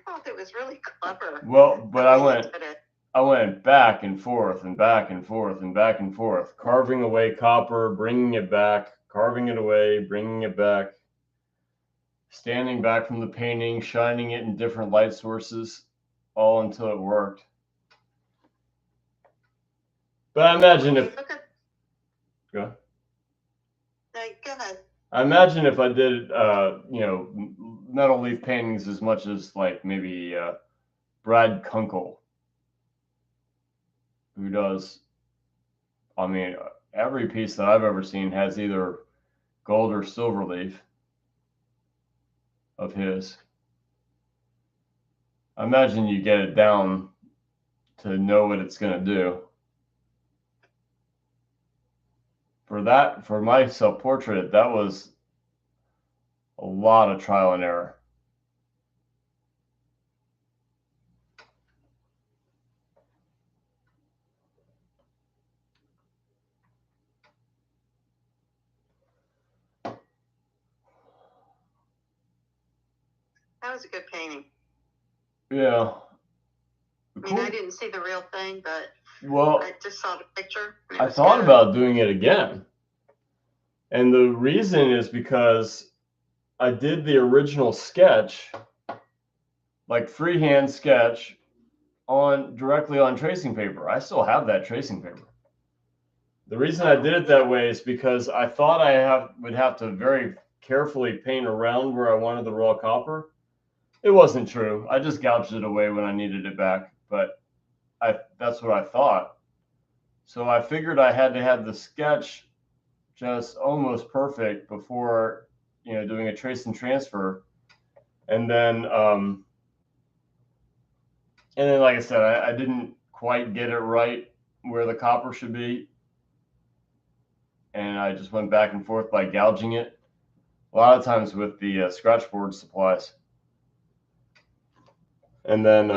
thought it was really clever. Well, but the I way you went did it. back and forth and back and forth and back and forth, carving away copper, bringing it back, carving it away, bringing it back, standing back from the painting, shining it in different light sources, all until it worked. But I imagine if Look at, go ahead. I imagine if I did metal leaf paintings as much as like maybe Brad Kunkel, who does, I mean, every piece that I've ever seen has either gold or silver leaf of his. I imagine you get it down to know what it's going to do. For my self-portrait, that was a lot of trial and error. That was a good painting. Yeah. I mean, I didn't see the real thing, but well, I just saw the picture. I thought about doing it again. And the reason is because I did the original sketch, like freehand sketch, directly on tracing paper. I still have that tracing paper. The reason I did it that way is because I thought I would have to very carefully paint around where I wanted the raw copper. It wasn't true. I just gouged it away when I needed it back, but that's what I thought. So I figured I had to have the sketch just almost perfect before, doing a trace and transfer. And then like I said, I didn't quite get it right where the copper should be. And I just went back and forth by gouging it. A lot of times with the scratch board supplies. And then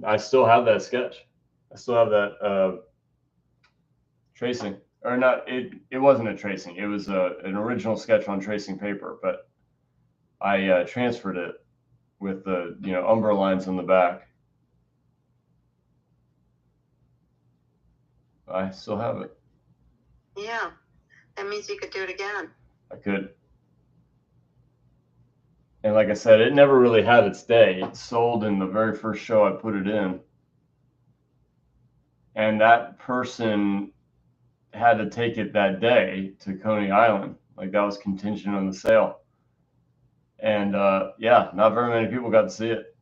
I still have that sketch. I still have that tracing. Or not, it wasn't a tracing. It was an original sketch on tracing paper, but I transferred it with the umber lines on the back. I still have it. Yeah, that means you could do it again. I could. And like I said, it never really had its day. It sold in the very first show I put it in. And that person had to take it that day to Coney Island. Like that was contingent on the sale. And yeah, not very many people got to see it.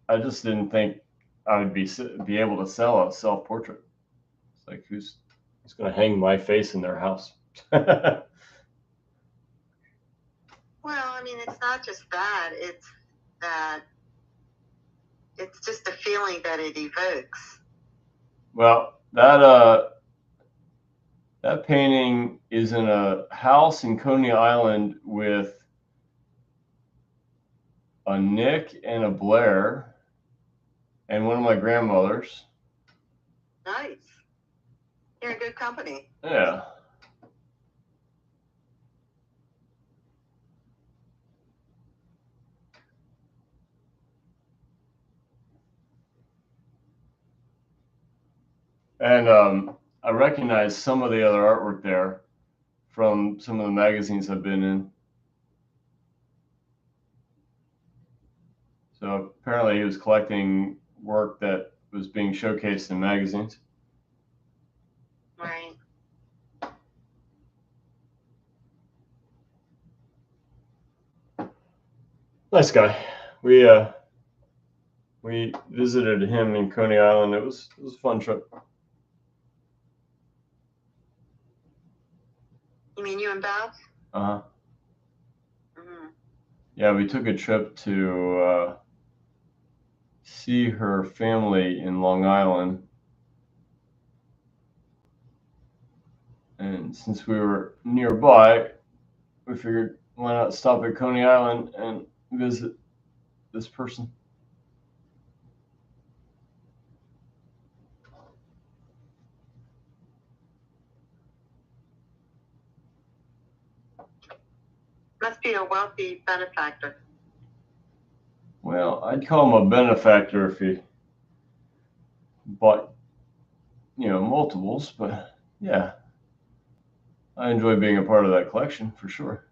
I just didn't think I would be able to sell a self-portrait. It's like, who's going to hang my face in their house? Well, I mean, it's not just that. It's that it's just the feeling that it evokes. Well, that painting is in a house in Coney Island with a Nick and a Blair and one of my grandmothers. Nice. You're in good company. Yeah. And I recognize some of the other artwork there from some of the magazines I've been in. So apparently he was collecting work that was being showcased in magazines. Right. Nice guy. We visited him in Coney Island. It was a fun trip. You mean you and Bev? Uh-huh. Mm-hmm. Yeah, we took a trip to see her family in Long Island. And since we were nearby, we figured why not stop at Coney Island and visit this person. Must be a wealthy benefactor. Well, I'd call him a benefactor if he bought, multiples, but yeah, I enjoy being a part of that collection for sure.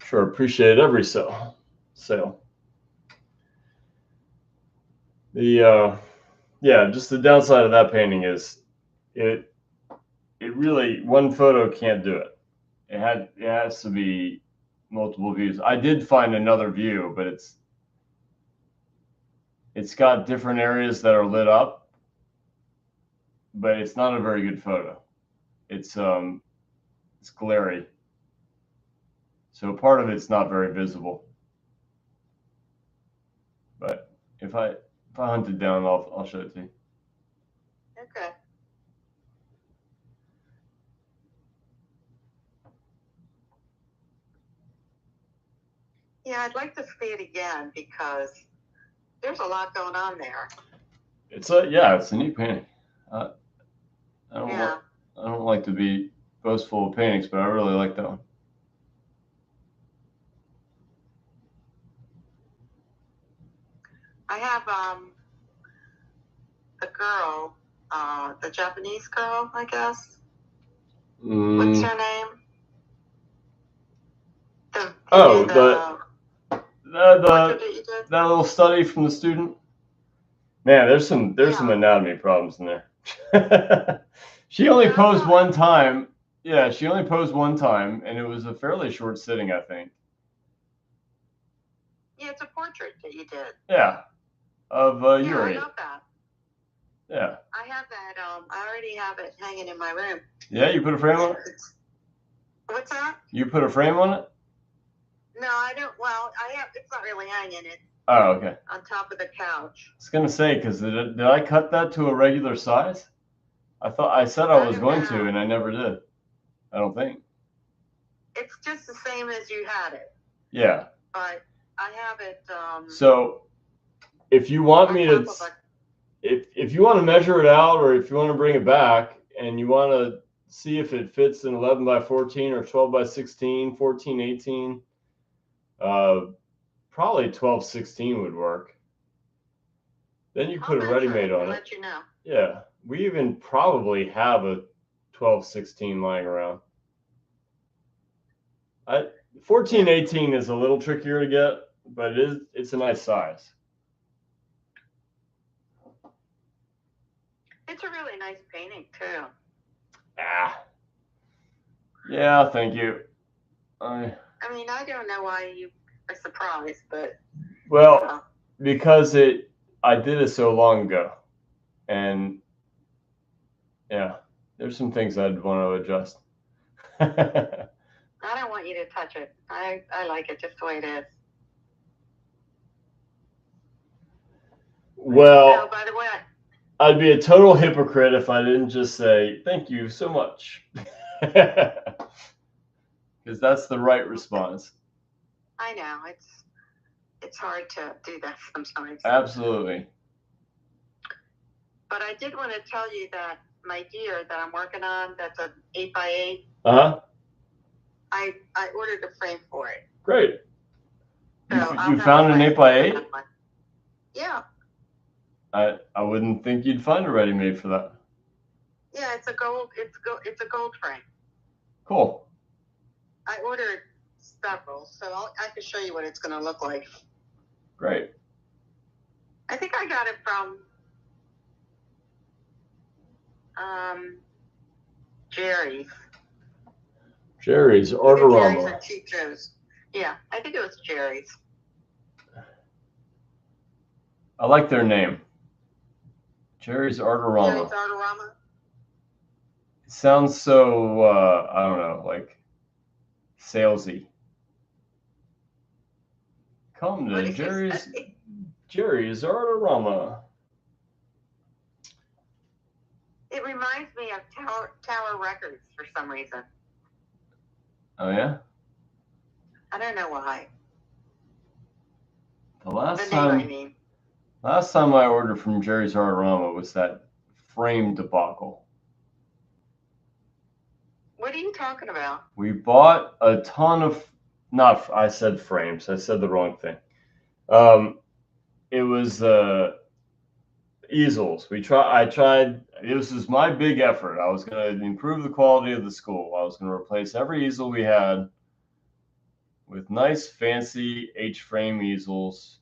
Sure, appreciate every sale. Just the downside of that painting is it really, one photo can't do it. It has to be multiple views. I did find another view, but it's got different areas that are lit up, but it's not a very good photo. It's glary. So part of it's not very visible. But if I hunt it down, I'll show it to you. Okay. Yeah, I'd like to see it again because there's a lot going on there. It's a neat painting. I Yeah. don't like to be boastful of paintings, but I really like that one. I have the girl, the Japanese girl, I guess. What's her name? That little study from the student. Man, there's some anatomy problems in there. She only posed one time. Yeah, she only posed one time, and it was a fairly short sitting, I think. Yeah, it's a portrait that you did. Yeah, of Yuri. I love that. Yeah. I have that. I already have it hanging in my room. Yeah, you put a frame on it? What's that? You put a frame on it? No, I don't. Well, I have. It's not really hanging. It's Oh, okay. on top of the couch. I was gonna say, because did I cut that to a regular size? I said I was going to, and I never did. I don't think. It's just the same as you had it. Yeah. But I have it. So, if you want me to, if you want to measure it out, or if you want to bring it back, and you want to see if it fits in 11 by 14 or 12 by 16, 14, 18, probably 12/16 would work. Then you put a ready-made on it. Let you know. Yeah, we even probably have a 12/16 lying around. 14/18 is a little trickier to get, but it's a nice size. It's a really nice painting too. Yeah, thank you. I mean, I don't know why you are surprised, but because I did it so long ago, and yeah, there's some things I'd want to adjust. I don't want you to touch it. I like it just the way it is. Well, by the way, I'd be a total hypocrite if I didn't just say thank you so much, because that's the right response. I know it's hard to do that sometimes. Absolutely. But I did want to tell you that my deer that I'm working on, that's an 8x8. I ordered a frame for it. Great. So you found an 8x8? Yeah. I wouldn't think you'd find a ready-made for that. Yeah, it's a gold frame. Cool. I ordered several, so I can show you what it's going to look like. Great. I think I got it from Jerry's. Jerry's Artorama. Jerry's or Cheap Joe's. Yeah, I think it was Jerry's. I like their name. Jerry's Artorama. Jerry's Artorama. It sounds so I don't know, like salesy. Come What to did you Jerry's say? Artorama. It reminds me of Tower Records for some reason. Oh yeah. I don't know why. The last The name, I time mean. I ordered from Jerry's Artorama was that frame debacle. What are you talking about? We bought a ton of I said frames. I said the wrong thing. It was easels. I tried. This was my big effort. I was going to improve the quality of the school. I was going to replace every easel we had with nice, fancy H-frame easels.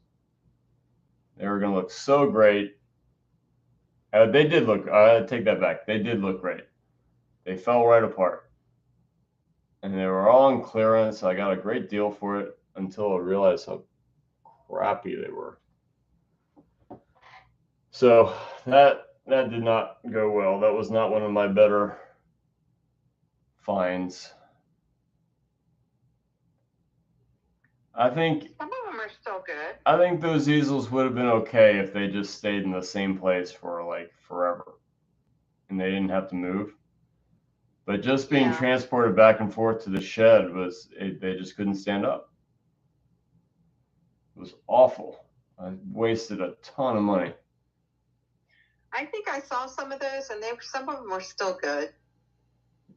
They were going to look so great. They did look. I take that back. They did look great. They fell right apart, and they were all on clearance. I got a great deal for it until I realized how crappy they were. So that did not go well. That was not one of my better finds. I think some of them are still good. I think those easels would have been okay if they just stayed in the same place for like forever and they didn't have to move. But just being transported back and forth to the shed they just couldn't stand up. It was awful. I wasted a ton of money. I think I saw some of those, and some of them were still good.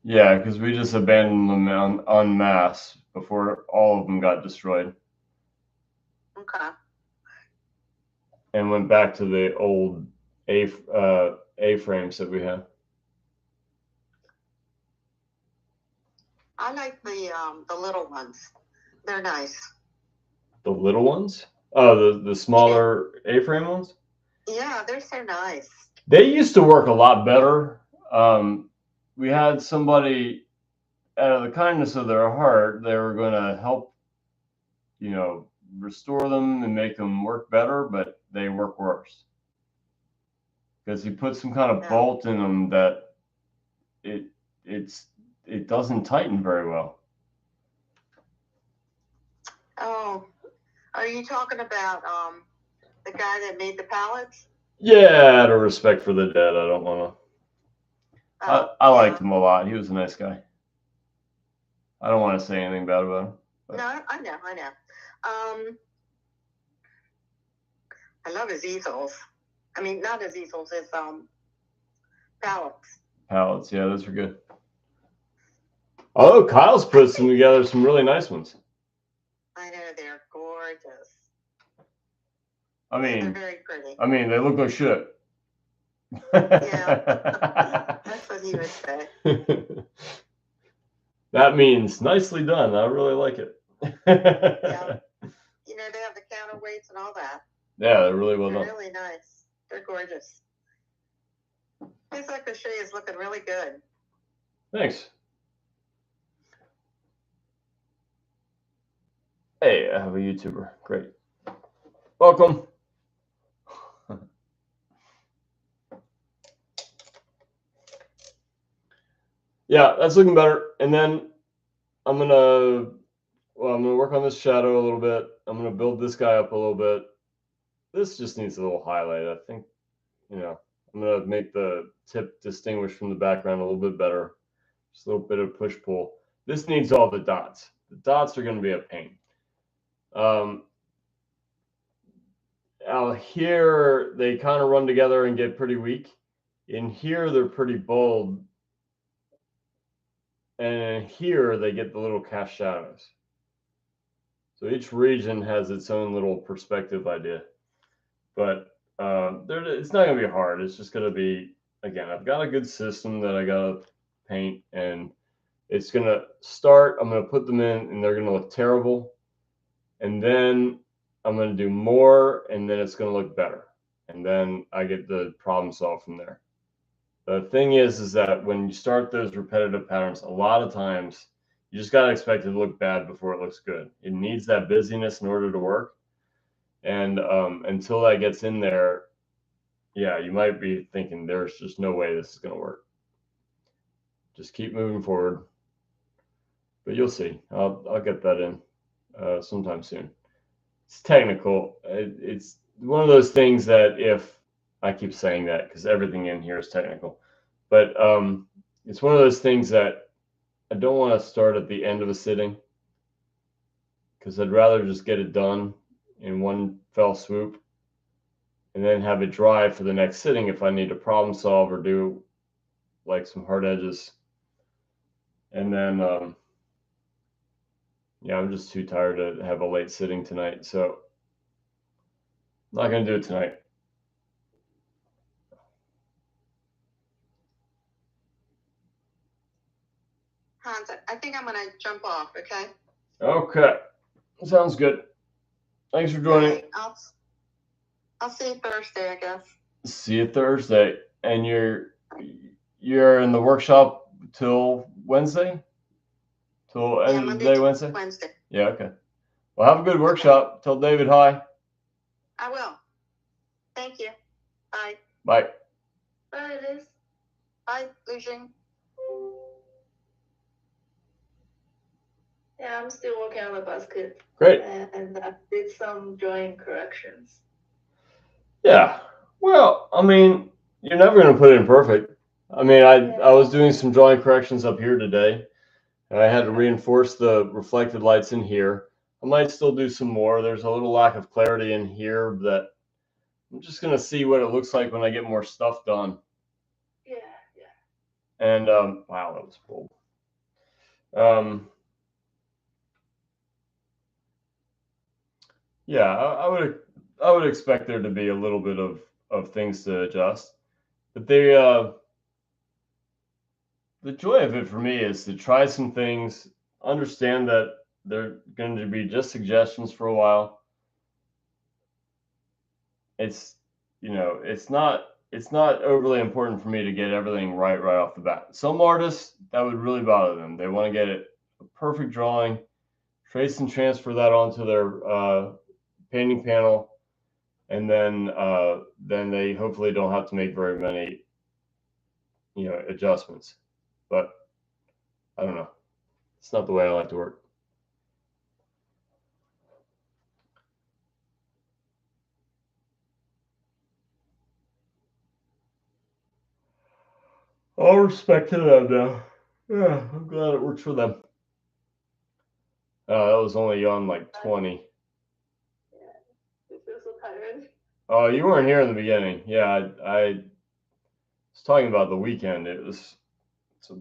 Yeah, because we just abandoned them en masse before all of them got destroyed. Okay. And went back to the old A-frames that we had. I like the little ones. They're nice. The little ones? Oh, the smaller A-frame ones? Yeah, they're so nice. They used to work a lot better. We had somebody, out of the kindness of their heart, they were going to help, restore them and make them work better, but they work worse. Because he put some kind of bolt in them that it doesn't tighten very well. Oh, are you talking about the guy that made the pallets? Yeah, out of respect for the dead, I don't want to. I liked him a lot. He was a nice guy. I don't want to say anything bad about him. But. No, I know. I love his easels. I mean, not his easels, his pallets. Pallets, yeah, those are good. Oh, Kyle's put together some really nice ones. I know, they're gorgeous. I mean, they're very pretty. I mean, they look like shit. Yeah, that's what he would say. That means nicely done. I really like it. Yeah. They have the counterweights and all that. Yeah, they're really well done. They're really nice. They're gorgeous. His crochet is looking really good. Thanks. Hey, I have a YouTuber. Great. Welcome. Yeah, that's looking better. And then I'm gonna work on this shadow a little bit. I'm gonna build this guy up a little bit. This just needs a little highlight. I think, I'm gonna make the tip distinguish from the background a little bit better. Just a little bit of push-pull. This needs all the dots. The dots are gonna be a pain. Out here, they kind of run together and get pretty weak. In here, they're pretty bold. And here, they get the little cast shadows. So each region has its own little perspective idea. But it's not going to be hard. It's just going to be, again, I've got a good system that I got to paint. And it's going to start, I'm going to put them in, and they're going to look terrible. And then I'm going to do more, and then it's going to look better. And then I get the problem solved from there. The thing is that when you start those repetitive patterns, a lot of times you just got to expect it to look bad before it looks good. It needs that busyness in order to work. And until that gets in there, yeah, you might be thinking there's just no way this is going to work. Just keep moving forward. But you'll see. I'll get that in sometime soon. it's technical. It's one of those things that if I keep saying that because everything in here is technical, but it's one of those things that I don't want to start at the end of a sitting because I'd rather just get it done in one fell swoop and then have it dry for the next sitting if I need to problem solve or do like some hard edges. And then, yeah, I'm just too tired to have a late sitting tonight, so I'm not going to do it tonight. Hans, I think I'm gonna jump off. Okay. Okay, sounds good. Thanks for joining. Right, I'll see you Thursday, I guess. See you Thursday. And you're in the workshop till Wednesday? Till end of the day, Wednesday? Wednesday. Yeah, okay. Well, have a good workshop. Tell David hi. I will. Thank you. Bye. Bye. Bye, Liz. Bye, Lucian. Yeah, I'm still working on the basket. Great. And I did some drawing corrections. Yeah. Well, I mean, you're never going to put it in perfect. I mean, I was doing some drawing corrections up here today, and I had to reinforce the reflected lights in here. I might still do some more. There's a little lack of clarity in here that I'm just going to see what it looks like when I get more stuff done. Yeah. And, wow, that was bold. Yeah, I would expect there to be a little bit of things to adjust, but the joy of it for me is to try some things, understand that they're going to be just suggestions for a while. It's it's not overly important for me to get everything right off the bat. Some artists that would really bother them. They want to get it a perfect drawing, trace and transfer that onto their painting panel, and then they hopefully don't have to make very many adjustments. But I don't know, it's not the way I like to work. All respect to them though. Yeah, I'm glad it works for them. That was only on like 20. You feel so tired. Oh, you weren't here in the beginning. Yeah, I was talking about the weekend. It's a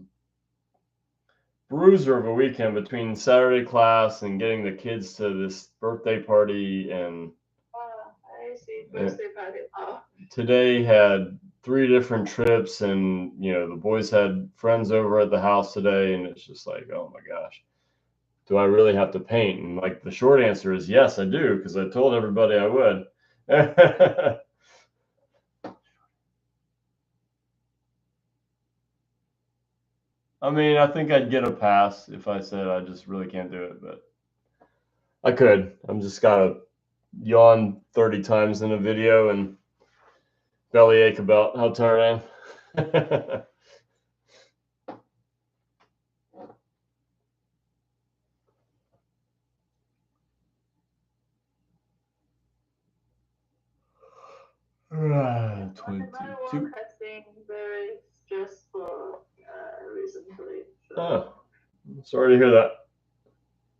bruiser of a weekend between Saturday class and getting the kids to this birthday party, and I see. Birthday party. Oh. Today had 3 different trips, and the boys had friends over at the house today, and it's just like, oh my gosh, do I really have to paint? And like the short answer is yes, I do, because I told everybody I would. I mean, I think I'd get a pass if I said I just really can't do it, but I could. I'm just gotta yawn 30 times in a video and bellyache about how tired I am. My work has been very stressful recently. So. Oh, I'm sorry to hear that.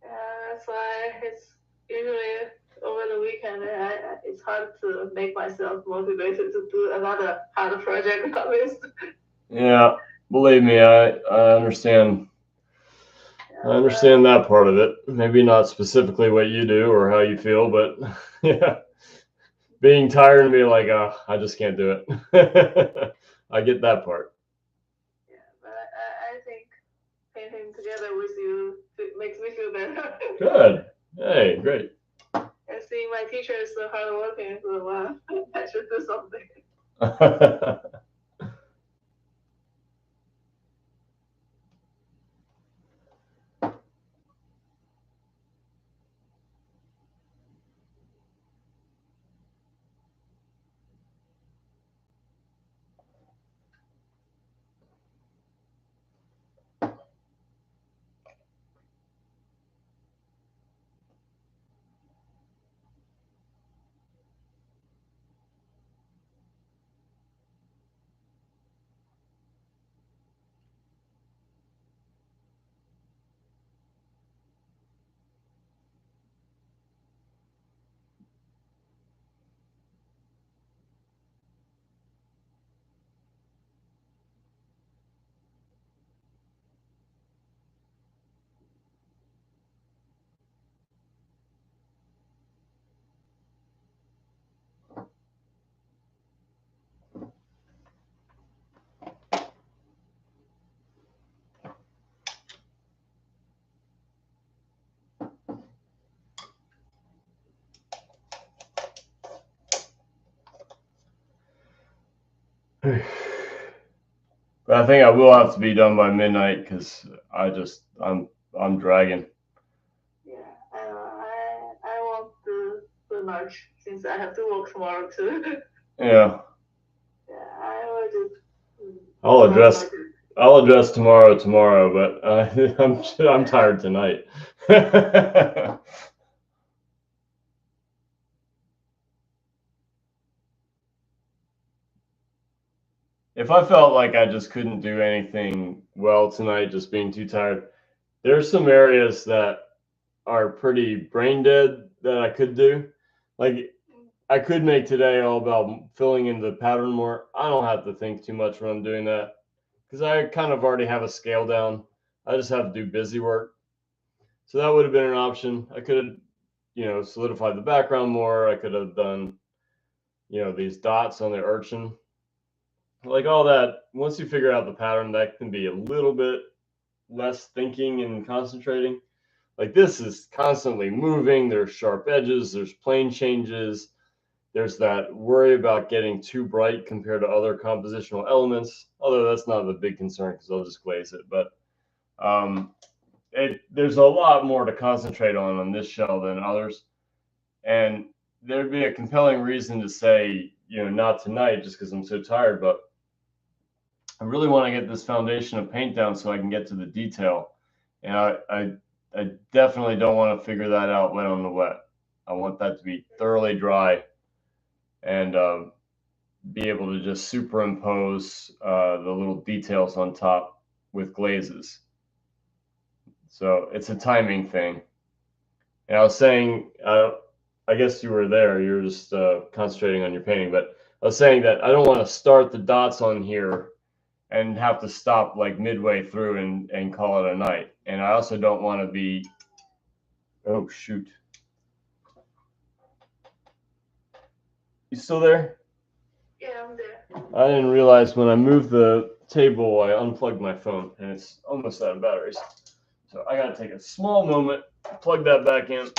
Yeah, that's why it's usually over the weekend. It's hard to make myself motivated to do another hard project at least. Yeah, believe me, I understand. I understand that part of it. Maybe not specifically what you do or how you feel, but yeah, being tired and being like, oh, I just can't do it. I get that part. Yeah, but I think painting together with you makes me feel better. Good. Hey, great. And seeing my teacher is so hardworking, so I should do something. But I think I will have to be done by midnight because I'm dragging. Yeah, I won't do much since I have to work tomorrow too. Yeah. Yeah, I will just. I'll address tomorrow, but I'm tired tonight. If I felt like I just couldn't do anything well tonight, just being too tired, there's some areas that are pretty brain dead that I could do. Like I could make today all about filling in the pattern more. I don't have to think too much when I'm doing that because I kind of already have a scale down. I just have to do busy work. So that would have been an option. I could have, solidified the background more. I could have done, these dots on the urchin. Like all that, once you figure out the pattern, that can be a little bit less thinking and concentrating. Like this is constantly moving. There's sharp edges. There's plane changes. There's that worry about getting too bright compared to other compositional elements. Although that's not the big concern because I'll just glaze it. But there's a lot more to concentrate on this shell than others. And there'd be a compelling reason to say, not tonight just because I'm so tired, but I really want to get this foundation of paint down so I can get to the detail. And I definitely don't want to figure that out wet on the wet. I want that to be thoroughly dry and be able to just superimpose the little details on top with glazes. So it's a timing thing. And I was saying, I guess you were there. You were just concentrating on your painting, but I was saying that I don't want to start the dots on here and have to stop like midway through and call it a night. And I also don't want to be, oh shoot. You still there? Yeah, I'm there. I didn't realize when I moved the table, I unplugged my phone and it's almost out of batteries. So I got to take a small moment, plug that back in.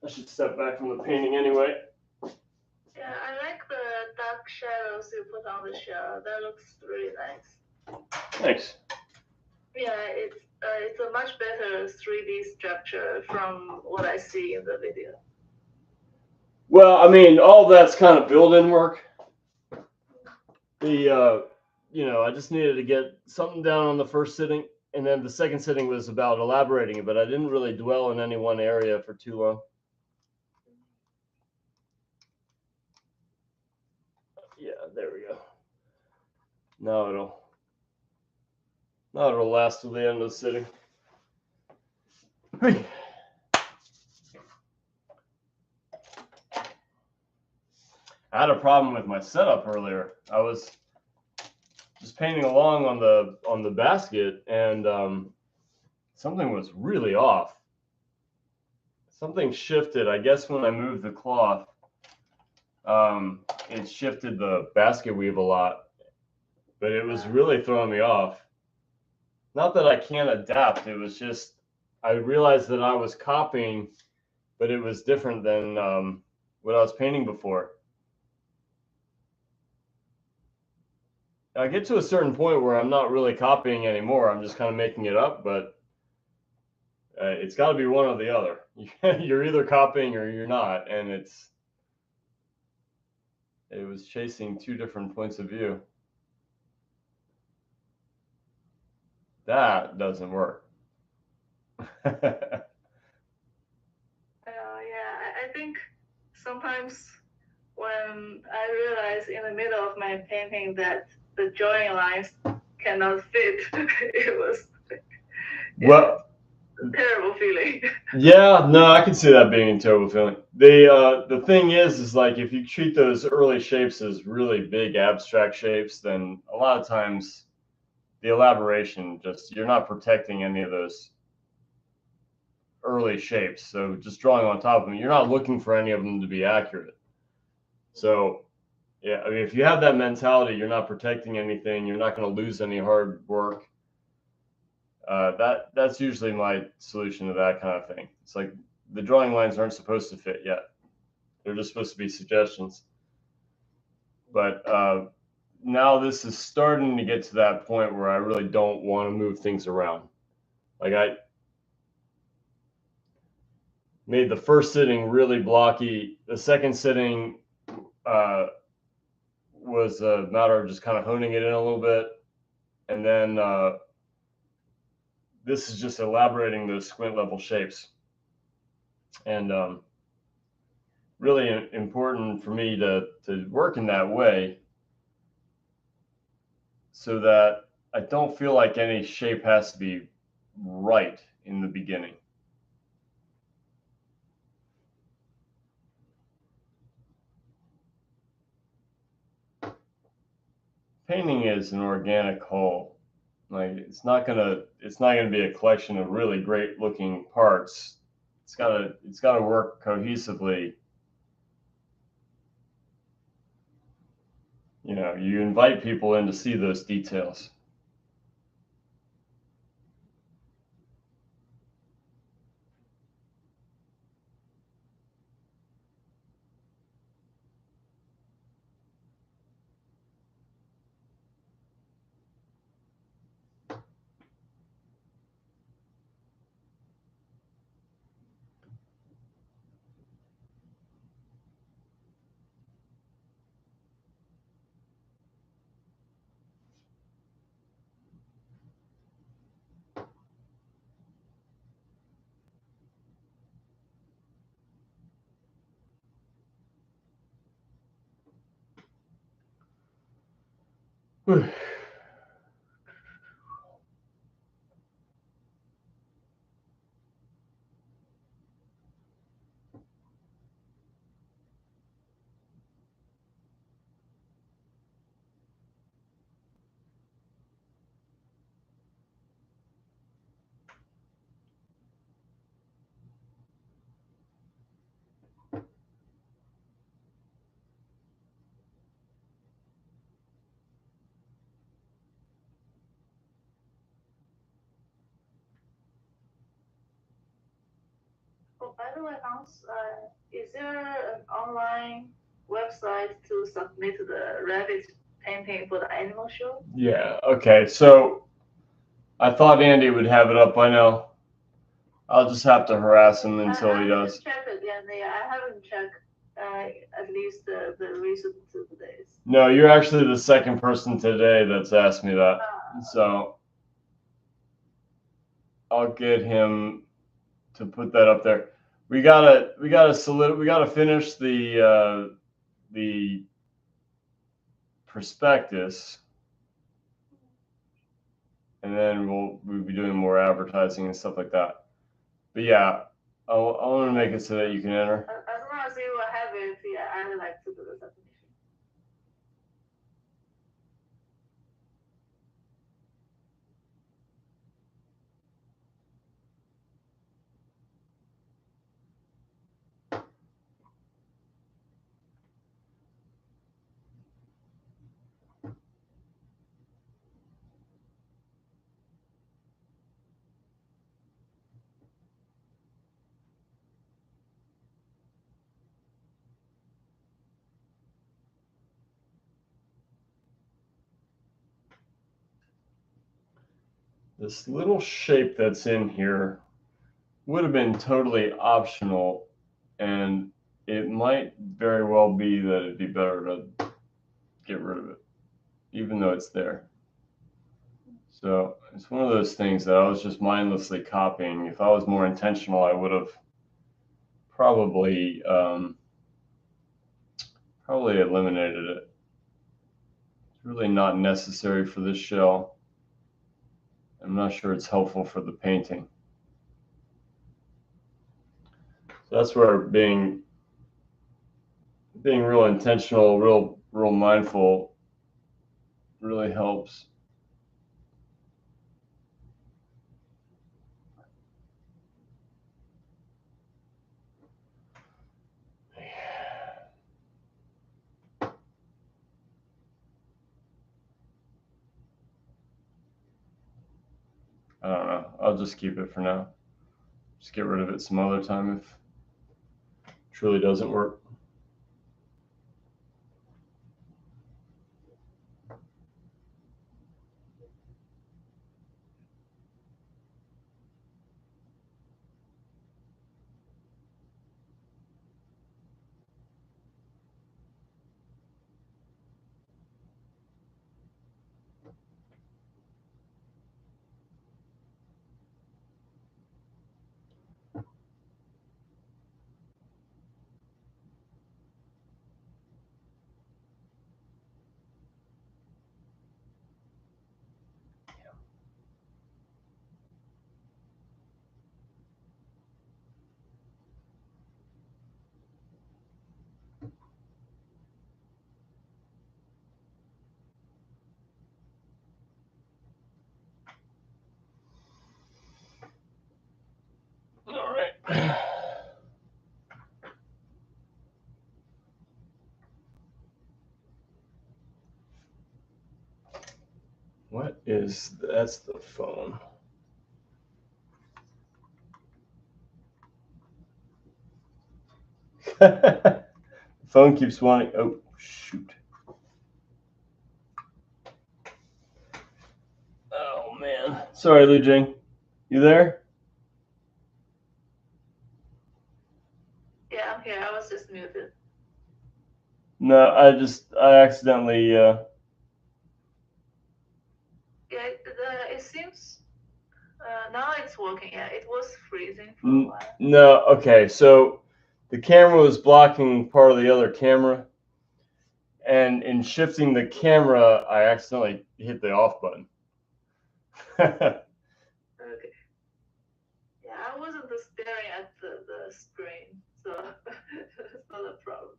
I should step back from the painting anyway. Yeah, I like the dark shadows you put on the shell. That looks really nice. Thanks. Yeah, it's a much better 3D structure from what I see in the video. Well, I mean, all that's kind of built-in work. I just needed to get something down on the first sitting, and then the second sitting was about elaborating it, but I didn't really dwell in any one area for too long. Yeah, there we go. Now it'll last till the end of the sitting. I had a problem with my setup earlier. I was just painting along on the basket, and something was really off. Something shifted. I guess when I moved the cloth, it shifted the basket weave a lot, but it was really throwing me off. Not that I can't adapt. It was just I realized that I was copying, but it was different than what I was painting before. I get to a certain point where I'm not really copying anymore. I'm just kind of making it up, but it's got to be one or the other. You're either copying or you're not, and it was chasing two different points of view. That doesn't work. Yeah, I think sometimes when I realize in the middle of my painting that the joining lines cannot fit, it was a terrible feeling. Yeah, no, I can see that being a terrible feeling. The thing is like if you treat those early shapes as really big abstract shapes, then a lot of times the elaboration you're not protecting any of those early shapes. So just drawing on top of them, you're not looking for any of them to be accurate. So yeah, I mean, if you have that mentality, you're not protecting anything. You're not going to lose any hard work. That's usually my solution to that kind of thing. It's like the drawing lines aren't supposed to fit yet. They're just supposed to be suggestions. But now this is starting to get to that point where I really don't want to move things around. Like I made the first sitting really blocky. The second sitting was a matter of just kind of honing it in a little bit. And then this is just elaborating those squint level shapes. And really important for me to work in that way so that I don't feel like any shape has to be right in the beginning. Painting is an organic whole. Like it's not gonna be a collection of really great looking parts. It's gotta work cohesively. You know, you invite people in to see those details. Whew. Oh, by the way, Hans, is there an online website to submit the rabbit painting for the animal show? Yeah, okay. So I thought Andy would have it up by now. I'll just have to harass him until he does. I check again. Yeah, I haven't checked at least the recent 2 days. No, you're actually the second person today that's asked me that. So I'll get him to put that up there. We gotta finish the prospectus, and then we'll be doing more advertising and stuff like that. But yeah, I want to make it so that you can enter. As long as you have it, yeah, I would like to do the submission. This little shape that's in here would have been totally optional, and it might very well be that it'd be better to get rid of it, even though it's there. So it's one of those things that I was just mindlessly copying. If I was more intentional, I would have probably eliminated it. It's really not necessary for this shell. I'm not sure it's helpful for the painting. So that's where being real intentional, real mindful really helps. I don't know. I'll just keep it for now. Just get rid of it some other time truly doesn't work. All right. What is, that's the phone. The phone keeps wanting, oh, shoot. Oh, man. Sorry, Lu Jing. You there? Yeah, I'm here. I was just muted. No, I accidentally, Yeah, it seems now it's working. Yeah, it was freezing for a while. no, okay, so the camera was blocking part of the other camera, and in shifting the camera, I accidentally hit the off button. Okay. Yeah, I wasn't staring at the screen, so it's not a problem.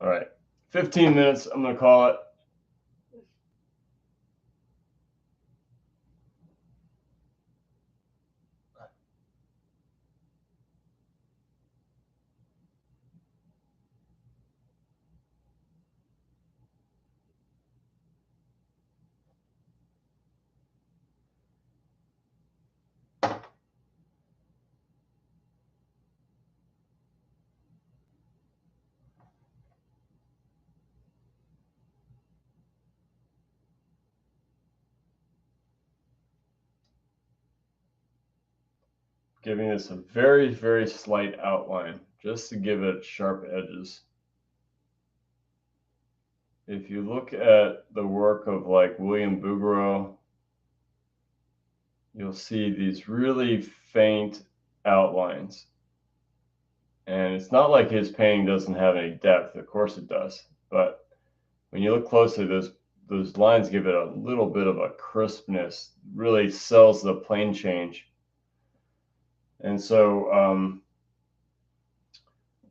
All right, 15 minutes, I'm gonna call it. Giving this a very, very slight outline, just to give it sharp edges. If you look at the work of like William Bouguereau, you'll see these really faint outlines. And it's not like his painting doesn't have any depth. Of course it does. But when you look closely, those lines give it a little bit of a crispness, really sells the plane change. And so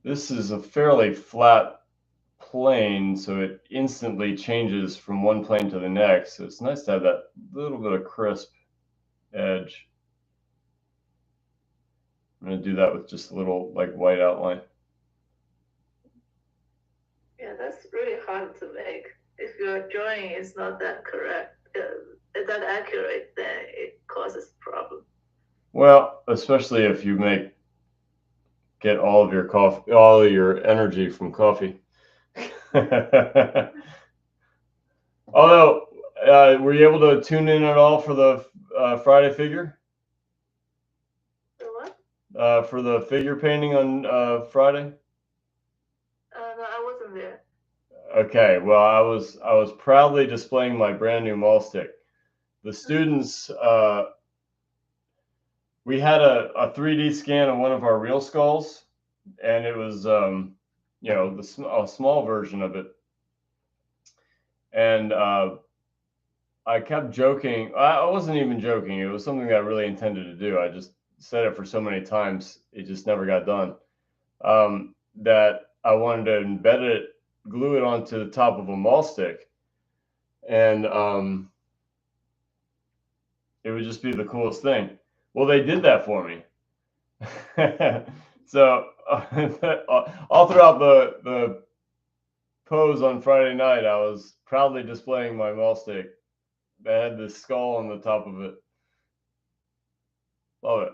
this is a fairly flat plane, so it instantly changes from one plane to the next. So it's nice to have that little bit of crisp edge. I'm going to do that with just a little like white outline. Yeah, that's really hard to make. If your drawing is not that correct, that accurate, then it causes problem. Well, especially if you get all of your coffee, all of your energy from coffee. Although, were you able to tune in at all for the Friday figure? The what? For the figure painting on Friday? No, I wasn't there. Okay, well, I was proudly displaying my brand new maul stick. The students, we had a 3D scan of one of our real skulls, and it was, you know, a small version of it. And I kept joking. I wasn't even joking. It was something that I really intended to do. I just said it for so many times, it just never got done. That I wanted to embed it, glue it onto the top of a maul stick, and it would just be the coolest thing. Well, they did that for me. So all throughout the pose on Friday night, I was proudly displaying my maul stick that had this skull on the top of it. Love it.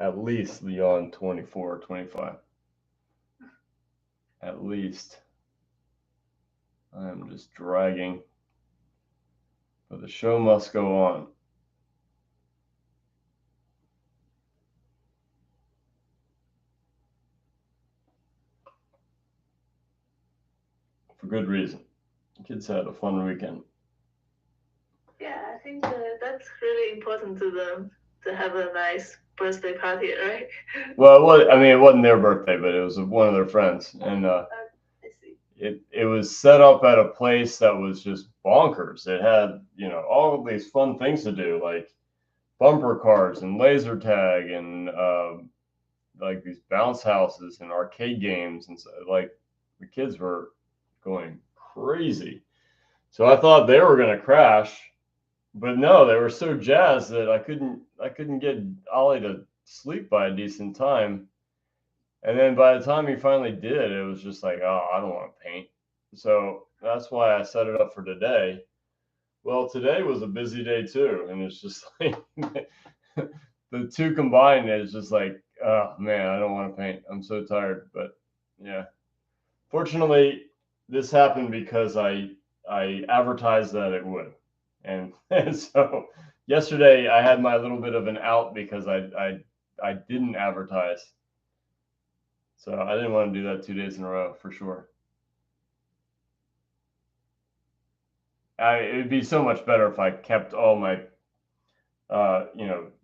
at least beyond 24, 25. At least. I'm just dragging. But the show must go on. For good reason. The kids had a fun weekend. Yeah, I think that's really important to them to have a nice birthday party, right? Well, it wasn't their birthday, but it was one of their friends, and I see. it was set up at a place that was just bonkers. It had, all of these fun things to do, like bumper cars and laser tag and like these bounce houses and arcade games, and so, like, the kids were going crazy. So I thought they were going to crash, but no, they were so jazzed that I couldn't get Ollie to sleep by a decent time. And then by the time he finally did, it was just like, oh, I don't want to paint. So that's why I set it up for today. Well, today was a busy day too, and it's just like the two combined is just like, oh man, I don't want to paint. I'm so tired. But yeah, fortunately, this happened because I advertised that it would, and so yesterday I had my little bit of an out because I didn't advertise, so I didn't want to do that 2 days in a row for sure. It would be so much better if I kept all my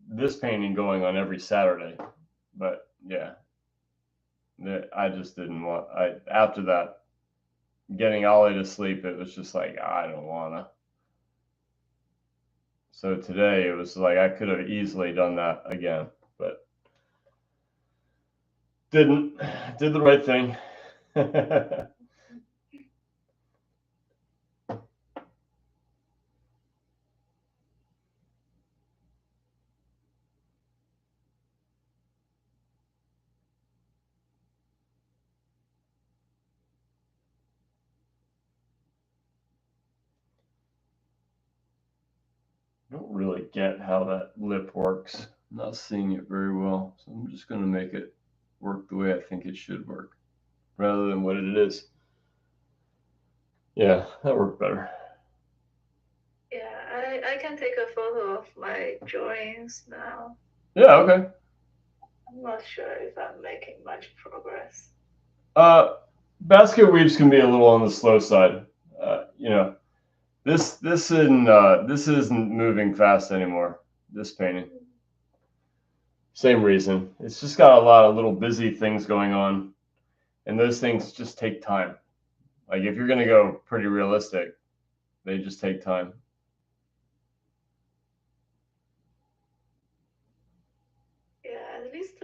this painting going on every Saturday, but yeah, I just didn't want. After that, getting Ollie to sleep, it was just like, I don't wanna. So today it was like I could have easily done that again, but didn't. Did the right thing. I don't really get how that lip works. I'm not seeing it very well, so I'm just going to make it work the way I think it should work, rather than what it is. Yeah, that worked better. Yeah, I can take a photo of my drawings now. Yeah, okay. I'm not sure if I'm making much progress. Basket weaves can be a little on the slow side. This isn't moving fast anymore. This painting. Same reason. It's just got a lot of little busy things going on, and those things just take time. Like if you're gonna go pretty realistic, they just take time. Yeah, at least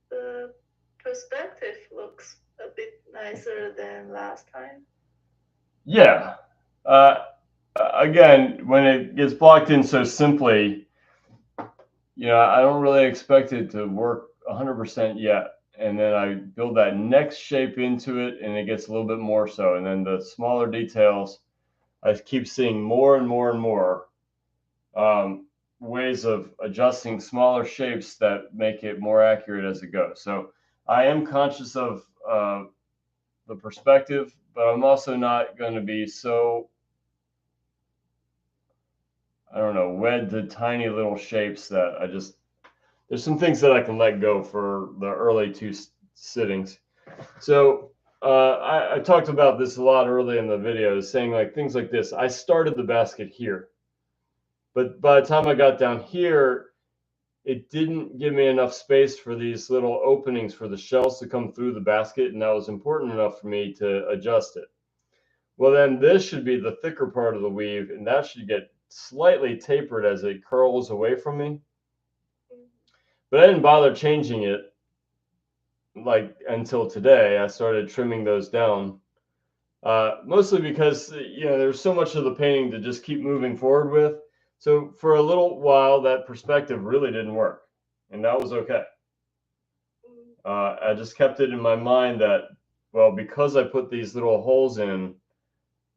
the perspective looks a bit nicer than last time. Yeah. Again, when it gets blocked in so simply, I don't really expect it to work 100% yet. And then I build that next shape into it, and it gets a little bit more so. And then the smaller details, I keep seeing more and more and more ways of adjusting smaller shapes that make it more accurate as it goes. So I am conscious of the perspective, but I'm also not going to be so, I don't know, wed to tiny little shapes that there's some things that I can let go for the early two sittings. So I talked about this a lot early in the video, saying like things like this. I started the basket here, but by the time I got down here, it didn't give me enough space for these little openings for the shells to come through the basket, and that was important enough for me to adjust it. Well, then this should be the thicker part of the weave, and that should get slightly tapered as it curls away from me. But I didn't bother changing it like until today. I started trimming those down, mostly because there's so much of the painting to just keep moving forward with. So for a little while, that perspective really didn't work, and that was okay. I just kept it in my mind that, well, because I put these little holes in,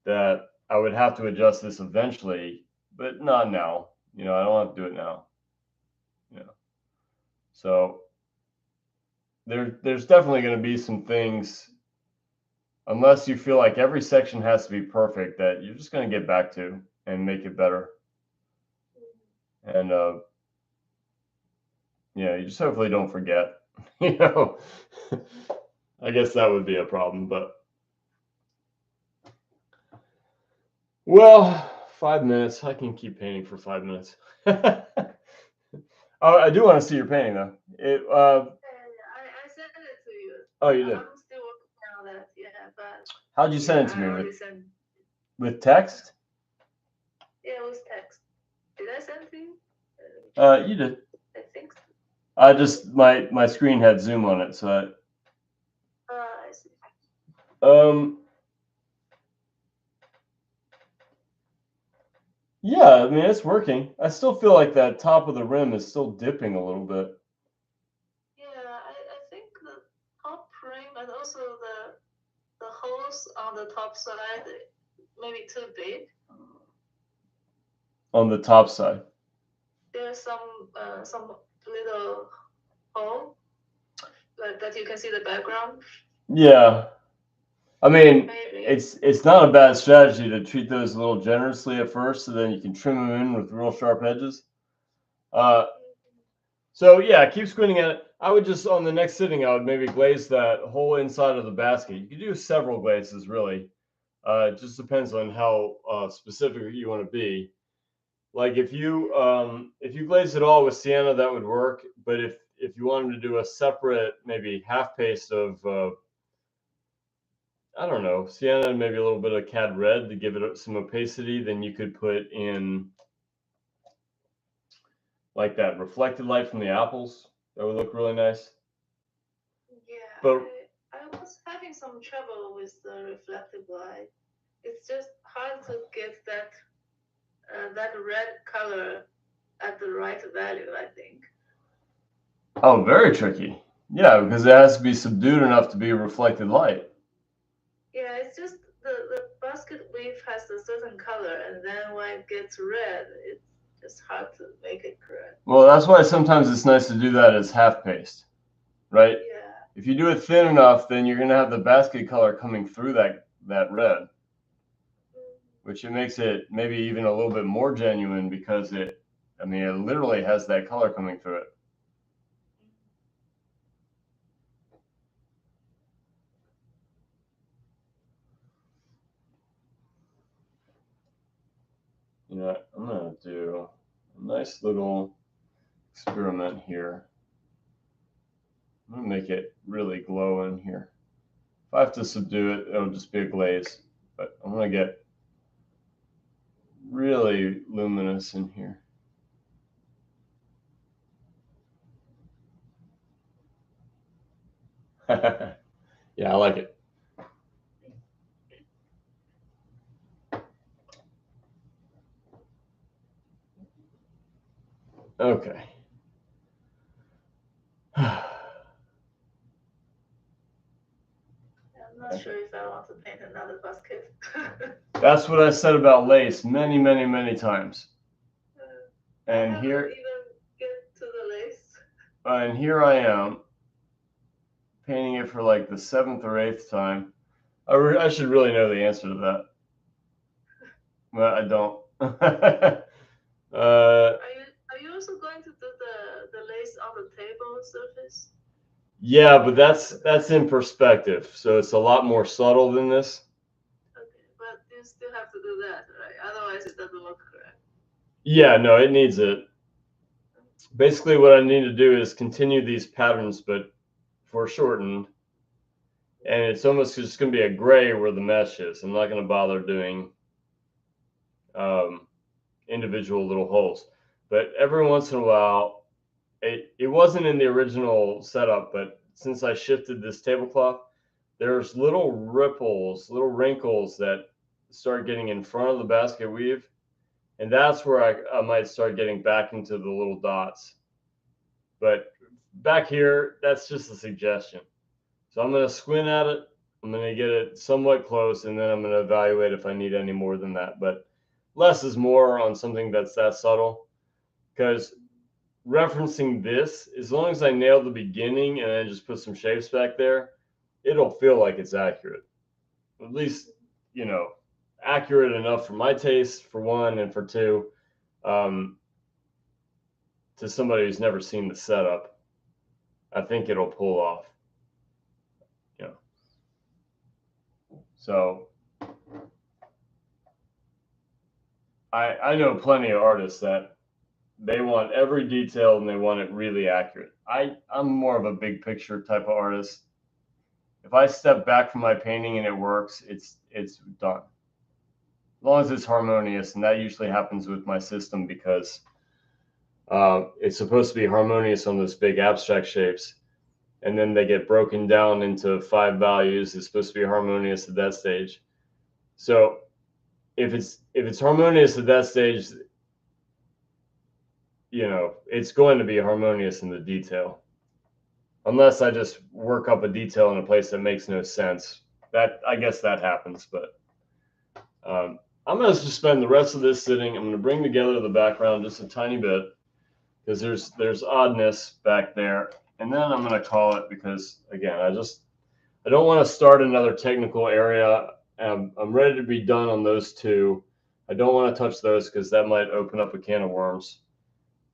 that I would have to adjust this eventually, but not now. I don't have to do it now. So there's definitely going to be some things, unless you feel like every section has to be perfect, that you're just going to get back to and make it better. And yeah, you just hopefully don't forget. You know, I guess that would be a problem, but well, 5 minutes. I can keep painting for 5 minutes. Oh, I do want to see your painting though. I sent it to you. Oh, you did. I'm still working on that. Yeah, but How'd you send it to I me? already sent. With text? Yeah, it was text. Did I send to you? You did. I think so. I just my screen had Zoom on it, so I see. yeah, I mean it's working. I still feel like that top of the rim is still dipping a little bit. Yeah, I think the top rim and also the holes on the top side maybe too big. On the top side. There's some little hole that you can see the background. Yeah. I mean, Maybe. it's not a bad strategy to treat those a little generously at first, so then you can trim them in with real sharp edges. So yeah, keep squinting at it. I would just, on the next sitting, I would maybe glaze that whole inside of the basket. You could do several glazes, really. It just depends on how specific you want to be. Like if you glaze it all with sienna, that would work. But if you wanted to do a separate, maybe half paste of I don't know, sienna and maybe a little bit of cad red to give it some opacity, then you could put in like that reflected light from the apples. That would look really nice. Yeah, But I was having some trouble with the reflective light. It's just hard to get that red color at the right value, I think. oh, very tricky. Yeah, because it has to be subdued enough to be reflected light. Yeah, it's just the basket weave has a certain color, and then when it gets red, it's just hard to make it correct. Well, that's why sometimes it's nice to do that as half paste, right? Yeah. If you do it thin enough, then you're going to have the basket color coming through that red, which it makes it maybe even a little bit more genuine because it literally has that color coming through it. You know, I'm going to do a nice little experiment here. I'm going to make it really glow in here. If I have to subdue it, it'll just be a glaze. But I'm going to get really luminous in here. Yeah, I like it. Okay. I'm not sure if I want to paint another basket. That's what I said about lace many, many, many times. And I here, haven't even get to the lace. and here I am painting it for like the 7th or 8th time. I should really know the answer to that, but I don't. Are you also going to do the lace on the table surface? Yeah, but that's in perspective, so it's a lot more subtle than this. Okay, but you still have to do that, right? Otherwise, it doesn't look correct. Yeah, no, it needs it. Basically, what I need to do is continue these patterns, but foreshortened. And it's almost just going to be a gray where the mesh is. I'm not going to bother doing individual little holes. But every once in a while, it wasn't in the original setup, but since I shifted this tablecloth, there's little ripples, little wrinkles that start getting in front of the basket weave. And that's where I might start getting back into the little dots. But back here, that's just a suggestion. So I'm going to squint at it. I'm going to get it somewhat close, and then I'm going to evaluate if I need any more than that. But less is more on something that's that subtle, because referencing this, as long as I nail the beginning and then just put some shapes back there, it'll feel like it's accurate. At least, you know, accurate enough for my taste, for one, and for two, to somebody who's never seen the setup. I think it'll pull off. You know. So I know plenty of artists that they want every detail and they want it really accurate. I'm more of a big picture type of artist. If I step back from my painting and it works, it's done. As long as it's harmonious, and that usually happens with my system because it's supposed to be harmonious on those big abstract shapes, and then they get broken down into 5 values. It's supposed to be harmonious at that stage. So if it's harmonious at that stage, you know, it's going to be harmonious in the detail. Unless I just work up a detail in a place that makes no sense. That, I guess that happens, but I'm going to just spend the rest of this sitting. I'm going to bring together the background just a tiny bit because there's oddness back there. And then I'm going to call it because, again, I don't want to start another technical area. I'm ready to be done on those two. I don't want to touch those because that might open up a can of worms.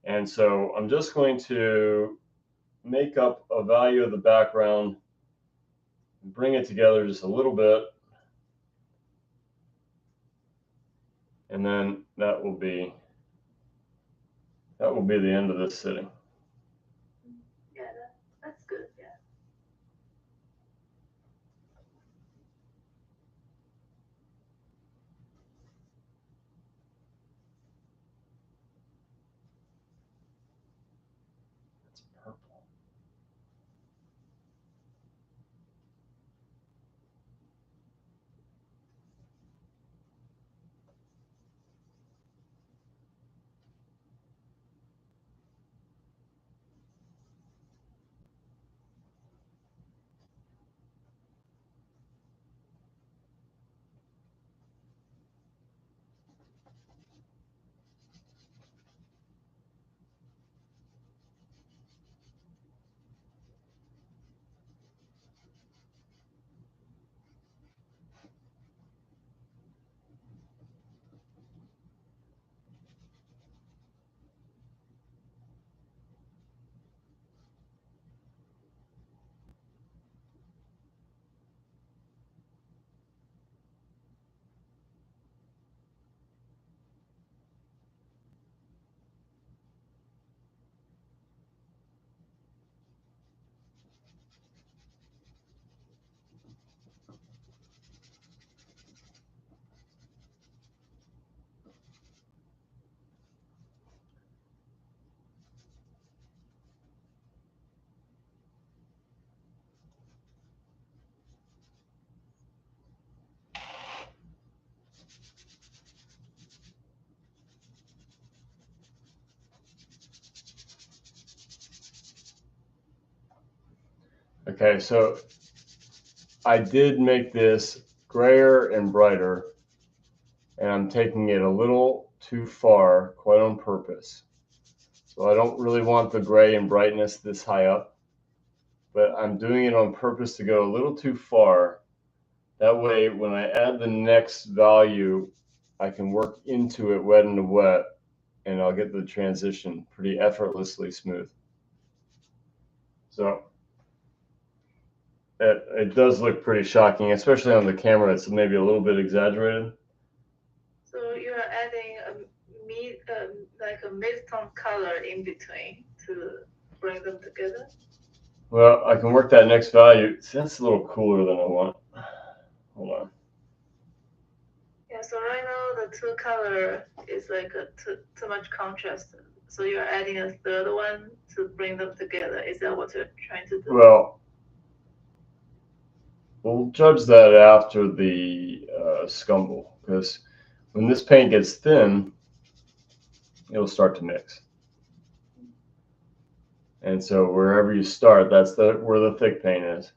And so I'm just going to make up a value of the background, bring it together just a little bit. And then that will be the end of this sitting. Yeah, that's good. Yeah. It's purple. Okay, so I did make this grayer and brighter, and I'm taking it a little too far, quite on purpose. So I don't really want the gray and brightness this high up, but I'm doing it on purpose to go a little too far. That way, when I add the next value, I can work into it wet into wet, and I'll get the transition pretty effortlessly smooth. So it does look pretty shocking, especially on the camera. It's maybe a little bit exaggerated. So you are adding like a mid-tone color in between to bring them together. Well, I can work that next value. See, that's a little cooler than I want. Hold on. Yeah. So right now the two color is like too much contrast. So you're adding a third one to bring them together. Is that what you're trying to do? Well, we'll judge that after the scumble, because when this paint gets thin, it'll start to mix. And so wherever you start, that's where the thick paint is.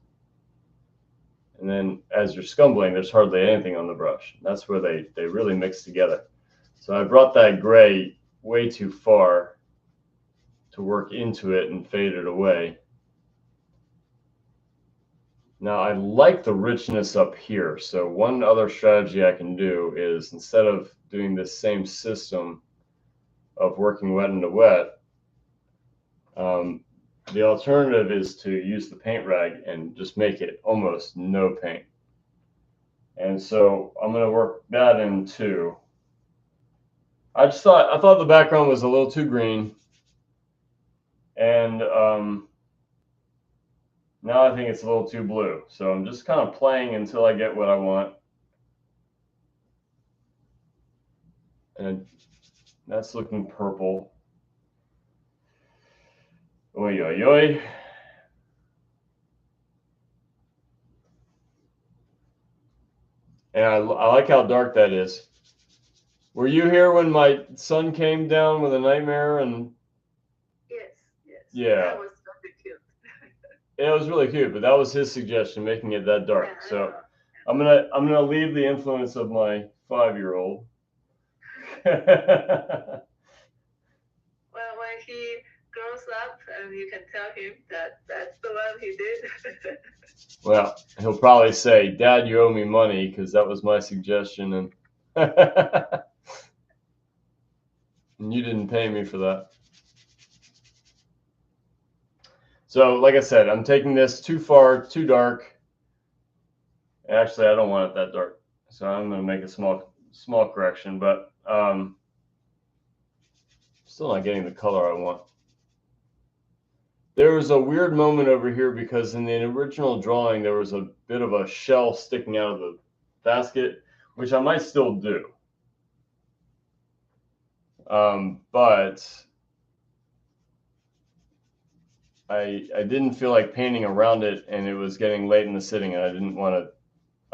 And then as you're scumbling, there's hardly anything on the brush. That's where they really mix together. So I brought that gray way too far to work into it and fade it away. Now I like the richness up here. So one other strategy I can do is, instead of doing this same system of working wet into wet, the alternative is to use the paint rag and just make it almost no paint. And so I'm going to work that in too. I thought the background was a little too green, and now I think it's a little too blue. So I'm just kind of playing until I get what I want. And that's looking purple. Oi, oi, oi. And I like how dark that is. Were you here when my son came down with a nightmare? And Yes. yeah, That was very cute. it was really cute, but that was his suggestion, making it that dark. So I'm gonna leave the influence of my 5-year-old. Well, when he grows up, and you can tell him that that's the one he did. Well, he'll probably say, "Dad, you owe me money because that was my suggestion, and and you didn't pay me for that." So, like I said, I'm taking this too far, too dark. Actually, I don't want it that dark, so I'm going to make a small correction, but still not getting the color I want. There was a weird moment over here because in the original drawing, there was a bit of a shell sticking out of the basket, which I might still do. But I didn't feel like painting around it, and it was getting late in the sitting, and I didn't want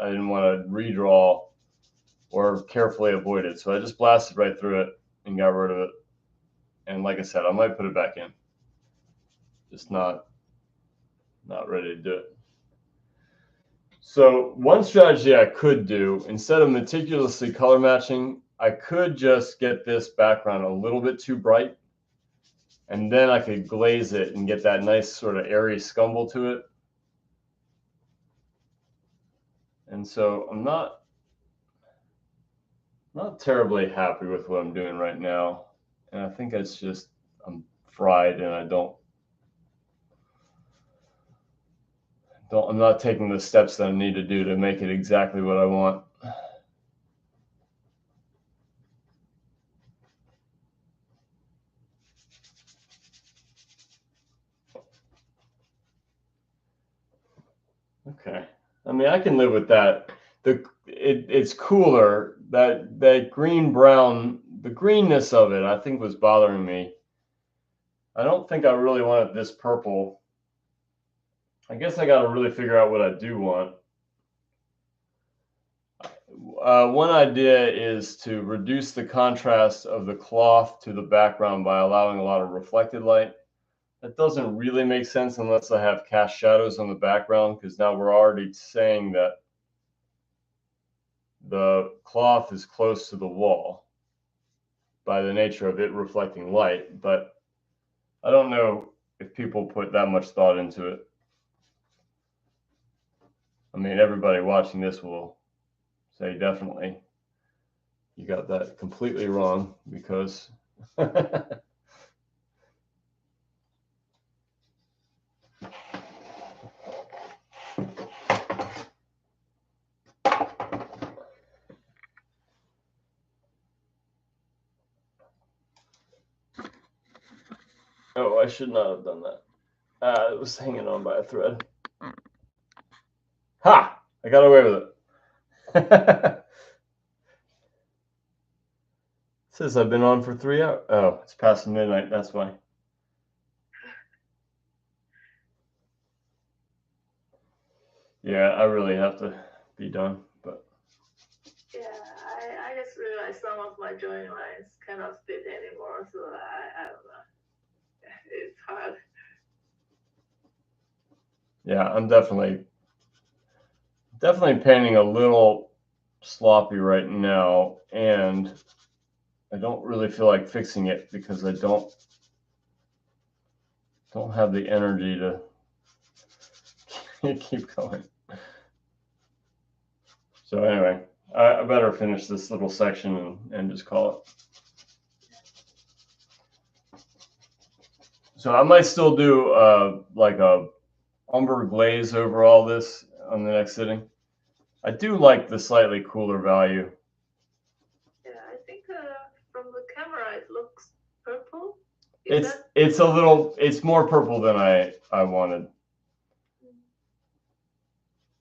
to redraw or carefully avoid it. So I just blasted right through it and got rid of it. And like I said, I might put it back in. Just not ready to do it. So one strategy I could do, instead of meticulously color matching, I could just get this background a little bit too bright, and then I could glaze it and get that nice sort of airy scumble to it. And so I'm not terribly happy with what I'm doing right now. And I think it's just I'm fried, and I'm not taking the steps that I need to do to make it exactly what I want. Okay. I mean, I can live with that. It's cooler. That green brown, the greenness of it, I think was bothering me. I don't think I really wanted this purple. I guess I got to really figure out what I do want. One idea is to reduce the contrast of the cloth to the background by allowing a lot of reflected light. That doesn't really make sense unless I have cast shadows on the background, because now we're already saying that the cloth is close to the wall by the nature of it reflecting light. But I don't know if people put that much thought into it. I mean, everybody watching this will say definitely you got that completely wrong, because oh, I should not have done that. It was hanging on by a thread. Ha! I got away with it. It says I've been on for 3 hours. Oh, it's past midnight. That's why. Yeah, I really have to be done. But Yeah, I just realized some of my drawing lines cannot fit anymore, so I don't know. It's hard. yeah, I'm definitely painting a little sloppy right now, and I don't really feel like fixing it because I don't don't have the energy to keep going. So anyway, I better finish this little section and just call it. So I might still do like a umber glaze over all this on the next sitting. I do like the slightly cooler value. Yeah, I think from the camera it looks purple. It's more purple than I wanted.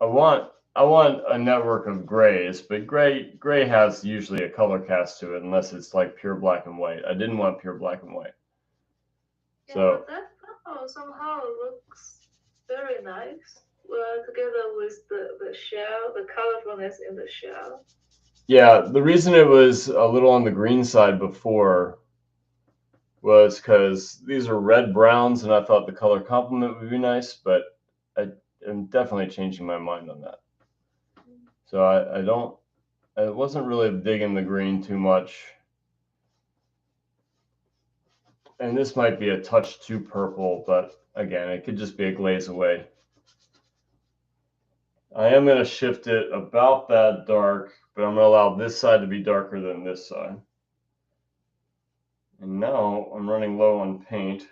I want a network of grays, but gray has usually a color cast to it unless it's like pure black and white. I didn't want pure black and white. Yeah, So but that purple somehow looks very nice. Together with the shell, the colorfulness in the shell. yeah, the reason it was a little on the green side before was because these are red browns, and I thought the color complement would be nice, but I'm definitely changing my mind on that. So I wasn't really digging the green too much. And this might be a touch too purple, but again, it could just be a glaze away. I am going to shift it about that dark, but I'm going to allow this side to be darker than this side. And now I'm running low on paint.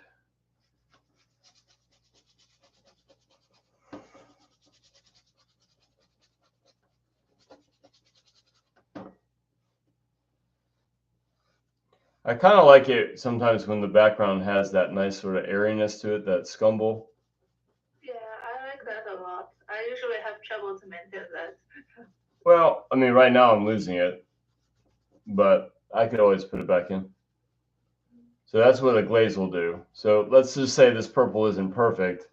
I kind of like it sometimes when the background has that nice sort of airiness to it, that scumble. Yeah, I like that a lot. I usually have trouble to maintain that. Well, I mean, right now I'm losing it, but I could always put it back in. So that's what a glaze will do. So let's just say this purple isn't perfect.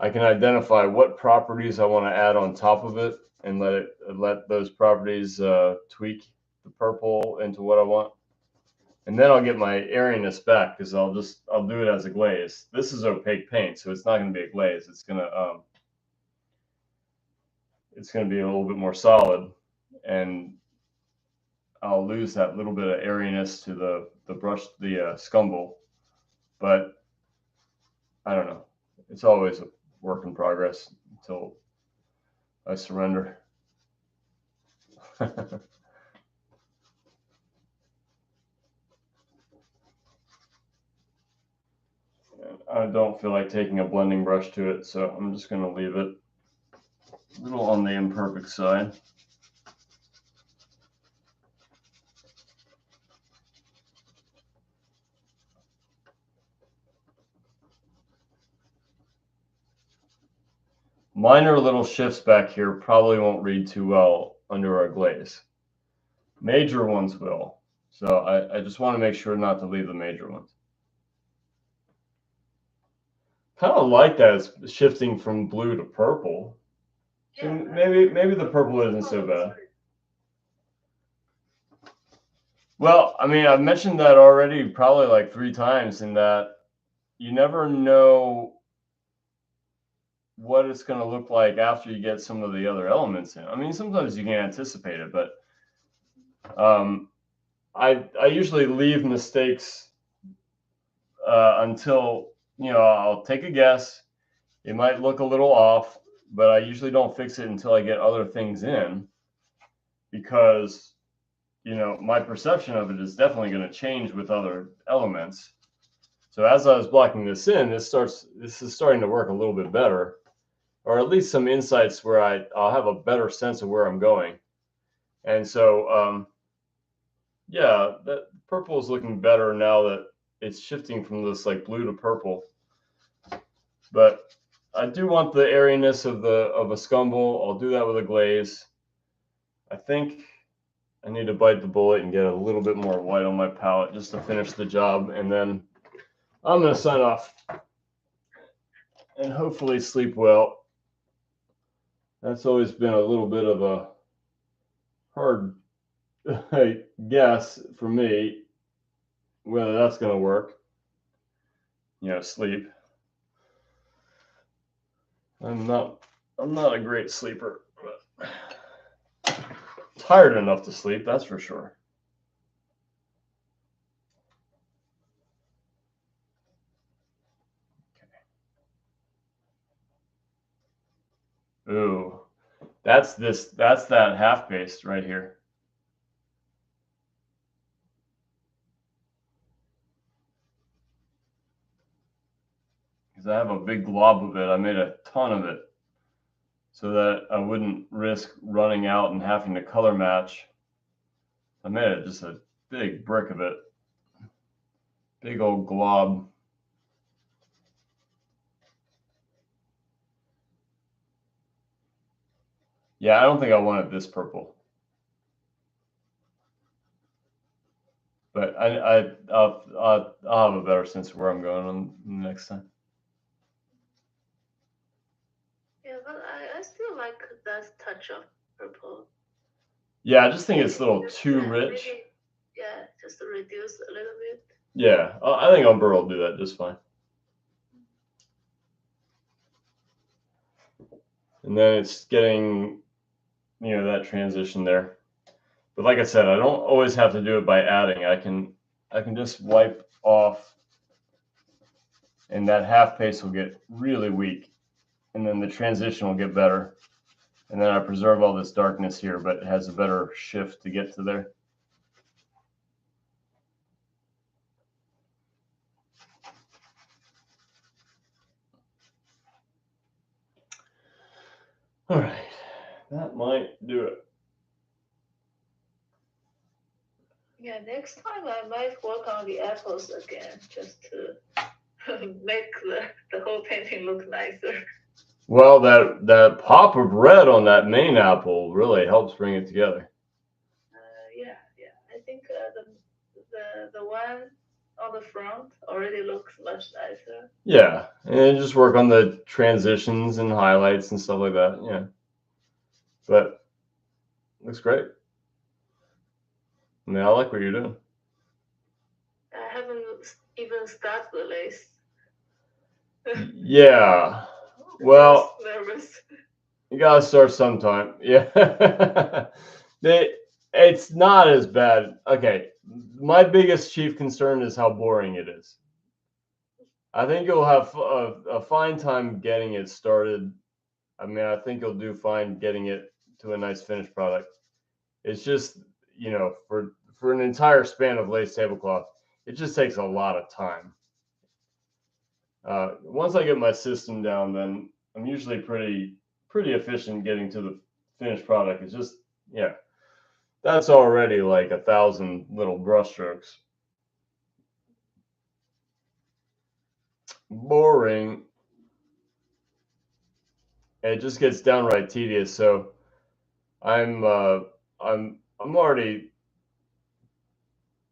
I can identify what properties I want to add on top of it and let those properties tweak the purple into what I want. And then I'll get my airiness back because I'll do it as a glaze. This is opaque paint, so it's not going to be a glaze. It's going to be a little bit more solid, and I'll lose that little bit of airiness to the brush, the scumble. But I don't know. It's always a work in progress until I surrender. I don't feel like taking a blending brush to it, so I'm just going to leave it a little on the imperfect side. Minor little shifts back here probably won't read too well under our glaze. Major ones will. So I just want to make sure not to leave the major ones. Kind of like that it's shifting from blue to purple. Yeah, So maybe the purple isn't so bad. Well, I mean, I've mentioned that already probably like 3 times, in that you never know what it's going to look like after you get some of the other elements in. I mean, sometimes you can anticipate it, but I usually leave mistakes until, I'll take a guess. It might look a little off, but I usually don't fix it until I get other things in, because, my perception of it is definitely going to change with other elements. So as I was blocking this in, this is starting to work a little bit better, or at least some insights where I'll have a better sense of where I'm going. And so, yeah, that purple is looking better now that it's shifting from this like blue to purple. But I do want the airiness of a scumble. I'll do that with a glaze. I think I need to bite the bullet and get a little bit more white on my palette just to finish the job, and then I'm going to sign off and hopefully sleep well. That's always been a little bit of a hard guess for me whether that's going to work. Sleep. I'm not a great sleeper, but tired enough to sleep, that's for sure. Ooh, that's that half paste right here. Because I have a big glob of it. I made a ton of it so that I wouldn't risk running out and having to color match. I made it just a big brick of it. Big old glob. Yeah, I don't think I want it this purple. But I'll have a better sense of where I'm going on next time. Yeah, but I still like that touch of purple. Yeah, I just think it's a little too Yeah, rich. maybe, yeah, just to reduce a little bit. Yeah, I think Umber will do that just fine. And then it's getting, that transition there. But like I said, I don't always have to do it by adding. I can just wipe off, and that half paste will get really weak, and then the transition will get better. And then I preserve all this darkness here, but it has a better shift to get to there. All right, that might do it. Yeah, next time I might work on the apples again, just to make the whole painting look nicer. Well, that pop of red on that main apple really helps bring it together. Yeah. I think the one on the front already looks much nicer. Yeah, and just work on the transitions and highlights and stuff like that. Yeah, but looks great. I mean, I like what you're doing. I haven't even started the lace. Yeah. Well, nervous. You gotta start sometime. Yeah. It's not as bad. Okay. My biggest chief concern is how boring it is. I think you'll have a fine time getting it started. I mean, I think you'll do fine getting it to a nice finished product. It's just, for an entire span of lace tablecloth, it just takes a lot of time. Once I get my system down, then I'm usually pretty efficient getting to the finished product. It's just, that's already like 1,000 little brush strokes. Boring. It just gets downright tedious. So I'm already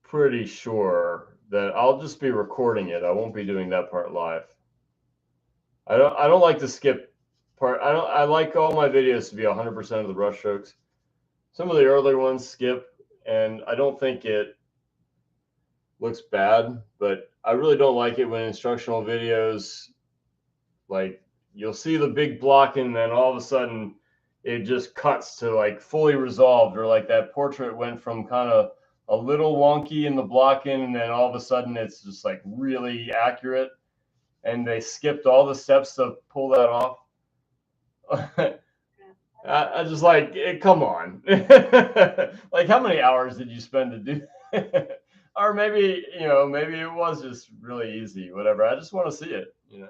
pretty sure that I'll just be recording it. I won't be doing that part live. I don't like to skip part. I like all my videos to be 100% of the brush strokes. Some of the earlier ones skip, and I don't think it looks bad, but I really don't like it when instructional videos, like, you'll see the big block and then all of a sudden it just cuts to like fully resolved, or like that portrait went from kind of a little wonky in the blocking and then all of a sudden it's just like really accurate, and they skipped all the steps to pull that off. I just like, come on. Like, how many hours did you spend to do or maybe it was just really easy, whatever. I just want to see it. Yeah,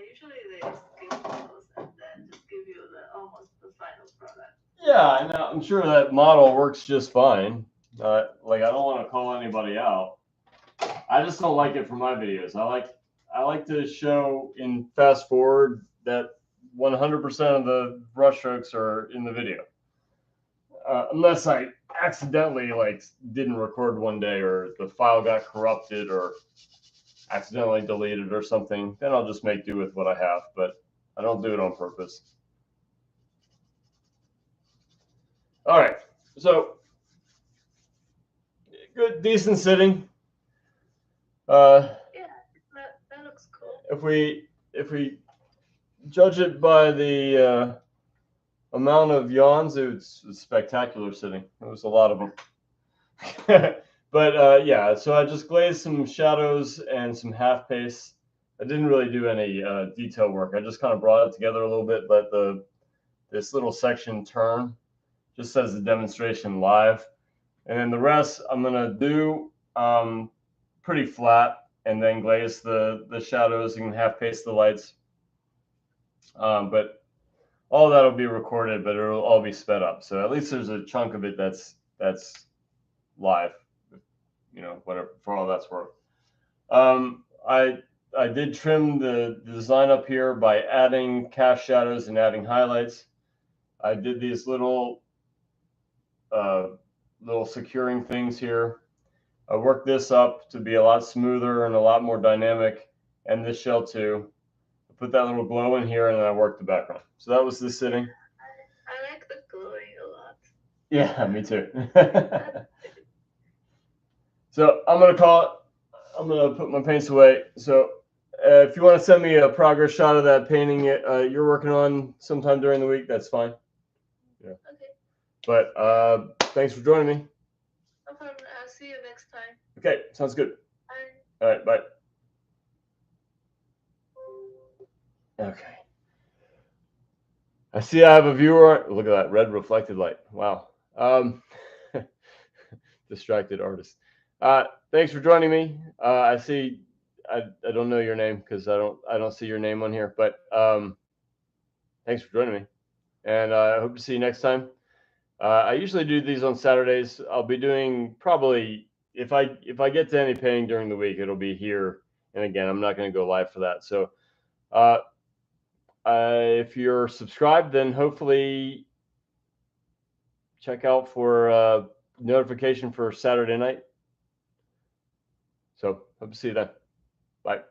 usually they skip those and then just give you almost the final product. Yeah, and I'm sure that model works just fine. Like, I don't want to call anybody out. I just don't like it for my videos. I like to show in fast forward that 100% of the brush strokes are in the video, unless I accidentally didn't record one day, or the file got corrupted, or accidentally deleted or something. Then I'll just make do with what I have, but I don't do it on purpose. All right, so good, decent sitting. Yeah, that looks cool. If we judge it by the amount of yawns, it's spectacular sitting. There was a lot of them. But yeah, so I just glazed some shadows and some half paste I didn't really do any detail work. I just kind of brought it together a little bit, let this little section turn, just as a demonstration live. And then the rest I'm gonna do pretty flat, and then glaze the shadows and half paste the lights. But all that'll be recorded, but it'll all be sped up. So at least there's a chunk of it that's live, you know, whatever, for all that's worth. I did trim the design up here by adding cast shadows and adding highlights. I did these little securing things here. I worked this up to be a lot smoother and a lot more dynamic, and this shell too. I put that little glow in here, and then I worked the background. So that was the sitting. I like the glowing a lot. Yeah, me too. So I'm gonna put my paints away. So if you want to send me a progress shot of that painting you're working on sometime during the week, that's fine. Yeah. Okay. But thanks for joining me. No problem. I'll see you next time. Okay, sounds good. Bye. All right, bye. Okay. I see I have a viewer. Look at that red reflected light. Wow. Distracted artist. Thanks for joining me. I see. I don't know your name because I don't see your name on here. But thanks for joining me, and I hope to see you next time. I usually do these on Saturdays. I'll be doing probably if I get to any painting during the week, it'll be here. And again, I'm not going to go live for that. So if you're subscribed, then hopefully check out for notification for Saturday night. So hope to see you then. Bye.